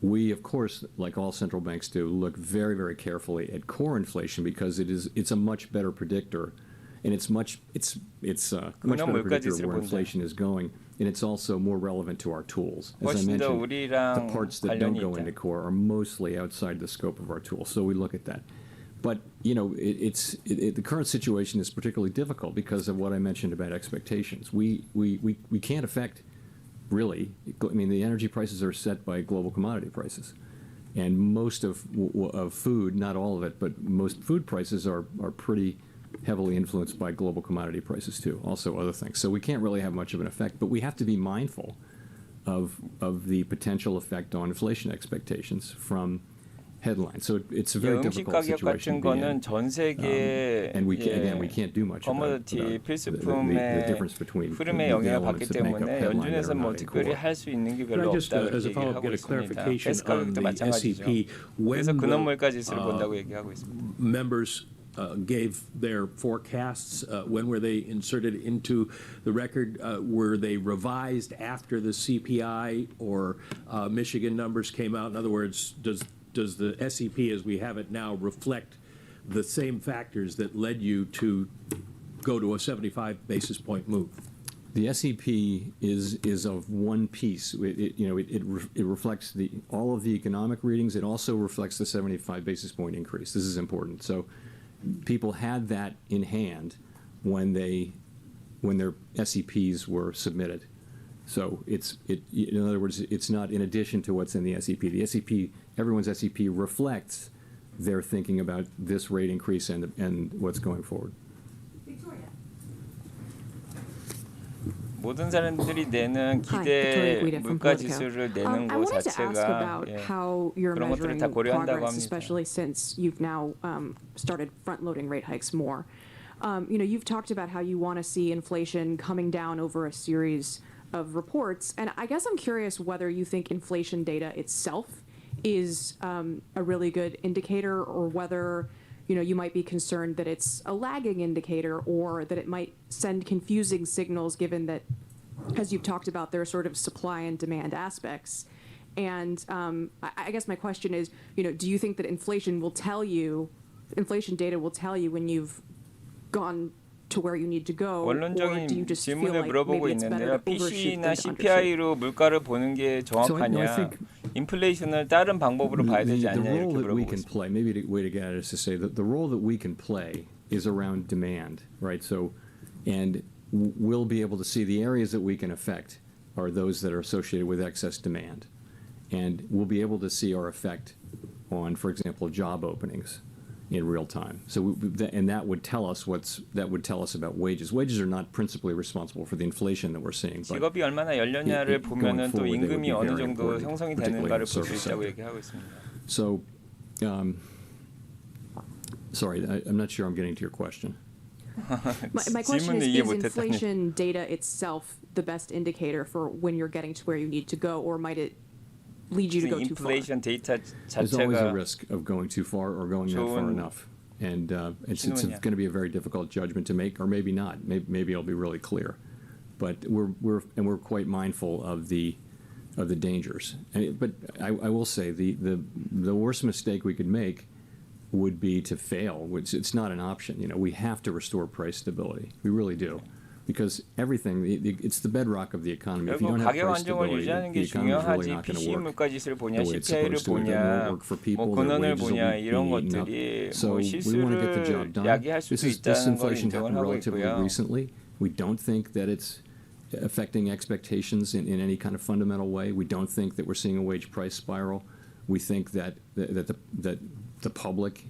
We, of course, like all central banks do, look very, very carefully at core inflation because it's a much better predictor, and it's much better predictor of where inflation is going, and it's also more relevant to our tools. As I mentioned, the parts that don't go into core are mostly outside the scope of our tools, so we look at that. But the current situation is particularly difficult because of what I mentioned about expectations. We can't affect. Really, I mean, the energy prices are set by global commodity prices, and most of food, not all of it, but most food prices are pretty heavily influenced by global commodity prices too. Also, other things. So we can't really have much of an effect, but we have to be mindful of the potential effect on inflation expectations from headlines. So it's a very difficult situation to be in. 전 세계 and we can't do much about 커머디티 the 필수품의 difference between 흐름에 the 영향을 elements 받기 that make up 때문에 headline that 연준에서 are 뭐 not in 특별히 core. 할 수 있는 게 Could 별로 I just, 없다 as 그렇게 a follow-up, 얘기하고 get a 있습니다. clarification 가스 on 가격도 the 마찬가지죠. SEP? 그래서 When 근원 the 물가 지수를 본다고 얘기하고 있습니다. members gave their forecasts, when were they inserted into the record? Were they revised after the CPI or Michigan numbers came out? In other words, does the SEP as we have it now reflect the same factors that led you to go to a 75 basis point move? The SEP is of one piece. It reflects all of the economic readings. It also reflects the 75 basis point increase. This is important. So people had that in hand when their SEPs were submitted. So in other words, it's not in addition to what's in the SEP. The SEP, everyone's SEP reflects their thinking about this rate increase and what's going forward. 모든 사람들이 내는 기대 물가 지수를 내는 I 것 wanted to ask 자체가 about how you're 그런 것들을 measuring 다 고려한다고 progress, 합니다. especially since you've now started front-loading rate hikes more. You've talked about how you want to see inflation coming down over a series of reports, and I guess I'm curious whether you think inflation data itself is a really good indicator, or whether you might be concerned that it's a lagging indicator, or that it might send confusing signals, given that, as you've talked about, there are sort of supply and demand aspects. And I guess my question is, do you think that inflation data will tell you when you've gone to where you need to go, or do you 원론적인 just feel 질문을 like 물어보고 maybe it's better 있는데요. to overshoot PC나 than to undershoot? CPI로 물가를 보는 게 정확하냐, 인플레이션을 다른 방법으로 봐야 되지 The 않냐 role 이렇게 that we 물어보고 can 있습니다. play, maybe the way to get at it is to say that the role that we can play is around demand, right? So, and we'll be able to see the areas that we can affect are those that are associated with excess demand, and we'll be able to see our effect on, for example, job openings in real time. So, and that would tell us about wages. Wages are not principally responsible for the inflation that we're seeing. But 직업이 얼마나 열렸냐를 보면은 또 forward, they would 임금이 be 어느 very 정도 important, 형성이 particularly 되는가를 in the 볼 수 service 있다고 sector. 얘기하고 있습니다. So, sorry, I'm not sure I'm getting to your question. My question is inflation data itself the best indicator for when you're getting to where you need to go, or might it lead you to go too far? 인플레이션 데이터 There's always a 자체가 risk of going too far or going not far enough. And it's going to be a very difficult judgment to make, or maybe not. Maybe it'll be really clear. But we're quite mindful of the the dangers. But I will say the worst mistake we could make would be to fail. It's not an option. We have to restore price stability. We really do. Because everything, it's the bedrock of the economy. If you 결국 don't have 가격 price 안정을 stability, 유지하는 the 게 economy is really 중요하지. not going to PC work 물가지수를 보냐, the way it's CPI를 supposed to. It 보냐, won't work for people. 뭐 Their 근원을 wages will 보냐 be 이런 eaten up. 것들이 So 뭐 we want to get the job 실수를 done. 야기할 수도 This 있다는 걸 inflation 인정을 happened 하고 relatively 있고요. recently. We don't think that it's affecting expectations in any kind of fundamental way. We don't think that we're seeing a wage price spiral. We think that the public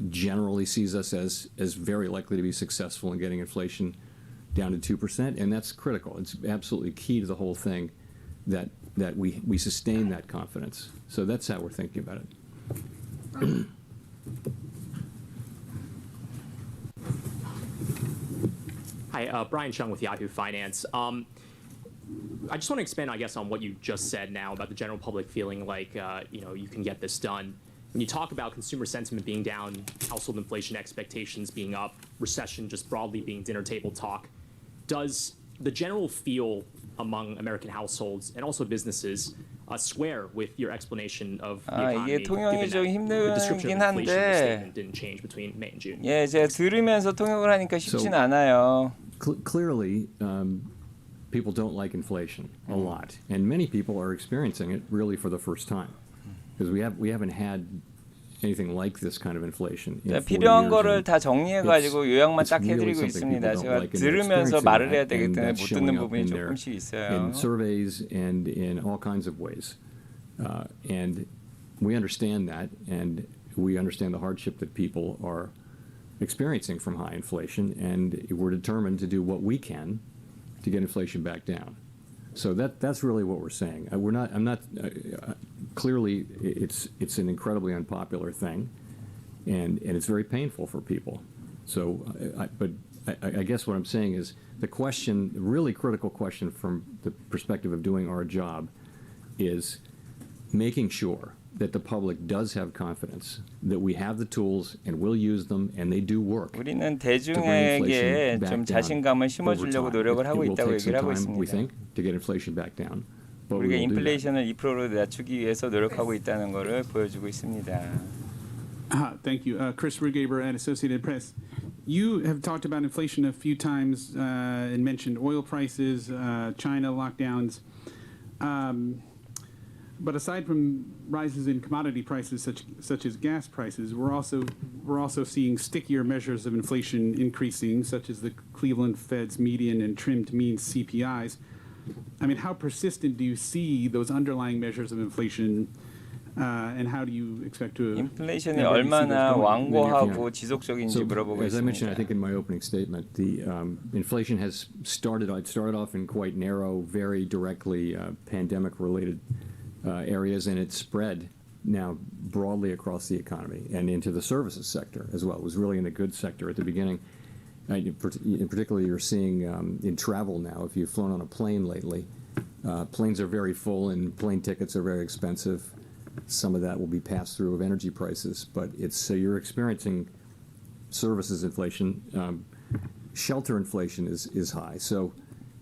generally sees us as very likely to be successful in getting inflation down to 2%, and that's critical. It's absolutely key to the whole thing that we sustain that confidence. So that's how we're thinking about it. Hi, Brian Chung with Yahoo Finance. I just want to expand, I guess, on what you just said now about the general public feeling like you can get this done. When you talk about consumer sentiment being down, household inflation expectations being up, recession just broadly being dinner table talk, does the general feel among American households and also businesses square with your explanation of the economy, 이게 통역이 좀 given that the description of 힘들긴 inflation in the 한데 statement didn't change between May and June? 예, 제가 들으면서 통역을 하니까 쉽진 않아요. Clearly, people don't like inflation a lot, and many people are experiencing it really for the first time, because we haven't had anything like this kind of inflation. 필요한 거를 다 정리해가지고 요약만 딱 해드리고 있습니다. 제가 들으면서 말을 해야 되기 때문에 못 듣는 부분이 조금씩 있어요. In surveys and in all kinds of ways, and we understand that, and we understand the hardship that people are experiencing from high inflation, and we're determined to do what we can to get inflation back down. So that's really what we're saying. I'm not. Clearly, it's an incredibly unpopular thing, and it's very painful for people. So, I guess what I'm saying is the question, really critical question from the perspective of doing our job, is making sure that the public does have confidence that we have the tools and will use them and they do work. 우리는 대중에게 좀 자신감을 심어주려고 노력을 하고 있다고 얘기를 하고 We 있습니다. think to get inflation back down. But 우리가 we will do that. 인플레이션을 2%로 낮추기 위해서 노력하고 있다는 것을 보여주고 있습니다. Thank you. Chris Rugaber at Associated Press. You have talked about inflation a few times and mentioned oil prices, China lockdowns. But aside from rises in commodity prices such as gas prices, we're also seeing stickier measures of inflation increasing, such as the Cleveland Fed's median and trimmed mean CPIs. I mean, how persistent do you see those underlying measures of inflation, and how do you expect to? 인플레이션이 얼마나 완고하고 지속적인지 물어보고 as I mentioned, I 있습니다. think in my opening statement, the inflation has started off in quite narrow, very directly pandemic-related areas, and it's spread now broadly across the economy and into the services sector as well. It was really in the goods sector at the beginning. In particular, you're seeing in travel now, if you've flown on a plane lately, planes are very full and plane tickets are very expensive. Some of that will be passed through of energy prices, but so you're experiencing services inflation. Shelter inflation is high. So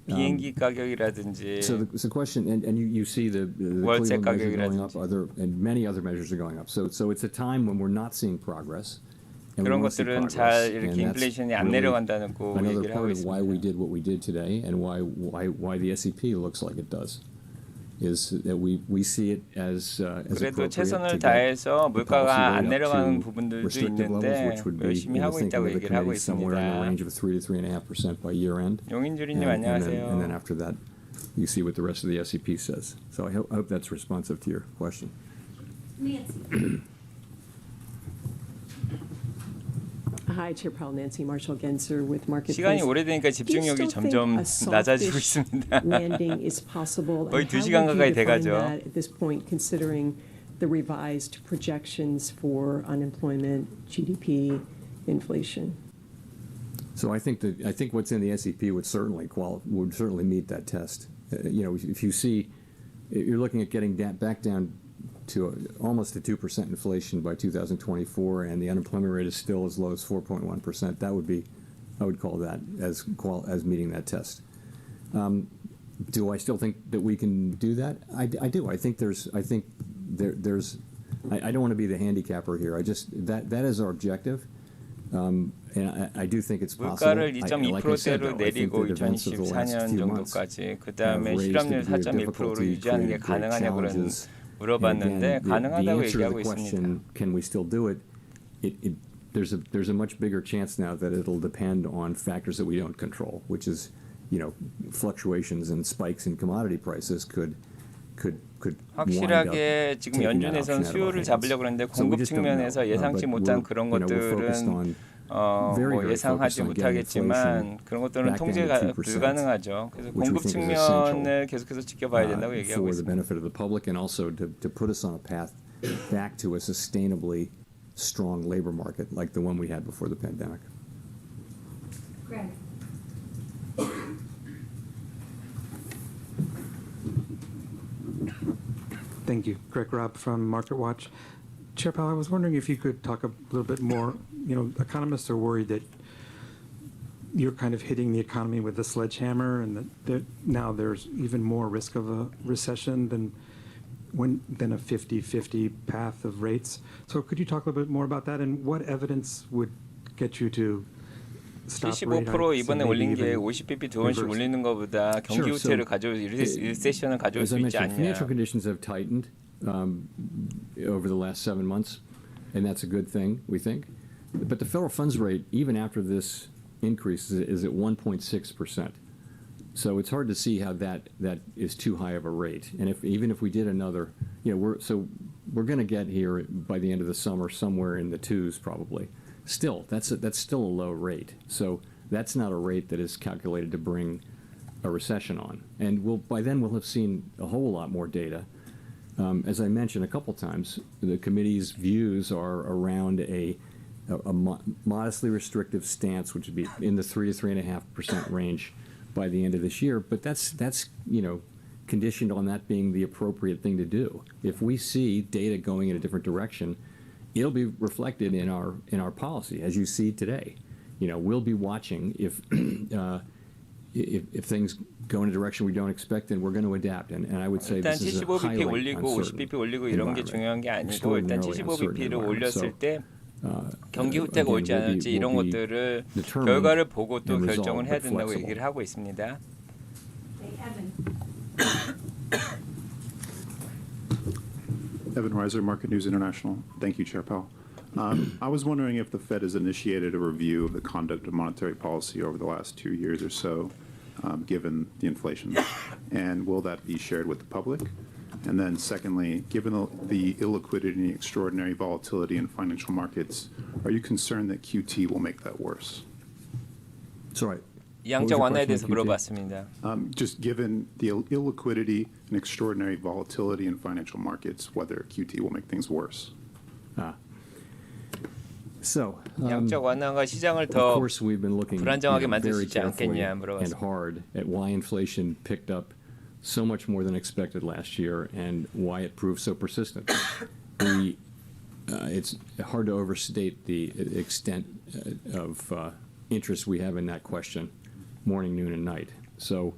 비행기 가격이라든지 So the question, and you see the 월세 Cleveland measure going up, 가격이라든지 and many other measures are going up. So it's a time when we're not seeing progress. And we 그런 want to see 것들은 progress. 잘 이렇게 And that's 인플레이션이 안 really 내려간다고 another 얘기를 하고 part of why we 있습니다. did what we did today, and why the SEP looks like it does, is that we see it as 그래도 appropriate 최선을 to get 다해서 the policy 물가가 안 rate up 내려가는 to 부분들도 restrictive levels, 있는데 which would be, 열심히 하고 thinking 있다고 of the 얘기를 하고 committee, somewhere in the 있습니다. range of 3 to 3.5% by year end. 용인주리님 And 안녕하세요. then after that, you see what the rest of the SEP says. So I hope that's responsive to your question. Nancy. Hi, Chair Powell, Nancy Marshall-Genzer with Marketplace. 시간이 오래되니까 집중력이 점점 낮아지고 있습니다. landing is possible. 거의 And how 2시간 would 가까이 you define 돼가죠. that at this point, considering the revised projections for unemployment, GDP, inflation? So I think what's in the SEP would certainly meet that test. If you see, you're looking at getting back down to almost a 2% inflation by 2024, and the unemployment rate is still as low as 4.1%. I would call that as meeting that test. Do I still think that we can do that? I do. I think there's. I don't want to be the handicapper here. That is our objective. And I do think it's possible. 물가를 2.2%대로 내리고 2024년 정도까지 그 다음에 실업률 4.1%로 유지하는 게 가능하냐고 물어봤는데 가능하다고 얘기하고 있습니다. Can we still do it? There's a much bigger chance now that it'll depend on factors that we don't control, which is, fluctuations and spikes in commodity prices could 확실하게 지금 연준에서는 수요를 잡으려고 그러는데 공급 측면에서 예상치 못한 그런 것들은 뭐 예상하지 못하겠지만 그런 것들은 통제가 불가능하죠. 그래서 공급 측면을 계속해서 지켜봐야 된다고 얘기하고 있습니다. For the benefit of the public and also to put us on a path back to a sustainably strong labor market like the one we had before the pandemic. Greg. Thank you. Greg Robb from MarketWatch. Chair Powell, I was wondering if you could talk a little bit more. Economists are worried that you're kind of hitting the economy with a sledgehammer and that now there's even more risk of a recession than a 50-50 path of rates. So could you talk a little bit more about that and what evidence would get you to 75% 이번에 올린 게 50bp 두 번씩 올리는 것보다 경기 후퇴를 리세션을 가져올 수 있지 않냐. Financial conditions have tightened over the last 7 months, and that's a good thing, we think. But the federal funds rate, even after this increase, is at 1.6%. So it's hard to see how that is too high of a rate. And even if we did another, we're going to get here by the end of the summer somewhere in the twos probably. Still, that's still a low rate. So that's not a rate that is calculated to bring a recession on. And by then we'll have seen a whole lot more data. As I mentioned a couple times, the committee's views are around a modestly restrictive stance, which would be in the 3 to 3.5% range by the end of this year. But that's conditioned on that being the appropriate thing to do. If we see data going in a different direction, it'll be reflected in our policy, as you see today. We'll be watching if things go in a direction we don't expect, then we're going to adapt. And I would say 일단 this is a 75bp highly 올리고 uncertain 50bp 올리고 이런 게 중요한 게 아니고 일단 75bp를 올렸을 때 경기 후퇴가 올지 않을지 이런 것들을 결과를 보고 또 결정을 해야 된다고 얘기를 하고 있습니다. Evan Reiser, Market News International. Thank you, Chair Powell. I was wondering if the Fed has initiated a review of the conduct of monetary policy over the last 2 years or so, given the inflation, and will that be shared with the public? And then secondly, given the illiquidity and extraordinary volatility in financial markets, are you concerned that QT will make that worse? Sorry. 양적 완화에 대해서 물어봤습니다. Just given the illiquidity and extraordinary volatility in financial markets, whether QT will make things worse. So, 양적 완화가 시장을 더 불안정하게 만들 수 있지 않겠냐 물어봤습니다. And hard at why inflation picked up so much more than expected last year and why it proved so persistent. It's hard to overstate the extent of interest we have in that question, morning, noon, and night. So,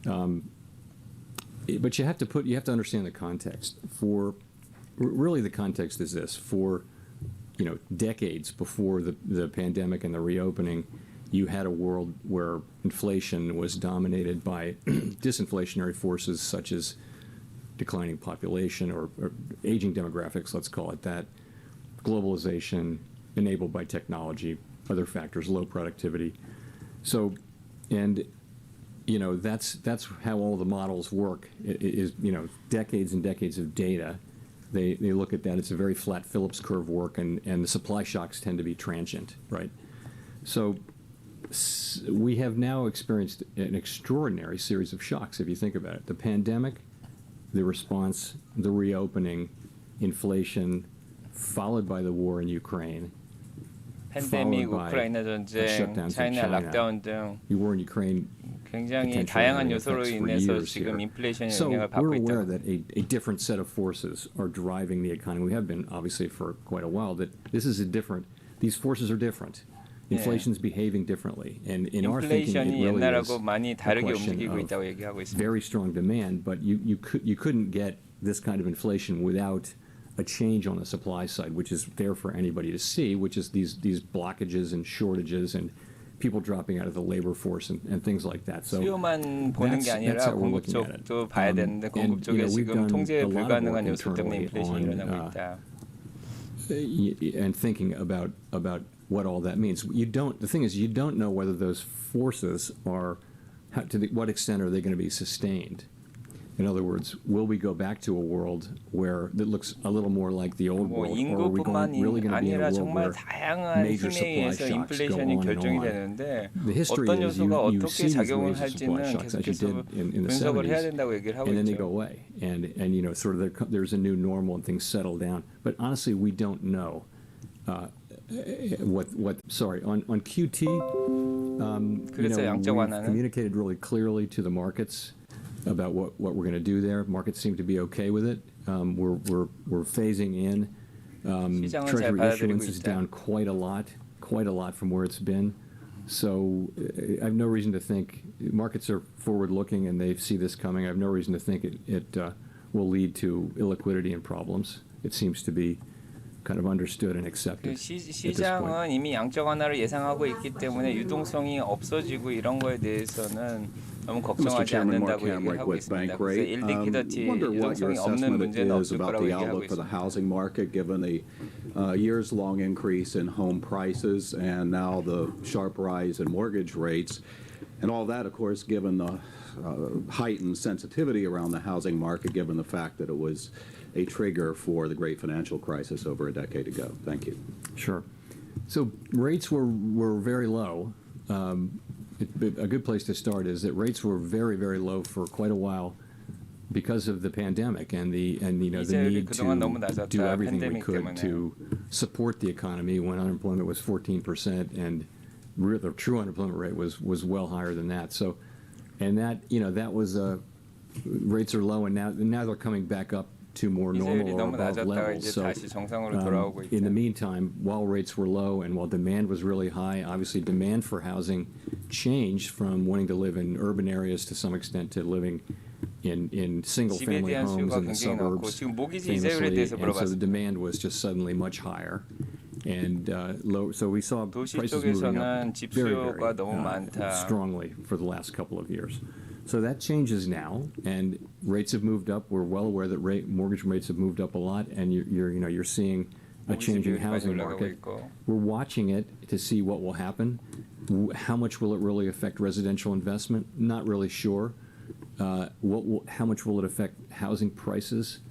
but you have to understand the context. Really the context is this: for decades before the pandemic and the reopening, you had a world where inflation was dominated by disinflationary forces such as declining population or aging demographics, let's call it that, globalization enabled by technology, other factors, low productivity. So, and that's how all the models work. It is decades and decades of data. They look at that. It's a very flat Phillips curve work, and the supply shocks tend to be transient, right? So we have now experienced an extraordinary series of shocks, if you think about it. The pandemic, the response, the reopening, inflation, followed by the war in Ukraine, 팬데믹, 우크라이나 전쟁, 차이나 락다운 등 the war in Ukraine 굉장히 다양한 요소로 인해서 지금 인플레이션에 영향을 받고 we're aware 있다. that a different set of forces are driving the economy. We have been obviously for quite a while. That this is these forces are different. Inflation's behaving differently, and in our thinking, it 인플레이션이 really 옛날하고 is 많이 a 다르게 question 움직이고 of 있다고 얘기하고 있습니다. very strong demand, but you couldn't get this kind of inflation without a change on the supply side, which is there for anybody to see, which is these blockages and shortages and people dropping out of the labor force and things like that. So 수요만 보는 게 아니라 공급 쪽도 봐야 되는데 공급 쪽에 지금 통제 불가능한 요소 때문에 인플레이션이 일어나고 있다. And thinking about what all that means. The thing is, you don't know whether those forces are, what extent are they going to be sustained. In other words, will we go back to a world where that looks a little more like the old world, or are we really going to be in a world where major supply shocks go on and on? The history is you see these waves of supply shocks as you did in the 70s, and then they go away, and sort of there's a new normal and things settle down. But honestly, we don't know. On QT, we've communicated really clearly to the markets about what we're going to do there. Markets seem to be okay with it. We're phasing in. Treasury issuance is down quite a lot from where it's been. So I have no reason to think markets are forward-looking and they see this coming. I have no reason to think it will lead to illiquidity and problems. It seems to be kind of understood and accepted. 시장은 이미 양적 완화를 예상하고 있기 때문에 유동성이 없어지고 이런 거에 대해서는 너무 걱정하지 않는다고 얘기하고 있습니다. 그래서 일리퀴디티 유동성이 없는 문제는 없을 거라고 얘기하고 있습니다. housing market given the years-long increase in home prices and now the sharp rise in mortgage rates, and all that, of course, given the heightened sensitivity around the housing market, given the fact that it was a trigger for the great financial crisis over a decade ago. Thank you. Sure. So rates were very low. A good place to start is that rates were very, very low for quite a while because of the pandemic and the need to do everything we could to support the economy when unemployment was 14% and the true unemployment rate was well higher than that. So, and that was rates are low, and now they're coming back up to more normal or above levels. So in the meantime, while rates were low and while demand was really high, obviously demand for housing changed from wanting to live in urban areas to some extent to living in single-family homes in the suburbs, famously, and so the demand was just suddenly much higher. And low, so we saw prices moving up very, very strongly for the last couple of years. So that changes now, and rates have moved up. We're well aware that mortgage rates have moved up a lot, and you're seeing a changing housing market. We're watching it to see what will happen. How much will it really affect residential investment? Not really sure. How much will it affect housing prices?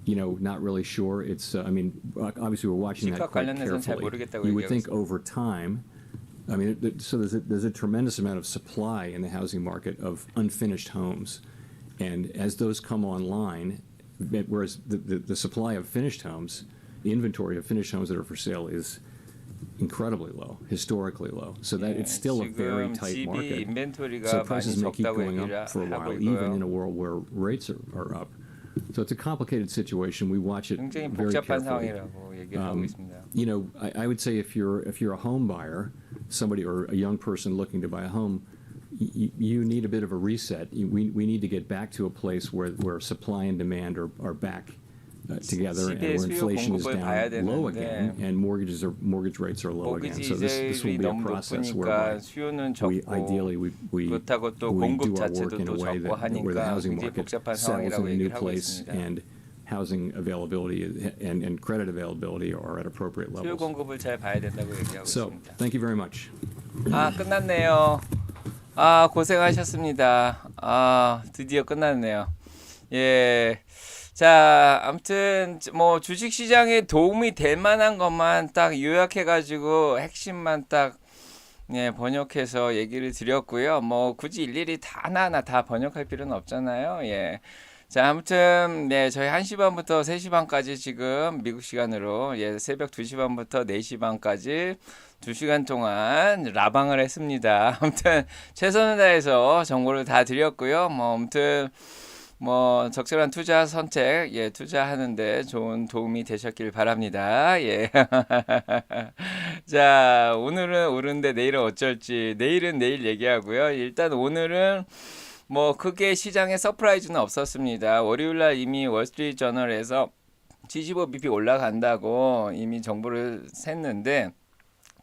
Not really sure. It's obviously we're watching that quite carefully. You would think over time. So there's a tremendous amount of supply in the housing market of unfinished homes, and as those come online, whereas the supply of finished homes, the inventory of finished homes that are for sale is incredibly low, historically low. So that it's still a very tight market. So prices may keep going up for a while, even in a world where rates are up. So it's a complicated situation. We watch it very carefully. I would say if you're a home buyer, somebody or a young person looking to buy a home, you need a bit of a reset. We need to get back to a place where supply and demand are back together, and where inflation is down low again, and mortgage rates are low again. So this will be a process whereby we do our work in a way where the housing market settles in a new place and housing availability and credit availability are at appropriate levels. So, thank you very much. 끝났네요. 고생하셨습니다. 드디어 끝났네요. 예. 자, 아무튼 뭐 주식 시장에 도움이 될 만한 것만 딱 요약해가지고 핵심만 딱 번역해서 얘기를 드렸고요. 뭐 굳이 일일이 다 하나하나 다 번역할 필요는 없잖아요. 예. 자, 아무튼 저희 1시 반부터 3시 반까지 지금 미국 시간으로 새벽 2시 반부터 4시 반까지 2시간 동안 라방을 했습니다. 아무튼 최선을 다해서 정보를 다 드렸고요. 뭐 아무튼 뭐 적절한 투자 선택, 예, 투자하는데 좋은 도움이 되셨길 바랍니다. 예. 자, 오늘은 오른데 내일은 어쩔지. 내일은 내일 얘기하고요. 일단 오늘은 뭐 크게 시장에 서프라이즈는 없었습니다. 월요일 날 이미 월스트리트 저널에서 75bp 올라간다고 이미 정보를 샜는데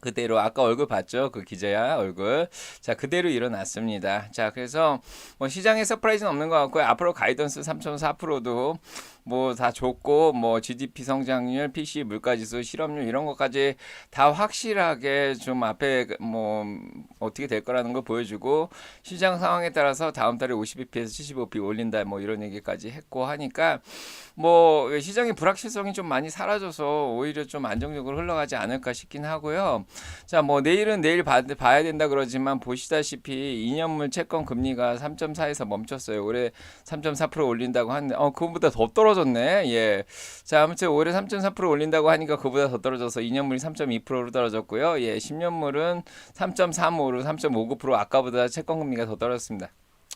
그대로 아까 얼굴 봤죠? 그 기자야 얼굴. 자, 그대로 일어났습니다. 자, 그래서 뭐 시장에 서프라이즈는 없는 것 같고요. 앞으로 가이던스 3.4%도 뭐 다 좋고 뭐 GDP 성장률, PCE 물가지수, 실업률 이런 것까지 다 확실하게 좀 앞에 뭐 어떻게 될 거라는 걸 보여주고 시장 상황에 따라서 다음 달에 50bp에서 75bp 올린다 뭐 이런 얘기까지 했고 하니까 뭐 시장의 불확실성이 좀 많이 사라져서 오히려 좀 안정적으로 흘러가지 않을까 싶긴 하고요. 자, 뭐 내일은 내일 봐야 된다 그러지만 보시다시피 2년물 채권 금리가 3.4에서 멈췄어요. 올해 3.4% 올린다고 하는데 그거보다 더 떨어졌네. 예. 자, 아무튼 올해 3.4% 올린다고 하니까 그보다 더 떨어져서 2년물이 3.2%로 떨어졌고요. 예, 10년물은 3.35로 3.59% 아까보다 채권 금리가 더 떨어졌습니다.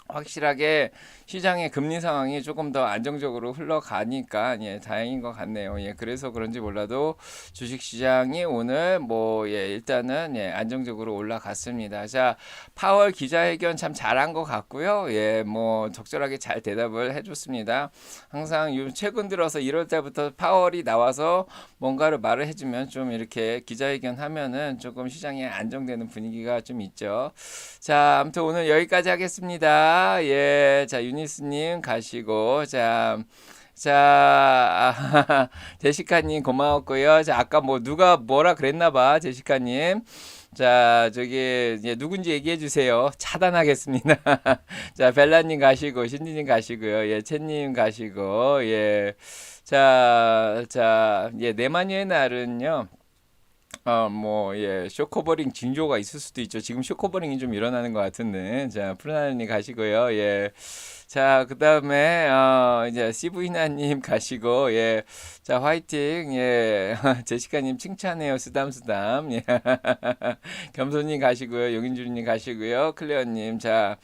확실하게 시장의 금리 상황이 조금 더 안정적으로 흘러가니까 예, 다행인 것 같네요. 예, 그래서 그런지 몰라도 주식 시장이 오늘 뭐 예, 일단은 예, 안정적으로 올라갔습니다. 자, 파월 기자회견 참 잘한 것 같고요. 예, 뭐 적절하게 잘 대답을 해줬습니다. 항상 최근 들어서 1월 달부터 파월이 나와서 뭔가를 말을 해주면 좀 이렇게 기자회견 하면은 조금 시장이 안정되는 분위기가 좀 있죠. 자, 아무튼 오늘 여기까지 하겠습니다. 예, 자, 유니스님 가시고, 자, 제시카님 고마웠고요. 자, 아까 뭐 누가 뭐라 그랬나봐, 제시카님. 자, 저기, 예, 누군지 얘기해 주세요. 차단하겠습니다. 자, 벨라님 가시고, 신디님 가시고요. 예, 채님 가시고, 예. 자, 예, 내마녀의 날은요. 뭐, 예, 쇼커버링 징조가 있을 수도 있죠. 지금 쇼커버링이 좀 일어나는 것 같은데. 자, 푸르나님 가시고요. 예. 자, 그 다음에, 이제, 시브이나님 가시고, 예. 자, 화이팅, 예. 제시카님 칭찬해요. 쓰담쓰담. 예. 겸손님 가시고요. 용인주님 가시고요. 클레어님. 자,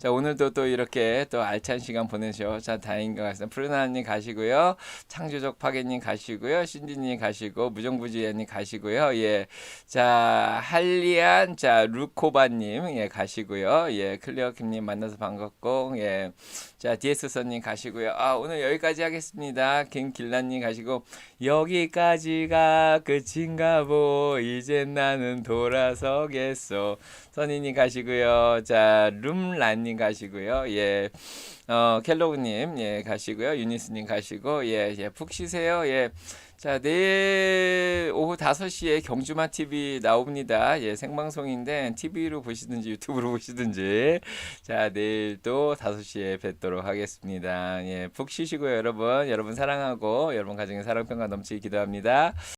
오늘도 또 이렇게 또 알찬 시간 보내셔. 자, 다행인 것 같습니다. 푸르나님 가시고요. 창조적 파괴님 가시고요. 신디님 가시고, 무정부지애님 가시고요. 예. 자, 할리안, 자, 루코바님, 예, 가시고요. 예, 클레어킴님 만나서 반갑고, 예. 자, 디에스서님 가시고요. 오늘 여기까지 하겠습니다. 김길란님 가시고, 여기까지가 끝인가 보, 이젠 나는 돌아서겠어. 선희님 가시고요. 자, 룸란님 가시고요. 예. 켈로그님, 예, 가시고요. 유니스님 가시고, 예, 푹 쉬세요. 예. 자, 내일 오후 5시에 경주마 TV 나옵니다. 예, 생방송인데 TV로 보시든지 유튜브로 보시든지. 자, 내일 또 5시에 뵙도록 하겠습니다. 예, 푹 쉬시고요, 여러분. 여러분 사랑하고 여러분 가정에 사랑평가 넘치게 기도합니다.